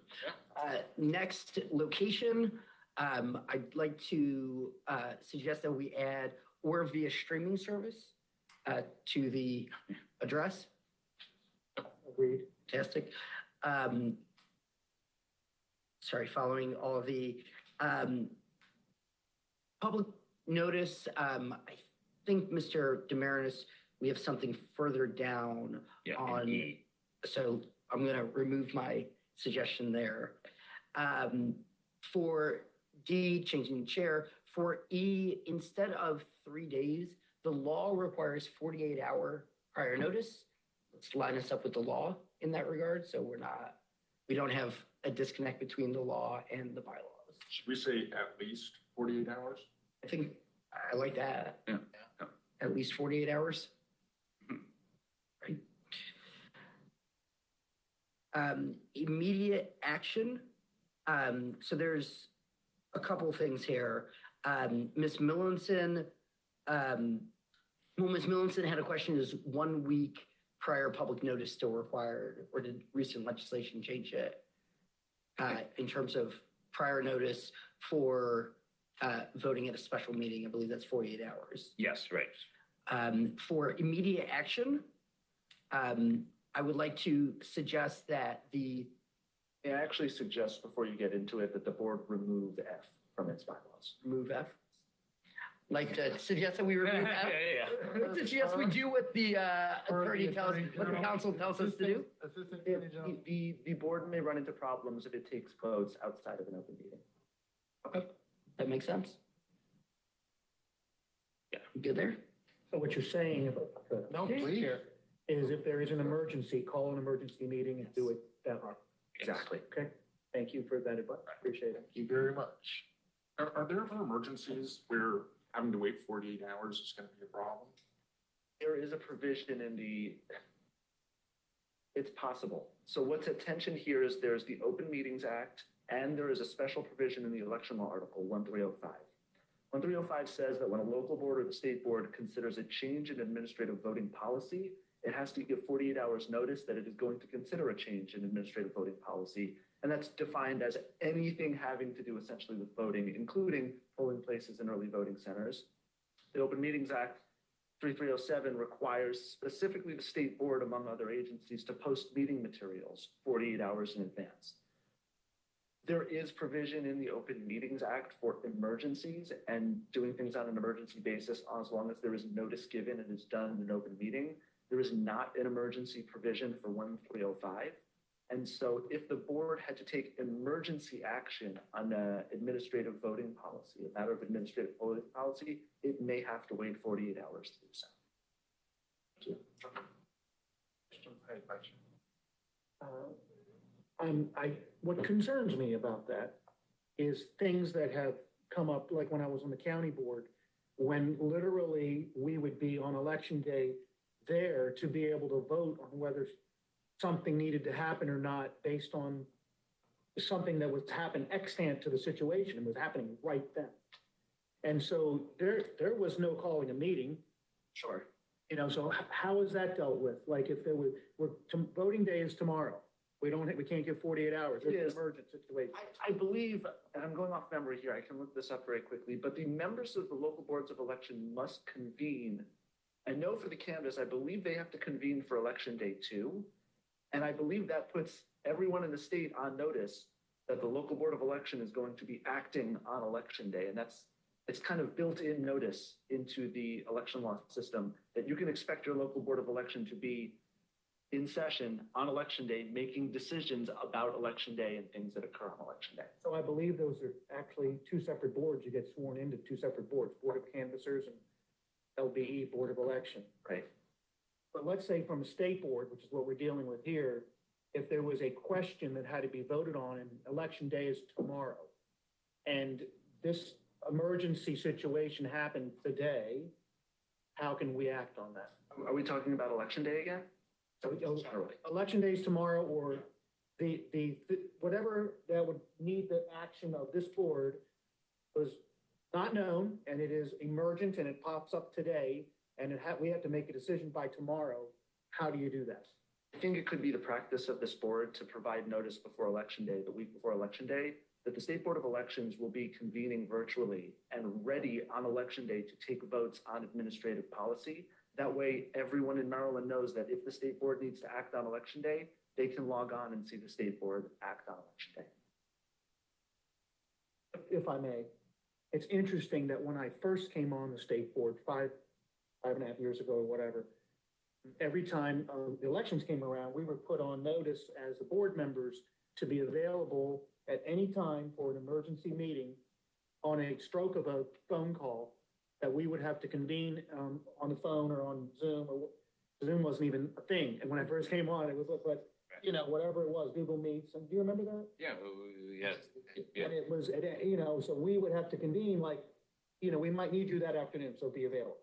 Yeah. Next, location. I'd like to suggest that we add or via streaming service to the address. Agreed. Fantastic. Sorry, following all of the public notice, I think, Mr. Demarinis, we have something further down Yeah. on, so I'm going to remove my suggestion there. For D, changing the chair. For E, instead of 3 days, the law requires 48-hour prior notice. Let's line us up with the law in that regard, so we don't have a disconnect between the law and the bylaws. Should we say at least 48 hours? I think I like that. Yeah. At least 48 hours. Right. Immediate action. So there's a couple things here. Ms. Millinson, Ms. Millinson had a question, is 1 week prior public notice still required, or did recent legislation change it? In terms of prior notice for voting at a special meeting, I believe that's 48 hours. Yes, right. For immediate action, I would like to suggest that May I actually suggest before you get into it that the board remove F from its bylaws? remove F. Like to suggest that we remove F. Let's suggest we do what the attorney tells, what the council tells us to do. Assistant Attorney General. The board may run into problems if it takes votes outside of an open meeting. Okay, that makes sense. Yeah. You good there? So what you're saying, No, please. is if there is an emergency, call an emergency meeting and do it that way. Exactly. Okay, thank you for that advice. Appreciate it. Thank you very much. Are there ever emergencies where having to wait 48 hours is going to be a problem? There is a provision it's possible. So what's at tension here is there's the Open Meetings Act, and there is a special provision in the election law article 1305. 1305 says that when a local board or the state board considers a change in administrative voting policy, it has to give 48 hours notice that it is going to consider a change in administrative voting policy. And that's defined as anything having to do essentially with voting, including polling places and early voting centers. The Open Meetings Act 3307 requires specifically the state board, among other agencies, to post meeting materials 48 hours in advance. There is provision in the Open Meetings Act for emergencies and doing things on an emergency basis as long as there is notice given and is done in an open meeting. There is not an emergency provision for 1305. And so if the board had to take emergency action on an administrative voting policy, a matter of administrative voting policy, it may have to wait 48 hours to do so. What concerns me about that is things that have come up, like when I was on the county board, when literally we would be on election day there to be able to vote on whether something needed to happen or not based on something that was happening extant to the situation and was happening right then. And so there was no calling a meeting. Sure. You know, so how is that dealt with? Like if there was, voting day is tomorrow. We can't give 48 hours. It It's is. an emergent situation. I believe, and I'm going off memory here, I can look this up very quickly, but the members of the local boards of election must convene. I know for the canvas, I believe they have to convene for election day too. And I believe that puts everyone in the state on notice that the local board of election is going to be acting on election day. And it's kind of built-in notice into the election law system that you can expect your local board of election to be in session on election day, making decisions about election day and things that occur on election day. So I believe those are actually two separate boards. You get sworn into two separate boards, Board of Canvassers and LBE, Board of Election. Right. But let's say from a state board, which is what we're dealing with here, if there was a question that had to be voted on and election day is tomorrow, and this emergency situation happened today, how can we act on that? Are we talking about election day again? Generally. Election day is tomorrow, or the whatever that would need the action of this board was not known, and it is emergent, and it pops up today, and we have to make a decision by tomorrow. How do you do that? I think it could be the practice of this board to provide notice before election day, the week before election day, that the State Board of Elections will be convening virtually and ready on election day to take votes on administrative policy. That way, everyone in Maryland knows that if the state board needs to act on election day, they can log on and see the state board act on election day. If I may, it's interesting that when I first came on the state board five and a half years ago or whatever, every time the elections came around, we were put on notice as the board members to be available at any time for an emergency meeting on a stroke of a phone call that we would have to convene on the phone or on Zoom, or Zoom wasn't even a thing. And when I first came on, it was like, you know, whatever it was, Google Meets. And do you remember that? Yeah, yes. And it was, you know, so we would have to convene like, you know, we might need you that afternoon, so be available.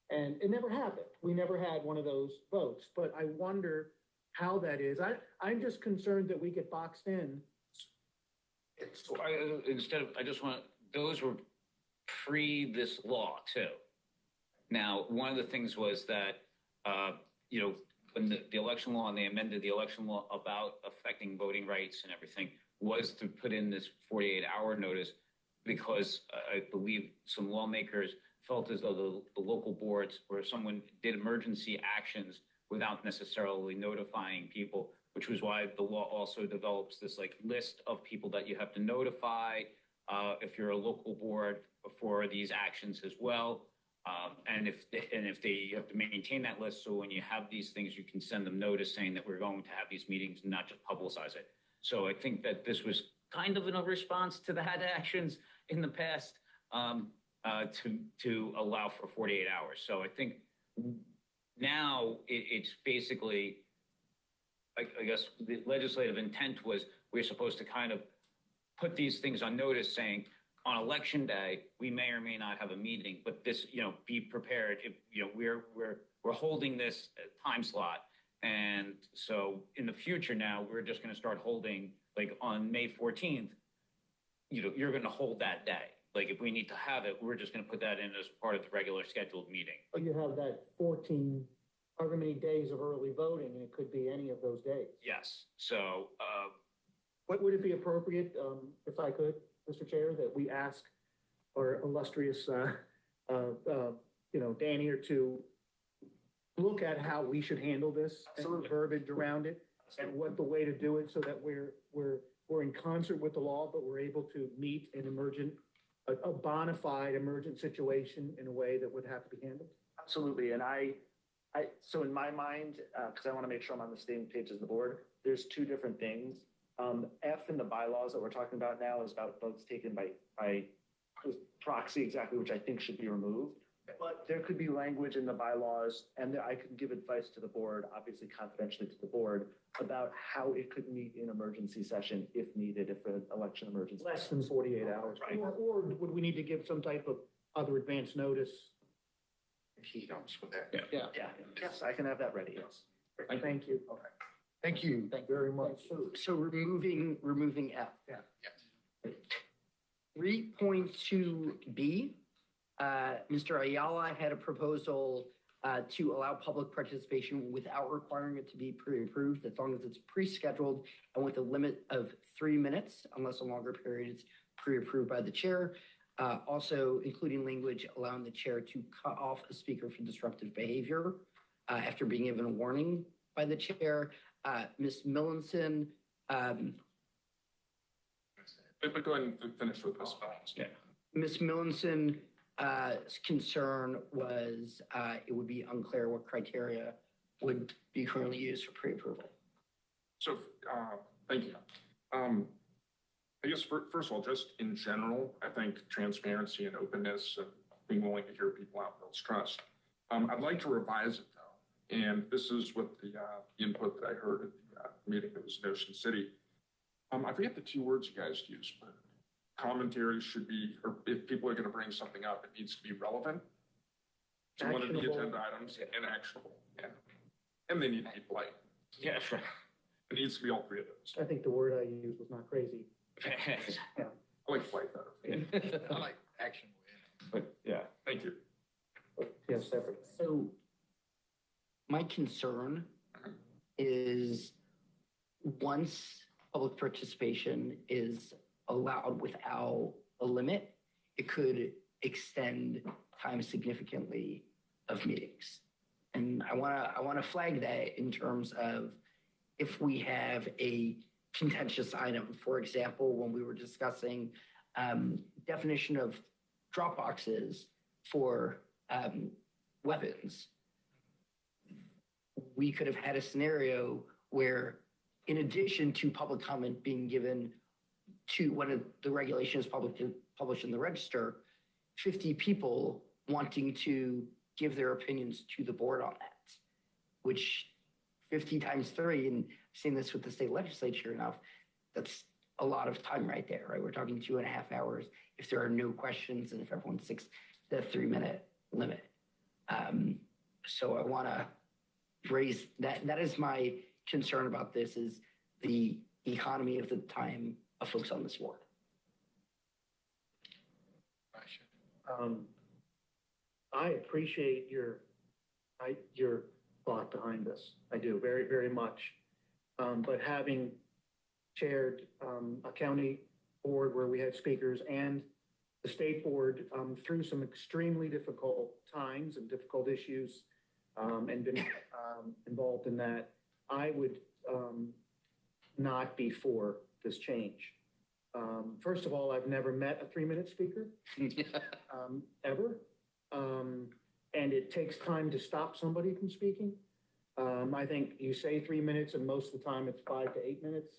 And it never happened. We never had one of those votes, but I wonder how that is. I'm just concerned that we get boxed in. So I just want, those were pre this law too. Now, one of the things was that, you know, when the election law and they amended the election law about affecting voting rights and everything was to put in this 48-hour notice because I believe some lawmakers felt as though the local boards or someone did emergency actions without necessarily notifying people, which was why the law also develops this like list of people that you have to notify if you're a local board for these actions as well. And if they have to maintain that list, so when you have these things, you can send them notice saying that we're going to have these meetings and not just publicize it. So I think that this was kind of in a response to that actions in the past to allow for 48 hours. So I think now it's basically, I guess the legislative intent was we're supposed to kind of put these things on notice saying, on election day, we may or may not have a meeting, but this, be prepared if, we're holding this time slot. And so in the future now, we're just going to start holding, like on May 14th, you're going to hold that day. Like if we need to have it, we're just going to put that in as part of the regular scheduled meeting. But you have that 14, however many days of early voting, and it could be any of those days. Yes. So, What would it be appropriate, if I could, Mr. Chair, that we ask our illustrious, Danny or to look at how we should handle this and Absolutely. verbiage around it and what the way to do it so that we're in concert with the law, but we're able to meet an emergent, a bona fide emergent situation in a way that would have to be handled? Absolutely, and so in my mind, because I want to make sure I'm on the same page as the board, there's two different things. F in the bylaws that we're talking about now is about votes taken by proxy exactly, which I think should be removed. But there could be language in the bylaws, and I could give advice to the board, obviously confidentially to the board, about how it could meet in emergency session if needed, if an election emergency. Less than 48 hours. Right. Or would we need to give some type of other advance notice? He helps with that. Yeah. Yeah, yes, I can have that ready, yes. Thank you. Thank you. Thank you very much. So removing F. Yeah. 3.2B, Mr. Ayala had a proposal to allow public participation without requiring it to be pre-approved, as long as it's pre-scheduled and with a limit of 3 minutes, unless a longer period is pre-approved by the chair. Also including language allowing the chair to cut off a speaker for disruptive behavior after being given a warning by the chair. Ms. Millinson, But go ahead and finish with this. Yeah. Ms. Millinson, concern was it would be unclear what criteria would be currently used for pre-approval. So, thank you. I guess first of all, just in general, I think transparency and openness and being willing to hear people out builds trust. I'd like to revise it though, and this is what the input that I heard at the meeting that was in Ocean City. I forget the two words you guys used, but commentary should be, or if people are going to bring something up, it needs to be relevant to one of the Actionable. agenda items and actionable. And they need to be polite. Yeah. It needs to be all three of those. I think the word I used was not crazy. I like polite better. I like action. But yeah, thank you. Yes, separate. So my concern is once public participation is allowed without a limit, it could extend time significantly of meetings. And I wanna flag that in terms of if we have a contentious item, for example, when we were discussing definition of drop boxes for weapons, we could have had a scenario where in addition to public comment being given to when the regulation is published in the register, 50 people wanting to give their opinions to the board on that, which 50 times 3, and I've seen this with the state legislature enough, that's a lot of time right there, right? We're talking 2.5 hours if there are no questions and if everyone sticks to the 3-minute limit. So I want to raise that. That is my concern about this, is the economy of the time of folks on this board. I appreciate your thought behind this. I do, very, very much. But having chaired a county board where we had speakers and the state board through some extremely difficult times and difficult issues and been involved in that, I would not be for this change. First of all, I've never met a 3-minute speaker, ever. And it takes time to stop somebody from speaking. I think you say 3 minutes and most of the time it's 5 to 8 minutes.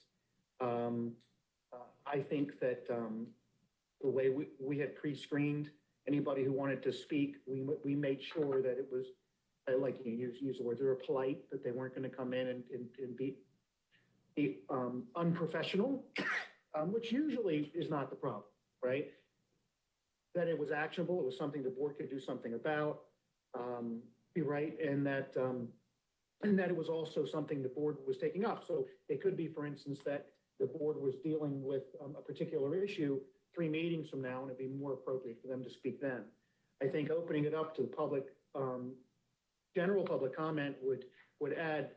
I think that the way we had pre-screened anybody who wanted to speak, we made sure that it was, like you use the words, they were polite, that they weren't going to come in and be unprofessional, which usually is not the problem, right? that it was actionable, it was something the board could do something about, be right, and that it was also something the board was taking up. So it could be, for instance, that the board was dealing with a particular issue 3 meetings from now, and it'd be more appropriate for them to speak then. I think opening it up to the public, general public comment would add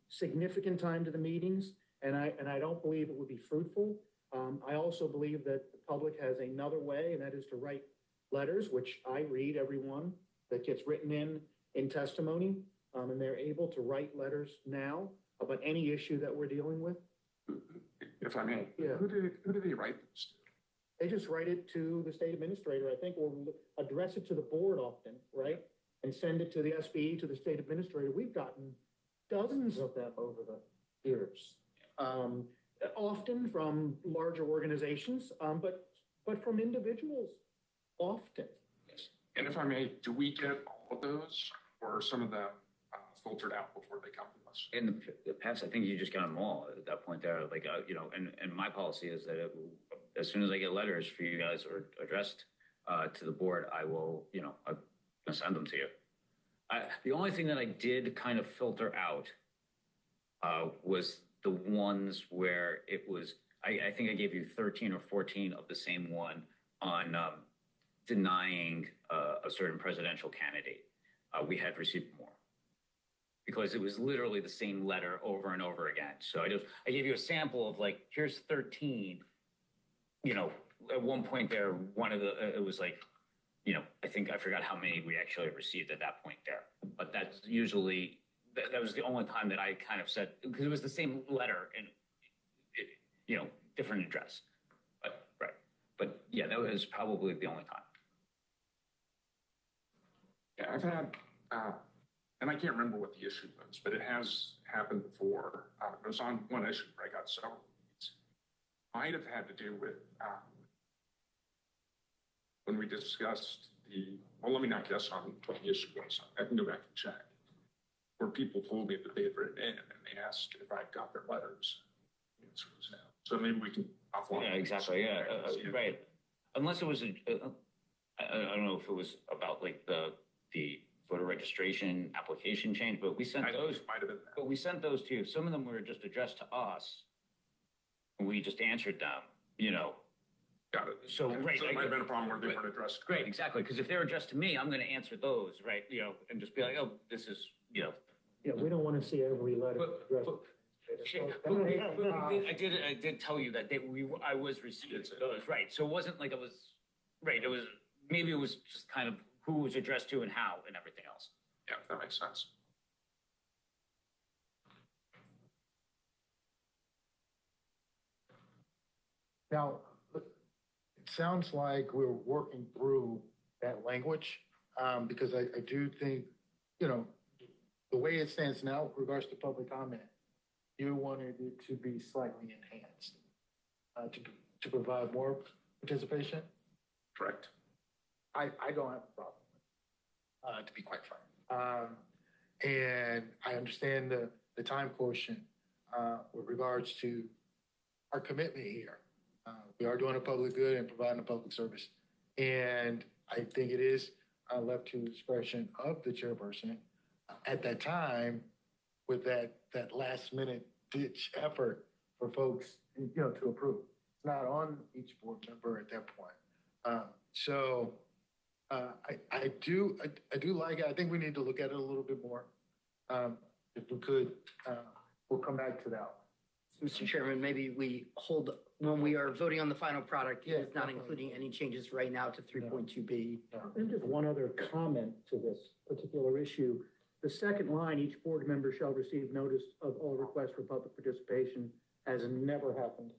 significant time to the meetings, and I don't believe it would be fruitful. I also believe that the public has another way, and that is to write letters, which I read every one that gets written in testimony, and they're able to write letters now about any issue that we're dealing with. If I may, Yeah. who do they write this to? They just write it to the state administrator, I think, or address it to the board often, right? And send it to the SBE, to the state administrator. We've gotten dozens of them over the years. Often from larger organizations, but from individuals, often. And if I may, do we get all of those, or are some of them filtered out before they come to us? In the past, I think you just got them all at that point there, like, you know, and my policy is that as soon as I get letters for you guys or addressed to the board, I will, you know, I'm gonna send them to you. The only thing that I did kind of filter out was the ones where it was, I think I gave you 13 or 14 of the same one on denying a certain presidential candidate. We had received more because it was literally the same letter over and over again. So I gave you a sample of like, here's 13, you know, at one point there, one of the, it was like, you know, I think I forgot how many we actually received at that point there, but that's usually, that was the only time that I kind of said, because it was the same letter and, you know, different address. But, right. But yeah, that was probably the only time. Yeah, I've had, and I can't remember what the issue was, but it has happened before. It was on one issue where I got several leads. Might have had to do with when we discussed well, let me not guess on what the issue was. I can go back and check. Where people told me that they had written in and they asked if I got their letters. The answer was no. So maybe we can offline. Yeah, exactly. Yeah, right. Unless it was, I don't know if it was about like the voter registration application change, but we sent those. Might have been that. But we sent those to you. Some of them were just addressed to us. And we just answered them, you know. Got it. So, right. So it might have been a problem where they weren't addressed. Great, exactly. Because if they're addressed to me, I'm going to answer those, right? You know, and just be like, oh, this is, you know. Yeah, we don't want to see every letter addressed. I did tell you that I was receiving those, right? So it wasn't like it was, right, it was, maybe it was just kind of who was addressed to and how and everything else. Yeah, that makes sense. Now, it sounds like we're working through that language, because I do think, you know, the way it stands now with regards to public comment, you wanted it to be slightly enhanced, to provide more participation. Correct. I don't have a problem, to be quite frank. And I understand the time quotient, with regards to our commitment here. We are doing a public good and providing a public service. And I think it is left to discretion of the chairperson at that time with that last minute ditch effort for folks, you know, to approve. It's not on each board member at that point. So I do like it. I think we need to look at it a little bit more. If we could, we'll come back to that. Mr. Chairman, maybe we hold, when we are voting on the final product, Yeah, it's not definitely. including any changes right now to 3.2B. And just one other comment to this particular issue. The second line, each board member shall receive notice of all requests for public participation, has never happened.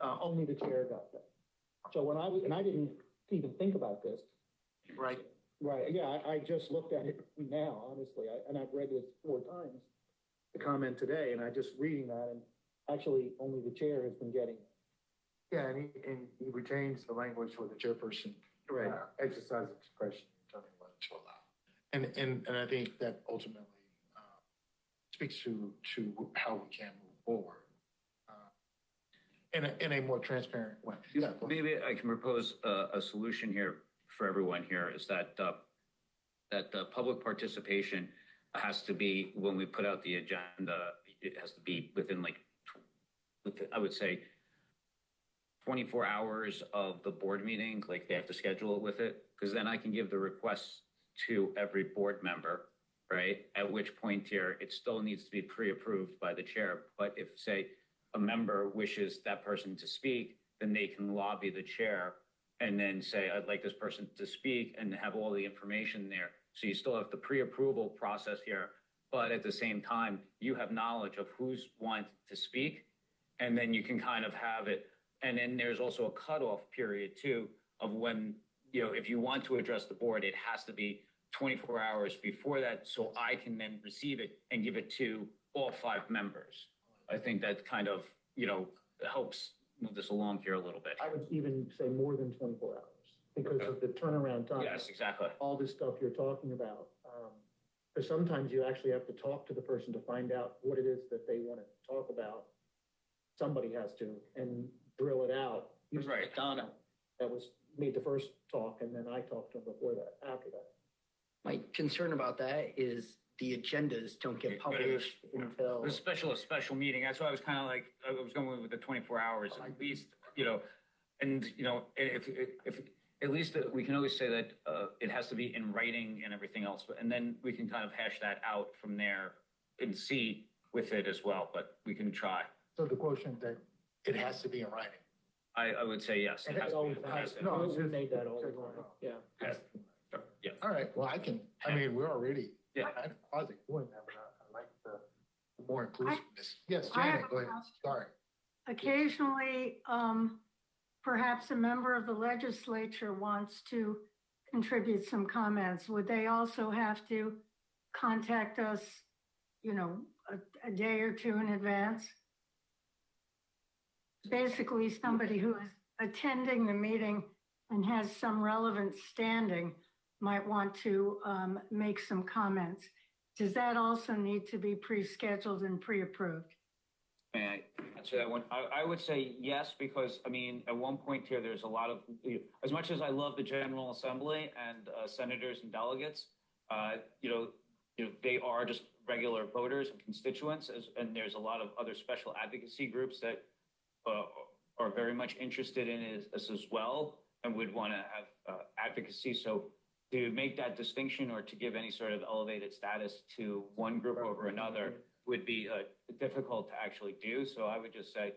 Only the chair got that. So when and I didn't even think about this. Right. Right, yeah, I just looked at it now, honestly, and I've read this 4 times, the comment today, and I just reading that, and actually only the chair has been getting it. Yeah, and he retains the language where the chairperson exercises discretion in determining whether to allow. And I think that ultimately speaks to how we can move forward. in a more transparent way. Yeah, maybe I can propose a solution here for everyone here is that the public participation has to be, when we put out the agenda, it has to be within like, I would say 24 hours of the board meeting, like they have to schedule it with it, because then I can give the requests to every board member, right? At which point here, it still needs to be pre-approved by the chair. But if, say, a member wishes that person to speak, then they can lobby the chair and then say, I'd like this person to speak and have all the information there. So you still have the pre-approval process here, but at the same time, you have knowledge of who's want to speak, and then you can kind of have it. And then there's also a cutoff period too of when, if you want to address the board, it has to be 24 hours before that, so I can then receive it and give it to all 5 members. I think that kind of, helps move this along here a little bit. I would even say more than 24 hours because of the turnaround time. Yes, exactly. All this stuff you're talking about. Because sometimes you actually have to talk to the person to find out what it is that they want to talk about. Somebody has to, and drill it out. Usually Right. Donna, that made the first talk, and then I talked to him before that, after that. My concern about that is the agendas don't get published until. A special meeting. That's why I was kind of like, I was going with the 24 hours at least, and, if at least we can always say that it has to be in writing and everything else. And then we can kind of hash that out from there and see with it as well, but we can try. So the quotient that it has to be in writing. I would say yes. And It has it to be. always It has has, to. no, we made that all the time, yeah. Yes. Yeah. All right, well, we're already. Yeah. I'm positive doing that, but I like the more inclusiveness. Yes, I have Janet, a go ahead. question. Sorry. Occasionally, perhaps a member of the legislature wants to contribute some comments. Would they also have to contact us, a day or two in advance? Basically, somebody who is attending the meeting and has some relevant standing might want to make some comments. Does that also need to be pre-scheduled and pre-approved? May I answer that one? I would say yes, because at one point here, there's a lot of, as much as I love the General Assembly and senators and delegates, they are just regular voters and constituents, and there's a lot of other special advocacy groups that are very much interested in this as well and would want to have advocacy. So to make that distinction or to give any sort of elevated status to one group over another would be difficult to actually do. So I would just say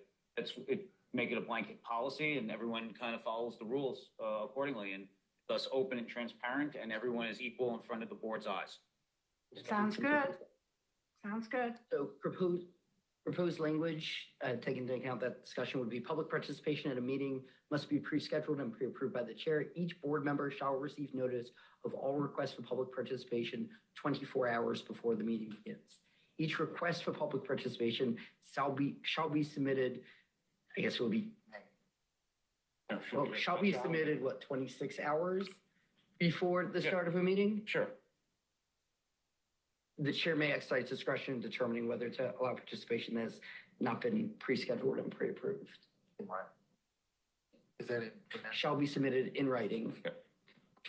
make it a blanket policy and everyone kind of follows the rules accordingly, and thus open and transparent, and everyone is equal in front of the board's eyes. Sounds good. Sounds good. So proposed language, taking into account that discussion, would be public participation at a meeting must be pre-scheduled and pre-approved by the chair. Each board member shall receive notice of all requests for public participation 24 hours before the meeting begins. Each request for public participation shall be submitted, I guess it would be, shall be submitted, 26 hours before the start of a meeting? Sure. The chair may exercise discretion in determining whether to allow participation that has not been pre-scheduled and pre-approved. Right. Is that it? Shall be submitted in writing.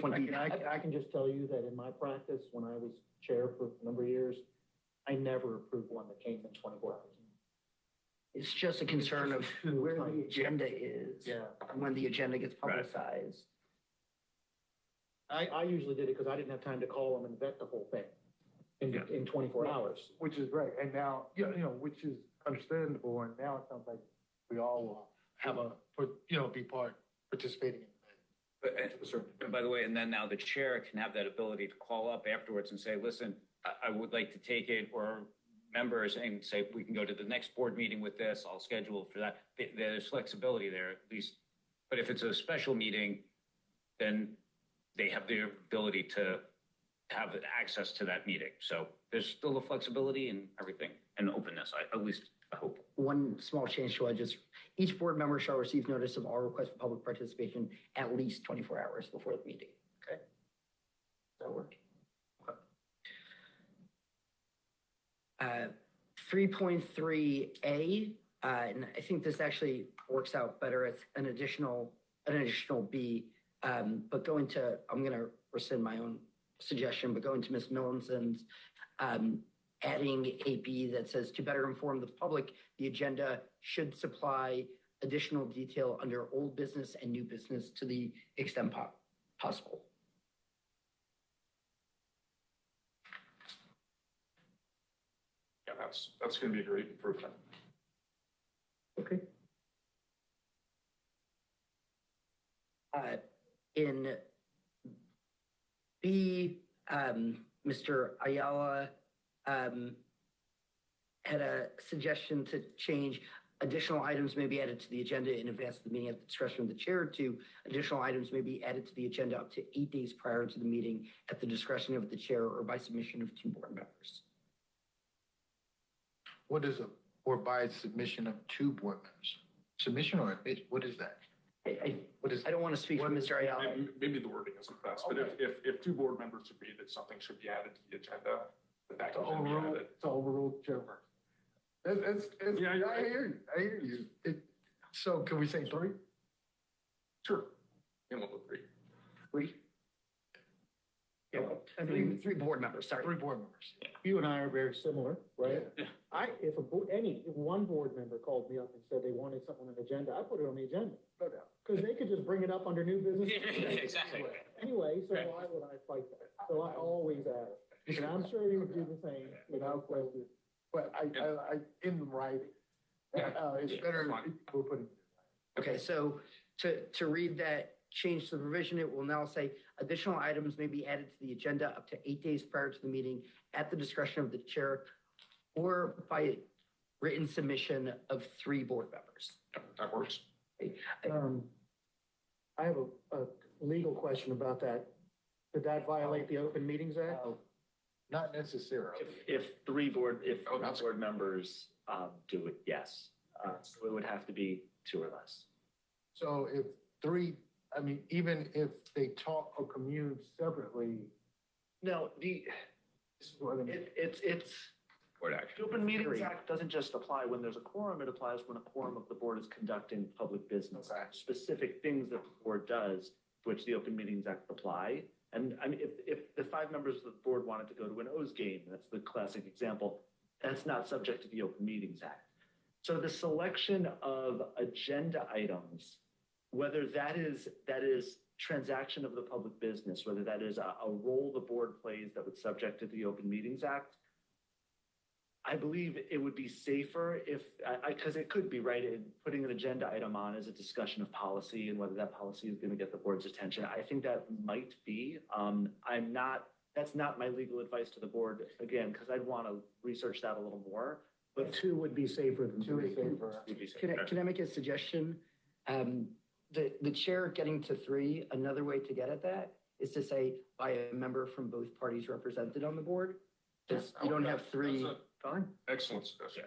I can just tell you that in my practice, when I was chair for a number of years, I never approved one that came in 24 hours. It's just a concern of where the agenda is. Yeah. And when the agenda gets publicized. I usually did it because I didn't have time to call them and vet the whole thing in 24 hours. Which is great, and now, which is understandable, and now it sounds like we all will have participating in And by the way, and then now the chair can have that ability to call up afterwards and say, listen, I would like to take it, or members, and say, we can go to the next board meeting with this, I'll schedule for that. There's flexibility there at least. But if it's a special meeting, then they have the ability to have access to that meeting. So there's still the flexibility and everything and openness, at least I hope. One small change to each board member shall receive notice of all requests for public participation at least 24 hours before the meeting. Okay? Does that work? Okay. 3.3A, and I think this actually works out better as an additional B. But I'm gonna rescind my own suggestion, but going to Ms. Millinson's, adding a B that says to better inform the public, the agenda should supply additional detail under old business and new business to the extent possible. Yeah, that's gonna be a great improvement. Okay. In B, Mr. Ayala had a suggestion to change additional items may be added to the agenda in advance of the meeting at the discretion of the chair to additional items may be added to the agenda up to 8 days prior to the meeting at the discretion of the chair or by submission of 2 board members. What is or by submission of 2 board members? Submission or what is that? What is? I don't want to speak for Mr. Ayala. Maybe the wording isn't best, but if 2 board members agree that something should be added to the agenda, then that can be added. To overrule chairman. It's, Yeah, you're I right. hear you. So can we say 3? Sure. And we'll agree. 3? Yeah, 3 board members, sorry. 3 board members. You and I are very similar, right? Yeah. If one board member called me up and said they wanted something on the agenda, I put it on the agenda. No doubt. Because they could just bring it up under new business. Exactly. Anyway, so Right. why would I fight that? So I always ask, and I'm sure you would do the same without question. But I in writing. It's Yeah, better fine. we're putting. Okay, so to read that change to the provision, it will now say additional items may be added to the agenda up to 8 days prior to the meeting at the discretion of the chair or by written submission of 3 board members. That works. I have a legal question about that. Did that violate the Open Meetings Act? Not necessarily. If 3 board Oh, that's- members, do it, yes. So it would have to be 2 or less. So if 3, I mean, even if they talk or commune separately, No, this is what I mean. it's, Board action. the Open Meetings Agreed. Act doesn't just apply when there's a quorum, it applies when a quorum of the board is conducting public business. Okay. Specific things that the board does, to which the Open Meetings Act apply. And I mean, if the 5 members of the board wanted to go to an O's game, that's the classic example, that's not subject to the Open Meetings Act. So the selection of agenda items, whether that is transaction of the public business, whether that is a role the board plays that would subject to the Open Meetings Act, I believe it would be safer if, because it could be, right, putting an agenda item on as a discussion of policy and whether that policy is going to get the board's attention. I think that might be. That's not my legal advice to the board, again, because I'd want to research that a little more. But 2 would be safer than 2 is 3. safer. Would be safer. Can I make a suggestion? The chair getting to 3, another way to get at that is to say by a member from both parties represented on the board. Because you don't have 3. That's Fine. Excellent suggestion.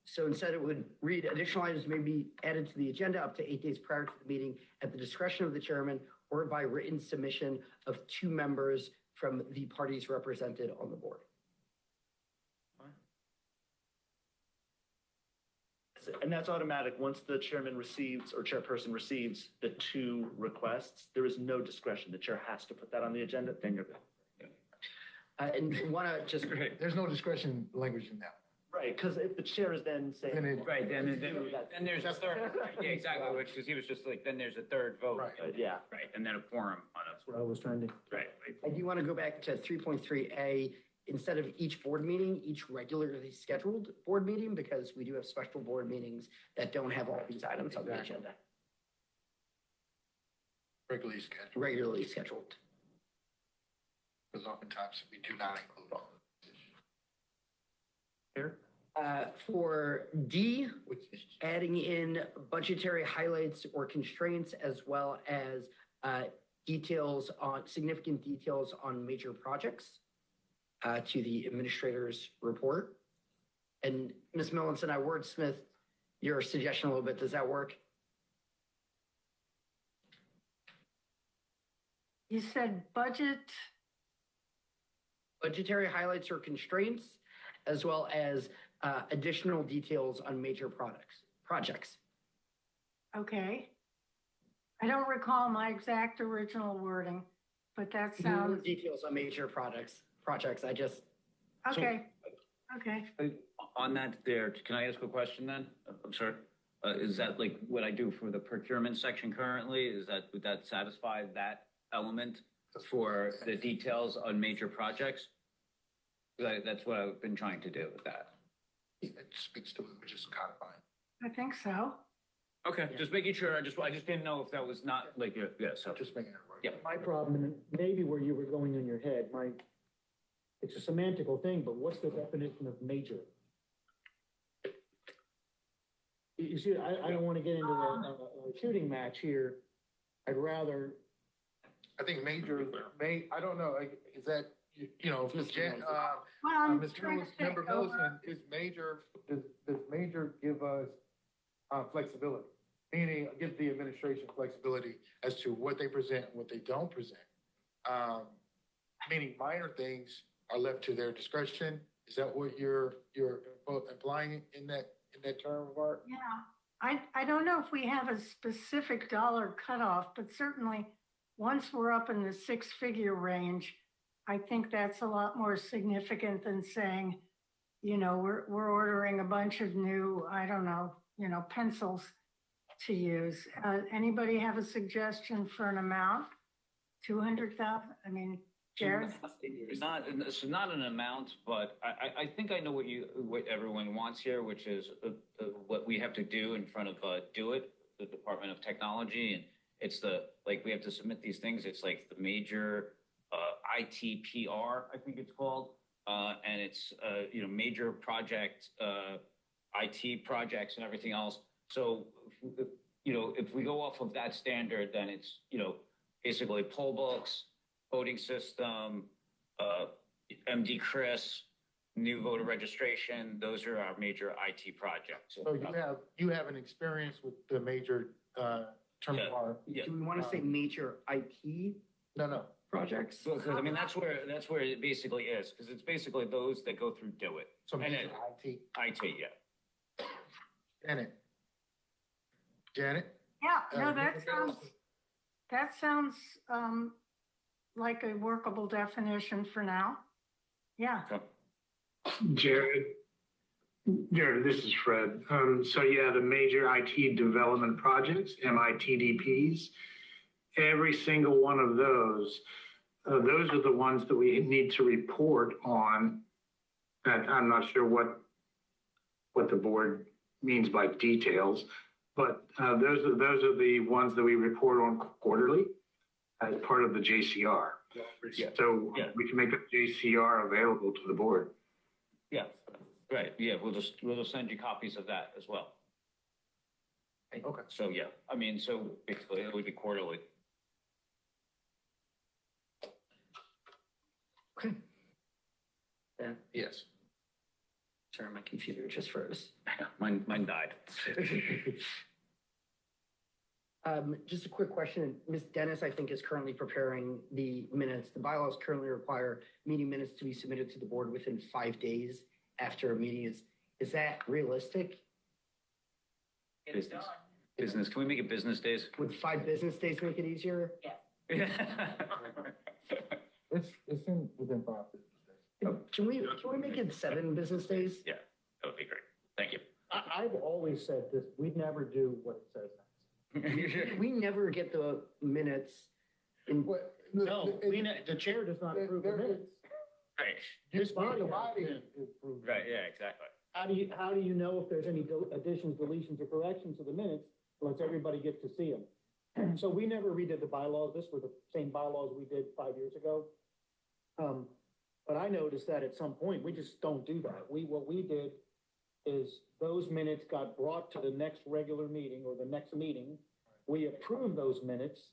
So instead it would read additional items may be added to the agenda up to 8 days prior to the meeting at the discretion of the chairman or by written submission of 2 members from the parties represented on the board. And that's automatic. Once the chairman receives or chairperson receives the 2 requests, there is no discretion. The chair has to put that on the agenda, then you're good. And want to just, There's no discretion language in that. Right, because if the chair is then saying. Then it- Right, then there's a third, right, yeah, exactly, which, because he was just like, then there's a third vote. Right. Yeah. Right, and then a quorum on That's what I was trying to. right. I do want to go back to 3.3A, instead of each board meeting, each regularly scheduled board meeting, because we do have special board meetings that don't have all these items on the Exactly. agenda, Regularly scheduled, regularly scheduled. because oftentimes we do not include all of For D, it, which is adding in budgetary highlights or constraints as well as significant details on major projects to the administrator's report. And Ms. Millinson, I wordsmith your suggestion a little bit. Does that work? You said Budgetary highlights or constraints, as well as additional details on major projects. Okay. I don't recall my exact original wording, but that More sounds, details on major projects, I just, okay, okay. On that there, can I ask a question then? I'm sorry. Is that like what I do for the procurement section currently? Would that satisfy that element for the details on major projects? That's what I've been trying to do with that. It speaks to, just codifying. I think so. Okay, just making sure. I just didn't know if that was not like, yeah, so. Just making it right. Yeah. My problem, and maybe where you were going in your head, it's a semantical thing, but what's the definition of major? You see, I don't want to get into a shooting match here. I'd rather, I think major, I don't know, like, is that, you know, if it's, Well, I'm Ms. trying to Millicent, think Member over. Millicent, is major, does major give us flexibility? Meaning, give the administration flexibility as to what they present and what they don't present. Meaning minor things are left to their discretion. Is that what you're both implying in that term of art? Yeah, I don't know if we have a specific dollar cutoff, but certainly once we're up in the six-figure range, I think that's a lot more significant than saying, you know, we're ordering a bunch of new, I don't know, you know, pencils to use. Anybody have a suggestion for an amount? 200,000? I mean, Jared? It's not an amount, but I think I know what everyone wants here, which is what we have to do in front of DoIT, the Department of Technology, and it's we have to submit these things. It's like the major ITPR, I think it's called, and it's major project IT projects and everything else. So if we go off of that standard, then it's basically poll books, voting system, MD Chris, new voter registration. Those are our major IT projects. So you have an experience with the major term of art? Yeah. do we want to say major IT No. projects? Because I mean that's where it basically is, because it's basically those that go through DoIT. So And major IT. IT, yeah. Janet? Yeah, no, that Member sounds like a workable definition for now. Yeah, Jared, this is Fred. So yeah, the major IT development projects, MITDPs, every single one of those are the ones that we need to report on. And I'm not sure what the board means by details, but those are the ones that we report on quarterly as part of the JCR. Yeah. So Yeah. we can make the JCR available to the board. Yeah, right. Yeah, we'll just send you copies of that as well. Okay. So yeah, I mean, so basically it would be quarterly. Okay. Yeah, Yes. sorry, my computer just froze. Mine died. Just a quick question. Ms. Dennis, I think, is currently preparing the minutes. The bylaws currently require meeting minutes to be submitted to the board within 5 days after a meeting. Is that realistic? Business. Business. Can we make it business days? Would 5 business days make it easier? It's within 5 business days. Can we make it 7 business days? Yeah, that would be great. Thank you. I've always said this, we'd never do what it says. We never get the minutes in. What- No, it- the chair does not approve the there- minutes. Right. This body The has body to. approves. Right, yeah, exactly. How do you know if there's any additions, deletions, or corrections to the minutes unless everybody gets to see them? So we never redid the bylaws. This were the same bylaws we did 5 years ago. But I noticed that at some point, we just don't do that. What we did is those minutes got brought to the next regular meeting or the next meeting. We approved those minutes.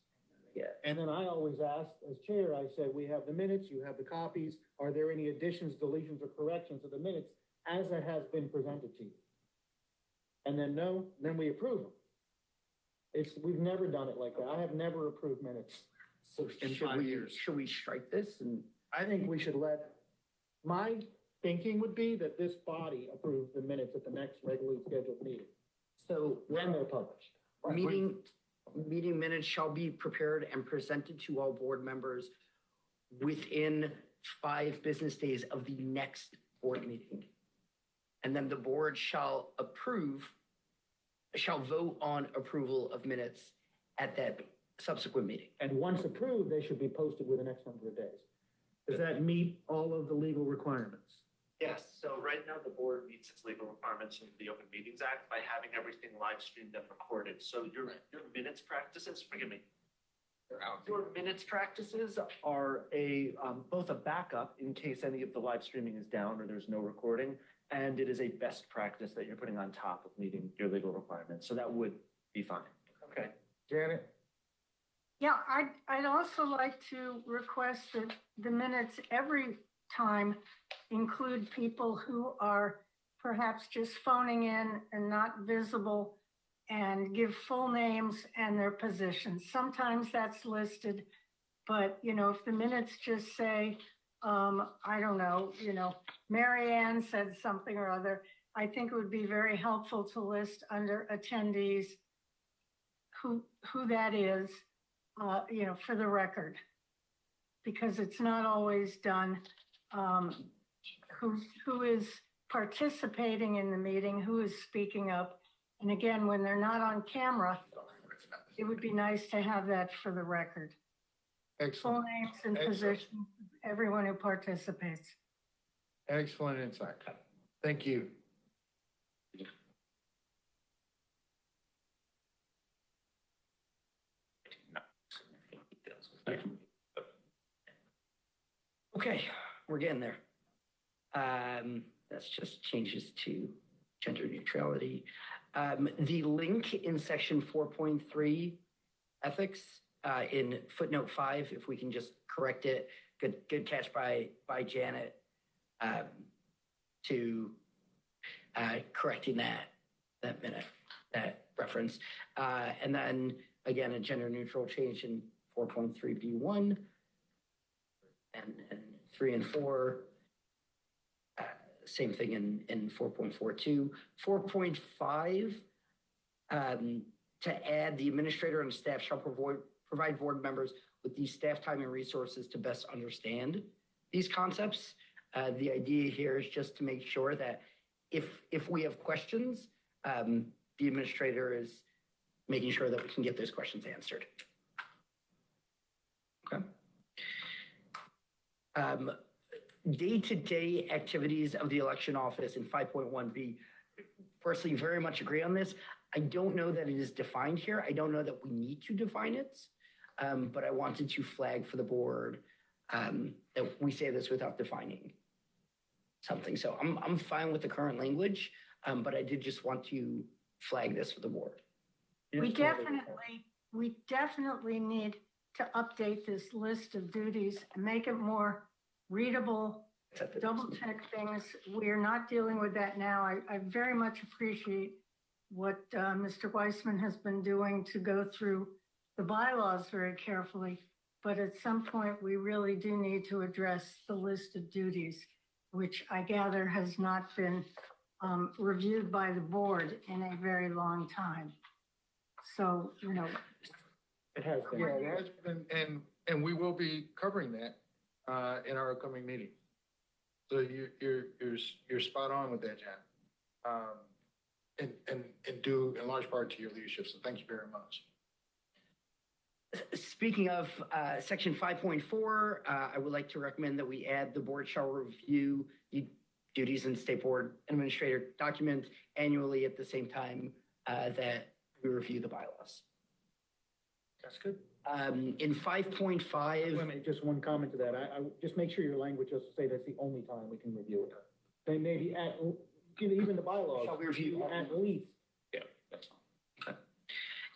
Yeah. And then I always asked, as chair, I said, we have the minutes, you have the copies. Are there any additions, deletions, or corrections to the minutes as it has been presented to you? And then no, then we approve them. We've never done it like that. I have never approved minutes. So In should 5 we, years. should we strike this and? I think we should my thinking would be that this body approves the minutes at the next regularly scheduled meeting, So when they're published. Right, Meeting minutes shall be prepared and presented to all board members within 5 business days of the next board meeting. And then the board shall vote on approval of minutes at that subsequent meeting. And once approved, they should be posted within X number of days. Does that meet all of the legal requirements? Yes, so right now the board meets its legal requirements under the Open Meetings Act by having everything live streamed and recorded. So your minutes practices, forgive me. Your minutes practices are both a backup in case any of the live streaming is down or there's no recording. And it is a best practice that you're putting on top of meeting your legal requirements. So that would be fine. Okay. Janet? Yeah, I'd also like to request that the minutes every time include people who are perhaps just phoning in and not visible, and give full names and their positions. Sometimes that's listed, but if the minutes just say, I don't know, Mary Ann said something or other, I think it would be very helpful to list under attendees who that is, for the record, because it's not always done. Who is participating in the meeting, who is speaking up. And again, when they're not on camera, it would be nice to have that for the record. Full Excellent. names and Excellent. positions, everyone who participates. Excellent insight. Thank you. Okay, we're getting there. That's just changes to gender neutrality. The link in section 4.3 ethics, in footnote 5, if we can just correct it, good catch by Janet, to correcting that reference. And then again, a gender neutral change in 4.3B1 and 3 and 4. Same thing in 4.42. 4.5, to add, the administrator and staff shall provide board members with the staff time and resources to best understand these concepts. The idea here is just to make sure that if we have questions, the administrator is making sure that we can get those questions answered. Okay. Day-to-day activities of the election office in 5.1B. Personally, very much agree on this. I don't know that it is defined here. I don't know that we need to define it, but I wanted to flag for the board that we say this without defining something. So I'm fine with the current language, but I did just want to flag this for the board. We definitely need to update this list of duties and make it more readable, double check things. We are not dealing with that now. I very much appreciate what Mr. Weissman has been doing to go through the bylaws very carefully. But at some point, we really do need to address the list of duties, which I gather has not been reviewed by the board in a very long time. So, It has been. Yeah, it has been, and we will be covering that in our upcoming meeting. So you're spot on with that, Jan. And due in large part to your leadership. So thank you very much. Speaking of section 5.4, I would like to recommend that we add the board shall review the duties and state board administrator document annually at the same time that we review the bylaws. That's good. In 5.5. Wait a minute, just one comment to that. I just make sure your language doesn't say that's the only time we can review it. They maybe even the bylaws. Shall we review at least? Yeah, that's fine. Okay.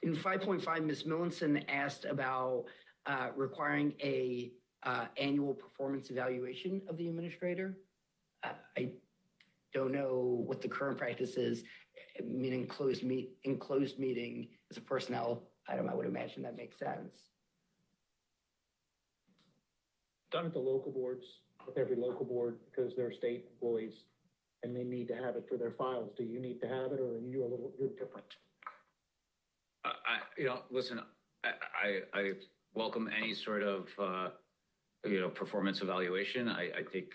In 5.5, Ms. Millinson asked about requiring a annual performance evaluation of the administrator. I don't know what the current practice is. I mean, in closed meeting as a personnel item, I would imagine that makes sense. Done at the local boards, with every local board, because they're state employees and they need to have it for their files. Do you need to have it, or are you're different? Listen, I welcome any sort of, performance evaluation. I take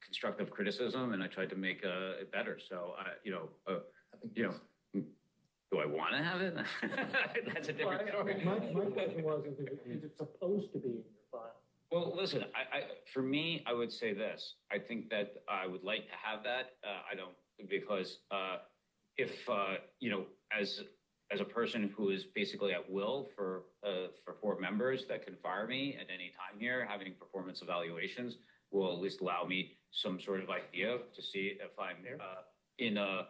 constructive criticism and I try to make it better. So, do I want to have it? That's a different story. My question was, is it supposed to be in your file? Well, listen, for me, I would say this. I think that I would like to have that. I don't, because if, as a person who is basically at will for 4 members that can fire me at any time here, having performance evaluations will at least allow me some sort of idea to see if I'm in a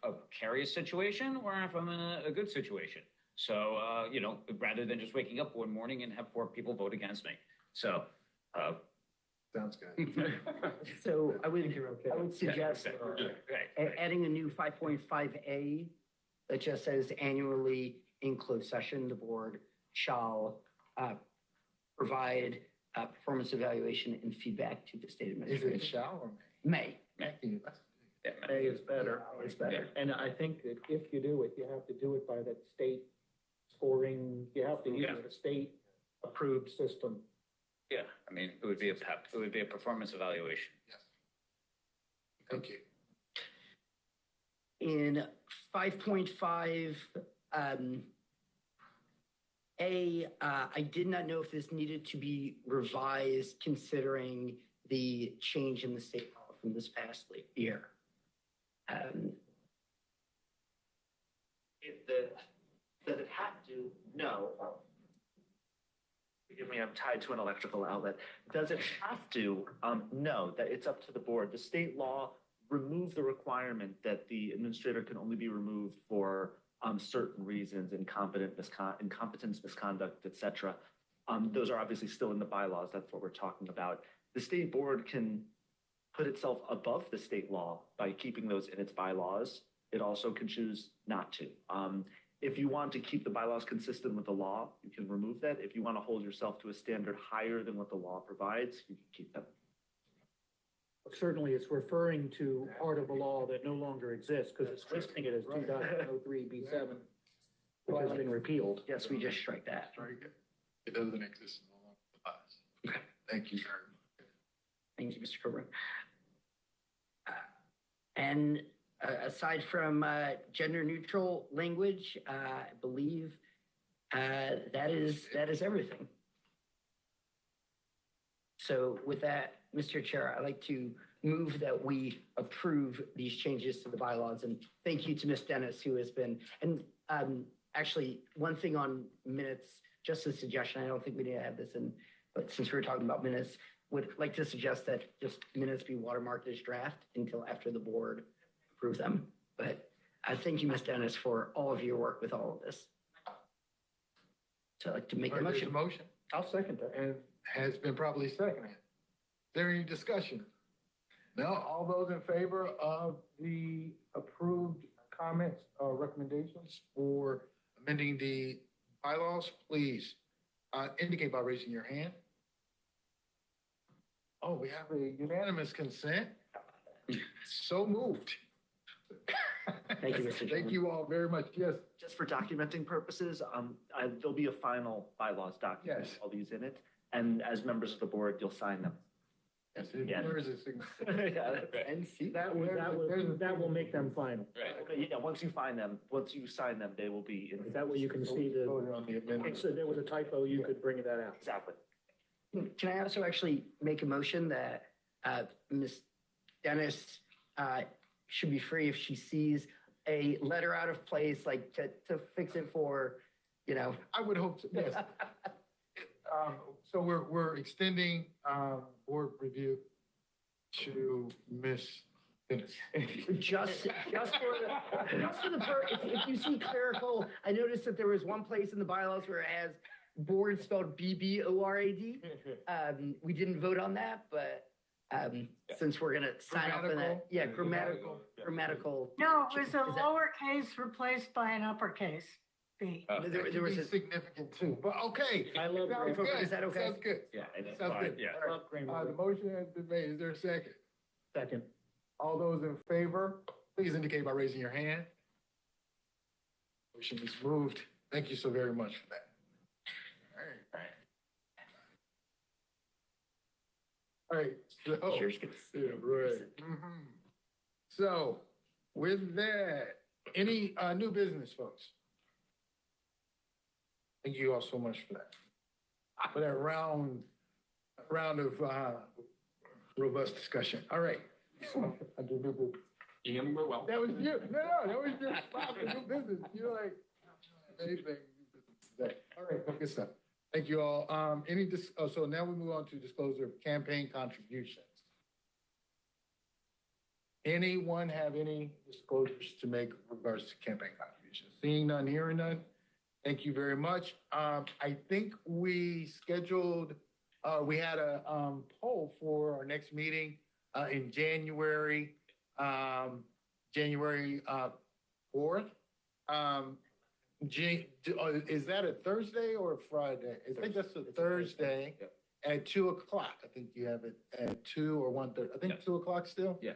precarious situation or if I'm in a good situation. So, rather than just waking up one morning and have 4 people vote against me. So, Sounds good. So I would okay. suggest adding a new 5.5A that just says annually in closed session, the board shall provide performance evaluation and feedback to the state Is administration. it shall or May. may? Thank you. A is better. It's better. And I think that if you do it, you have to do it by that state scoring, you have to use a state approved system. yeah, I mean, it would be a PEP. It would be a performance evaluation. Thank you. In 5.5, I did not know if this needed to be revised considering the change in the state law from this past year. Does it have to? No. Forgive me, I'm tied to an electrical outlet. Does it have to? No, that it's up to the board. The state law removed the requirement that the administrator can only be removed for certain reasons, incompetence, misconduct, et cetera. Those are obviously still in the bylaws. That's what we're talking about. The state board can put itself above the state law by keeping those in its bylaws. It also can choose not to. If you want to keep the bylaws consistent with the law, you can remove that. If you want to hold yourself to a standard higher than what the law provides, you can keep them. Certainly, it's referring to part of a law that no longer exists because it's listing it as 2.03B7, which has been repealed. Yes, we just strike that. Very good. It doesn't exist in all of the laws. Thank you very much. Thank you, Mr. Coburn. And aside from gender neutral language, I believe that is everything. So with that, Mr. Chair, I'd like to move that we approve these changes to the bylaws. And thank you to Ms. Dennis, who has been, and actually, one thing on minutes, just a suggestion, I don't think we need to have this in, but since we were talking about minutes, would like to suggest that just minutes be watermarked as draft until after the board approves them. But I thank you, Ms. Dennis, for all of your work with all of this. So I'd like to make a There's motion. motion I'll second that. and has been properly seconded. Is there any discussion? No, all those in favor of the approved comments or recommendations for amending the bylaws, please indicate by raising your hand. Oh, we have a unanimous consent. So moved. Thank you, Mr. Chairman. Thank you all very much. Yes, Just for documenting purposes, there'll be a final bylaws document, Yes. all these in it. And as members of the board, you'll sign them. yes, Yeah. there is a signature. Yeah, that's- And see, That will make them final. Right. Okay, yeah, once you sign them, they will be in. That way you can see the, Voted on the amendment. so there was a typo, you could bring that out. Exactly. can I also actually make a motion that Ms. Dennis should be free if she sees a letter out of place, like to fix it for, I would hope, so, yes. So we're extending board review to Ms. Dennis. just for the, if you see clerical, I noticed that there was one place in the bylaws where it has board spelled BBORAD. We didn't vote on that, but since we're gonna sign off on that, Grammatical? yeah, grammatical. No, it was a Is that- lowercase replaced by an uppercase B. Oh, There That was could a, be significant too, but okay. I love Sounds grammar. good. Is that okay? Sounds good. Yeah, it's Sounds fine, good. yeah. I love grammar. The motion has been made. Is there a second? Second. All those in favor, please indicate by raising your hand. Motion is moved. Thank you so very much for that. All right. So, Cheers. yeah, right. So with that, any new business, folks? Thank you all so much for that. For that round of robust discussion. All right. I do new business. Ian, we're well. That was you. No, that was just stop the new business. You're like, anything new business today. All right, good stuff. Thank you all. So now we move on to disclosure of campaign contributions. Anyone have any disclosures to make with regards to campaign contributions? Seeing none, hearing none. Thank you very much. I think we scheduled, we had a poll for our next meeting in January, January 4th. Is that a Thursday or a Friday? I think that's a Thursday at 2:00. I think you have it at 2 or 1:30. I think 2:00 still? Yeah.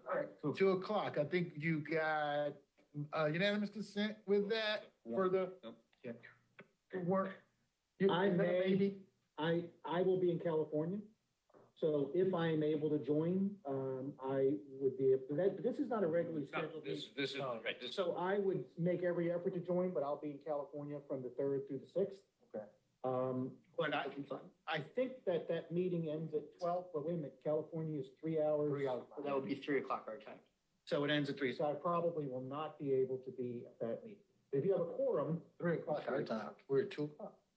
All right, 2:00. I think you got unanimous consent with that for the work. I Is that a may- maybe? I will be in California, so if I am able to join, I would be, this is not a regularly scheduled meeting. This is, right, this, So I would make every effort to join, but I'll be in California from the 3rd through the 6th. Okay. But I think that meeting ends at 12, but wait a minute, California is 3 hours. 3 hours. that would be 3:00 our time. So it ends at 3. So I probably will not be able to be at that meeting. If you have a quorum, 3:00 our time. We're at 2:00.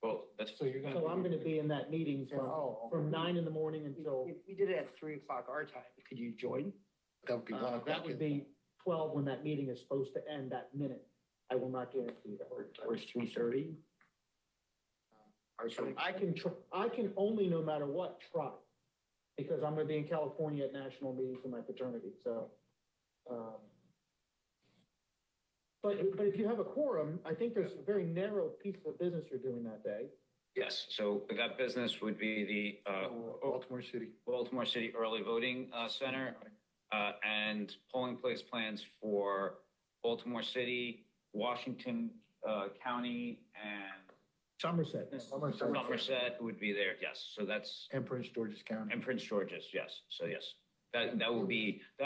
well, that's. So you're gonna. so I'm gonna be in that meeting Oh, from 9 in the morning until, If we did it at 3:00 our time, could you join? That would be 1:00. that would be 12 when that meeting is supposed to end that minute. I will not guarantee that. Or 3:30? Our time. I can only, no matter what, try. Because I'm gonna be in California at national meeting for my fraternity, so. But if you have a quorum, I think there's a very narrow piece of business you're doing that day. Yes, so that business would be the Baltimore City. Baltimore City Early Voting Center and polling place plans for Baltimore City, Washington County, and Somerset. Somerset would be there, yes. So that's, And Prince George's County. and Prince George's, yes. So yes, that will be, it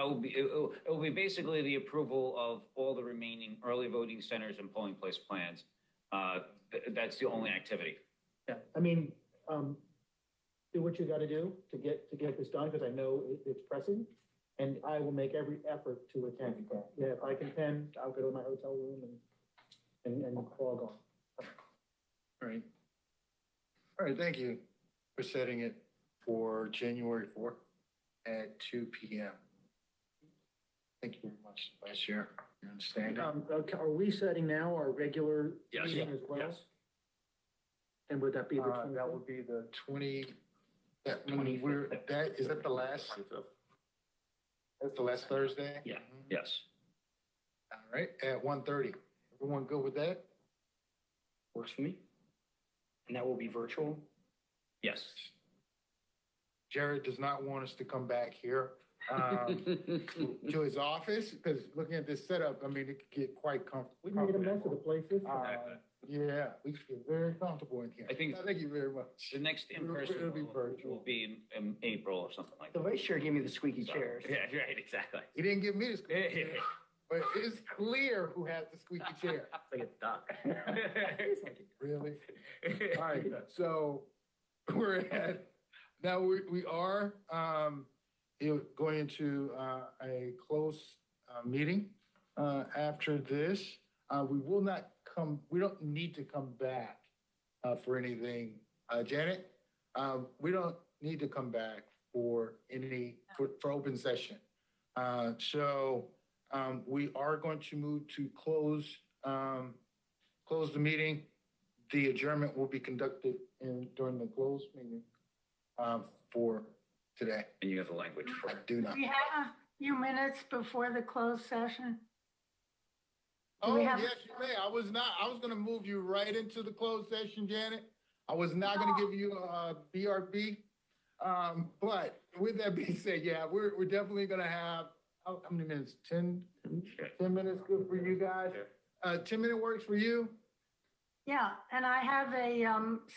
will be basically the approval of all the remaining early voting centers and polling place plans. That's the only activity. Yeah, I mean, do what you gotta do to get this done, because I know it's pressing. And I will make every effort to attend. Yeah, if I can attend, I'll go to my hotel room and log on. All right. All right, thank you for setting it for January 4th at 2 p.m. Thank you very much, Vice Chair, for your understanding. Okay, are we setting now our regular Yes. meeting as well? Yes. And would that be the That 25th? would be the 20, is that the last? That's the last Thursday? Yeah. Yes. All right, at 1:30. Everyone good with that? Works for me. And that will be virtual. Yes. Jared does not want us to come back here to his office, because looking at this setup, I mean, it could get quite comfortable. We made a mess of the places. Yeah, we get very comfortable in here. I think- Thank you very much. The next in-person It'll be virtual. will be in April or something like The that. vice chair gave me the squeaky chair. Yeah, right, exactly. He didn't give me the squeaky chair, but it's clear who has the squeaky chair. Like a duck. Really? All right, so we're at, now we are going into a close meeting after this. We don't need to come back for anything. Janet, we don't need to come back for for open session. So we are going to move to close the meeting. The adjournment will be conducted during the closed meeting for today. And you have the language for I it. do not. We have a few minutes before the closed session. Do Oh, we have- yes, you may. I was gonna move you right into the closed session, Janet. I was not gonna give you a BRB. But with that being said, yeah, we're definitely gonna have, how many minutes? 10 minutes good for you guys? 10-minute works for you? Yeah, and I have a,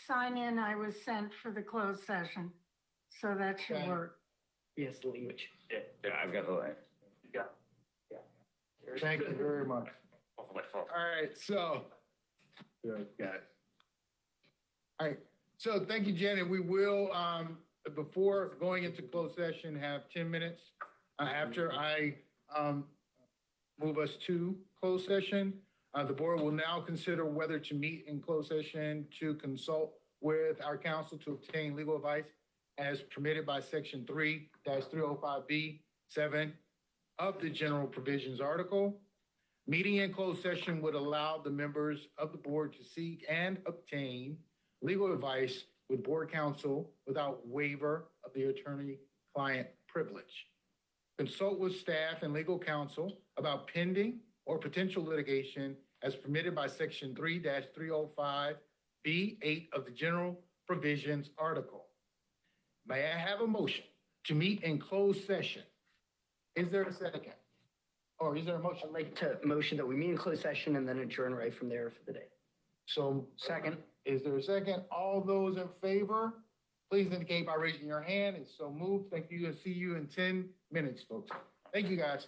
sign in I was sent for the closed session, so that should Okay. work. Yes, the language. Yeah, I've got the line. Thank you very much. All right, so. Good, got it. All right, so thank you, Jen, and we will, before going into closed session, have 10 minutes after I move us to closed session. The board will now consider whether to meet in closed session to consult with our counsel to obtain legal advice as permitted by section 3-305B7 of the general provisions article. Meeting in closed session would allow the members of the board to seek and obtain legal advice with board counsel without waiver of the attorney-client privilege. Consult with staff and legal counsel about pending or potential litigation as permitted by section 3-305B8 of the general provisions article. May I have a motion to meet in closed session? Is there a second? Or is there a motion? I'd like to motion that we meet in closed session and then adjourn right from there for the day. So. Second. Is there a second? All those in favor, please indicate by raising your hand. It's so moved. Thank you and see you in 10 minutes, folks. Thank you, guys.